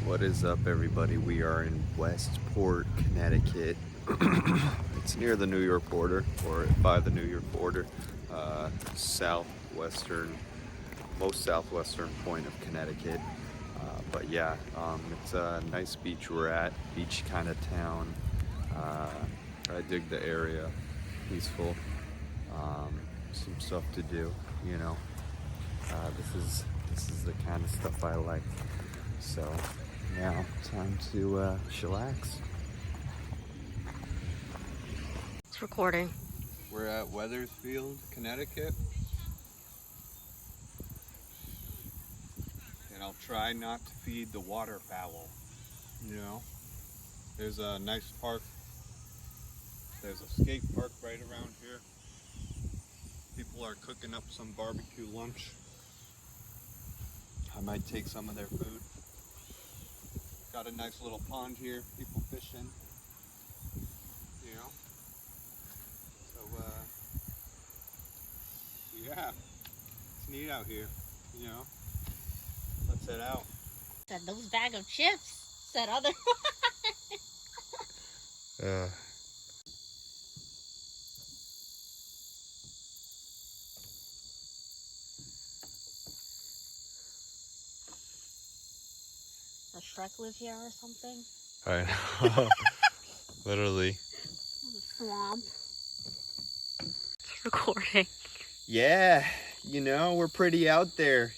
What is up, everybody? We are in Westport, Connecticut. It's near the New York border, or by the New York border, most southwestern point of Connecticut. But yeah, it's a nice beach we're at, beach kind of town. I dig the area, peaceful, some stuff to do, this is the kind of stuff I like. So now, time to chillax. It's recording. We're at Wethersfield, Connecticut. And I'll try not to feed the waterfowl, There's a nice park. There's a skate park right around here. People are cooking up some barbecue lunch. I might take some of their food. Got a nice little pond here, people fishing, So, yeah, it's neat out here, Let's head out. Said those bag of chips. Said otherwise. Does Shrek live here or something? I know. Literally. Swamp. It's recording. Yeah, we're pretty out there,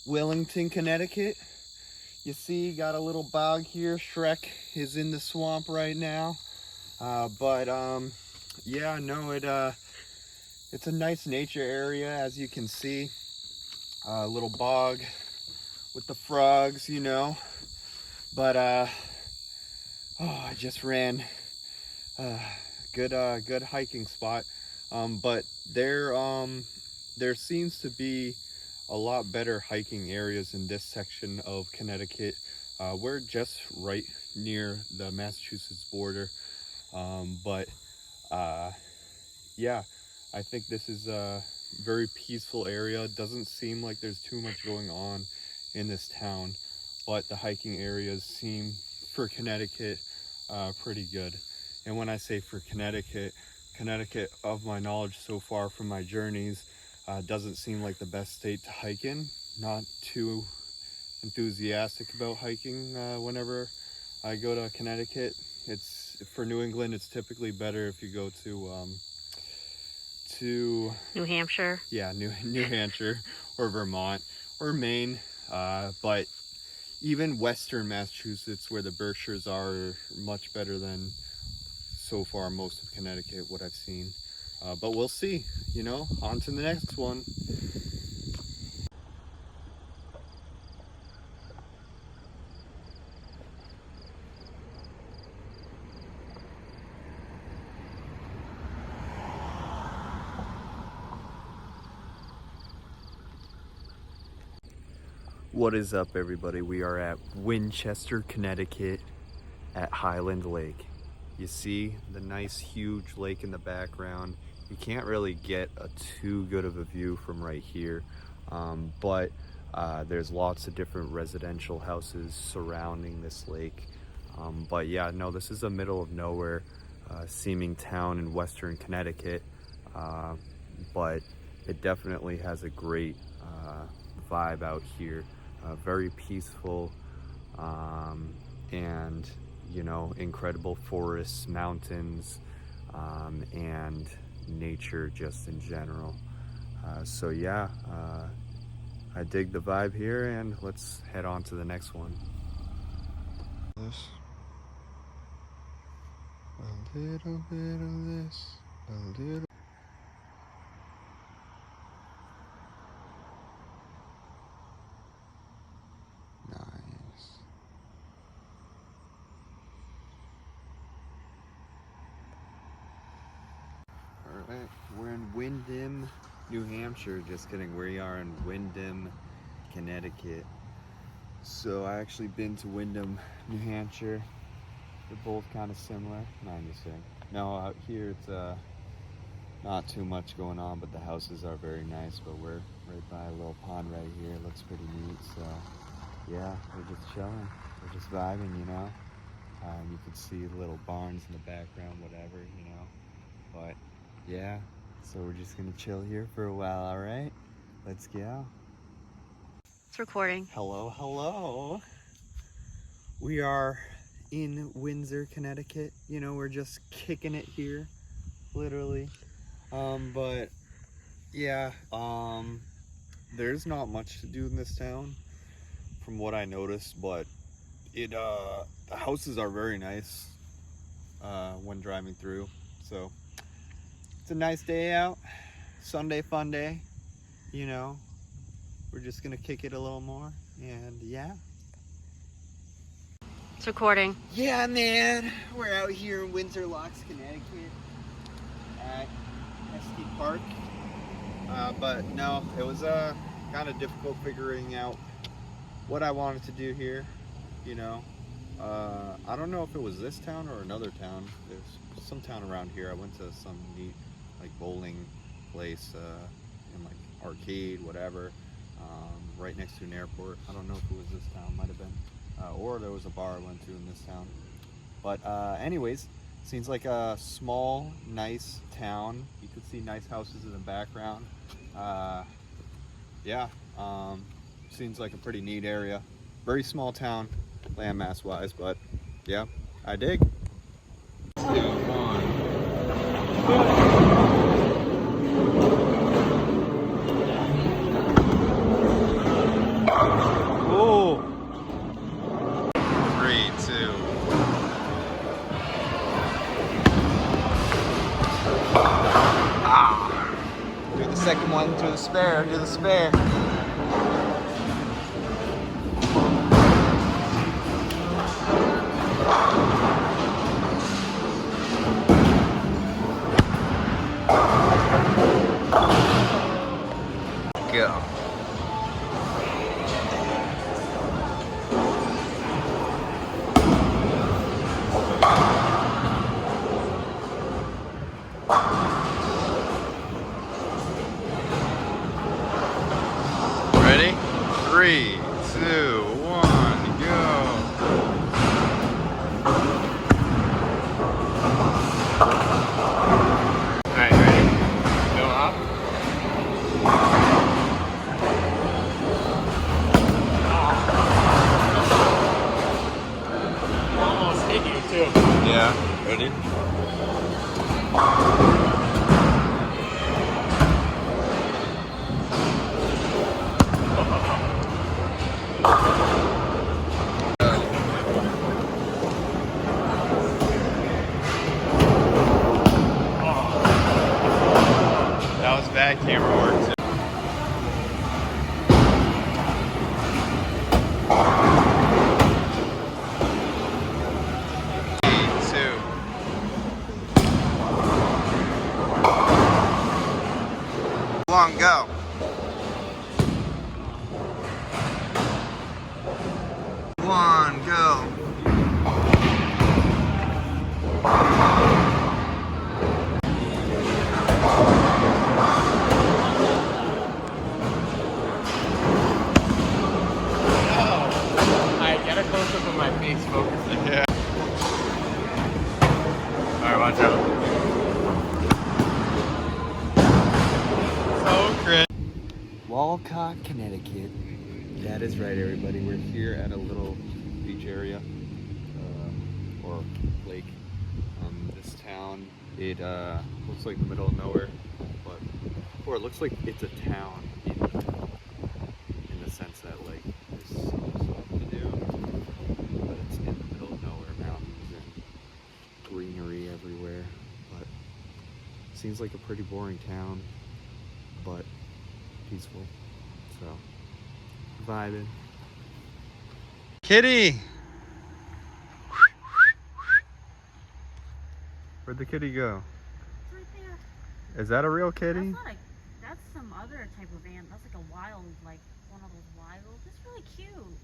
Wellington, Connecticut. You see, got a little bog here. Shrek is in the swamp right now. Yeah, no, it's a nice nature area, as you can see. A little bog with the frogs, But, I just ran. Good hiking spot. But there seems to be a lot better hiking areas in this section of Connecticut. We're just right near the Massachusetts border. Yeah, I think this is a very peaceful area. It doesn't seem like there's too much going on in this town, but the hiking areas seem, for Connecticut, pretty good. And when I say for Connecticut, of my knowledge so far from my journeys, doesn't seem like the best state to hike in. Not too enthusiastic about hiking whenever I go to Connecticut. It's for New England, it's typically better if you go to New Hampshire. Yeah, New Hampshire or Vermont or Maine. But even Western Massachusetts, where the Berkshires are much better than so far most of Connecticut, what I've seen. But we'll see, on to the next one. What is up, everybody? We are at Winchester, Connecticut at Highland Lake. You see the nice huge lake in the background. You can't really get too good of a view from right here, but there's lots of different residential houses surrounding this lake. But yeah, no, this is the middle of nowhere seeming town in Western Connecticut, but it definitely has a great vibe out here. Very peaceful, and incredible forests, mountains, and nature just in general. So yeah, I dig the vibe here, and let's head on to the next one. This. A little bit of this, a little. Nice. All right, we're in Windham, New Hampshire. Just kidding, we are in Windham, Connecticut. So I actually been to Windham, New Hampshire. They're both kind of similar. No, I'm just saying. No, out here it's not too much going on, but the houses are very nice. But we're right by a little pond right here. It looks pretty neat. So yeah, we're just chilling. We're just vibing, you know. You can see little barns in the background, whatever, you know. But yeah, so we're just gonna chill here for a while. All right, let's go. It's recording. Hello, hello. We are in Windsor, Connecticut. You know, we're just kicking it here, literally. But yeah, there's not much to do in this town from what I noticed, but the houses are very nice when driving through. So it's a nice day out, Sunday fun day, you know. We're just gonna kick it a little more, and yeah. It's recording. Yeah, man. We're out here in Windsor Locks, Connecticut at SD Park. But no, it was kind of difficult figuring out what I wanted to do here, you know. I don't know if it was this town or another town. There's some town around here. I went to some neat like bowling place and like arcade, whatever, right next to an airport. I don't know if it was this town, might have been. Or there was a bar I went to in this town. But anyways, seems like a small, nice town. You could see nice houses in the background. Yeah, seems like a pretty neat area. Very small town, landmass wise, but yeah, I dig. Second one, do the spare, do the spare. Go. Ready? 3, 2, 1, go. Alright, ready? Go up. Almost hit you too. Yeah, ready? Bad camera work too. Long go. One go. Close-up of my face focusing. Yeah. Alright, watch out. So cringe. Walcott, Connecticut. That is right, everybody. We're here at a little beach area, or lake. This town, it looks like the middle of nowhere, or it looks like it's a town in the town. Seems like a pretty boring town, but peaceful. So, vibing. Kitty! Where'd the kitty go? It's right there. Is that a real kitty? That's some other type of ant. That's like a wild, like one of those wild. It's really cute.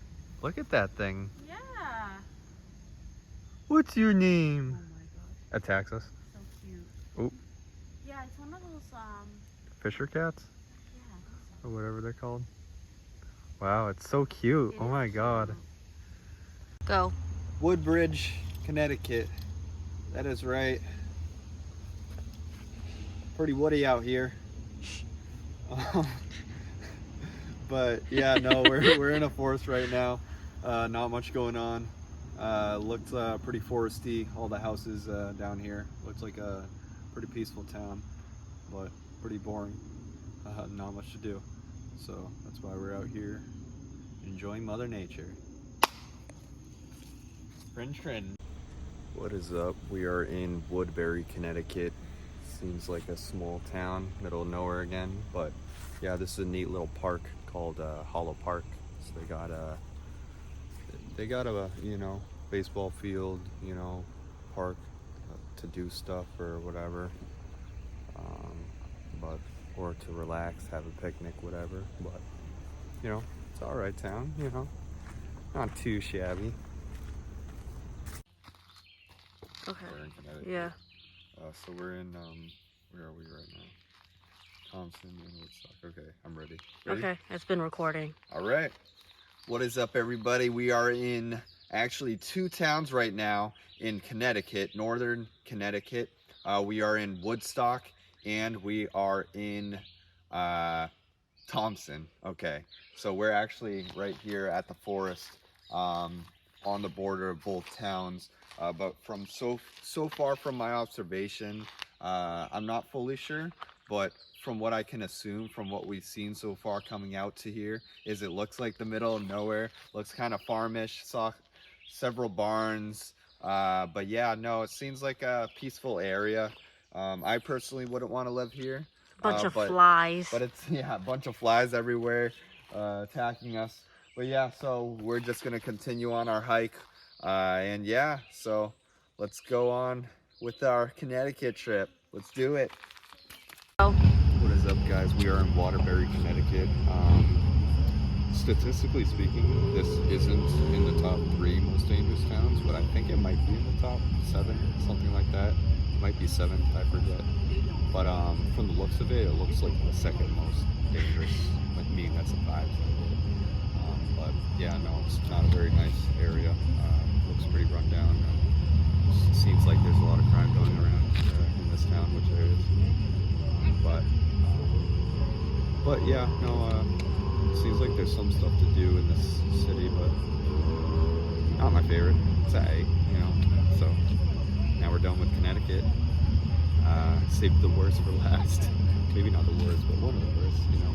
Look at that thing. Yeah. What's your name? Oh my gosh. Attacks us. So cute. Oh. Yeah, it's one of those, Fisher cats? yeah, I think so. Or whatever they're called. Wow, it's so cute. Oh my god. Go. Woodbridge, Connecticut. That is right. Pretty woody out here. But yeah, no, we're in a forest right now. Not much going on. Looks pretty foresty. All the houses down here. Looks like a pretty peaceful town, but pretty boring. Not much to do. So that's why we're out here enjoying Mother Nature. Trin. What is up? We are in Woodbury, Connecticut. Seems like a small town, middle of nowhere again, but yeah, this is a neat little park called Hollow Park. So they got a you know, baseball field, you know, park to do stuff or whatever, or to relax, have a picnic, whatever. But you know, it's all right town, you know, not too shabby. Okay. We're in Connecticut. Yeah. So we're in, where are we right now? Thompson and Woodstock. Okay, I'm ready. Ready? Okay, it's been recording. All right. What is up, everybody? We are in actually two towns right now in Connecticut, northern Connecticut. We are in Woodstock and we are in Thompson. Okay, so we're actually right here at the forest, on the border of both towns. But from so far from my observation, I'm not fully sure, but from what I can assume from what we've seen so far coming out to here is it looks like the middle of nowhere. Looks kind of farmish. Saw several barns, but yeah, no, it seems like a peaceful area. I personally wouldn't want to live here. Bunch of flies. But it's, yeah, a bunch of flies everywhere attacking us. But yeah, so we're just gonna continue on our hike. And yeah, so let's go on with our Connecticut trip. Let's do it. What is up, guys? We are in Waterbury, Connecticut. Statistically speaking, this isn't in the top 3 most dangerous towns, but I think it might be in the top 7, something like that. It might be 7th, I forget. But from the looks of it, it looks like the 2nd most dangerous. Like me, that's a 5. But yeah, no, it's not a very nice area. Looks pretty run down. Seems like there's a lot of crime going around in this town, which there is. But yeah, no, seems like there's some stuff to do in this city, but not my favorite. It's A, you know. So now we're done with Connecticut. Saved the worst for last. Maybe not the worst, but one of the worst, you know.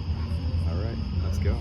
All right, let's go.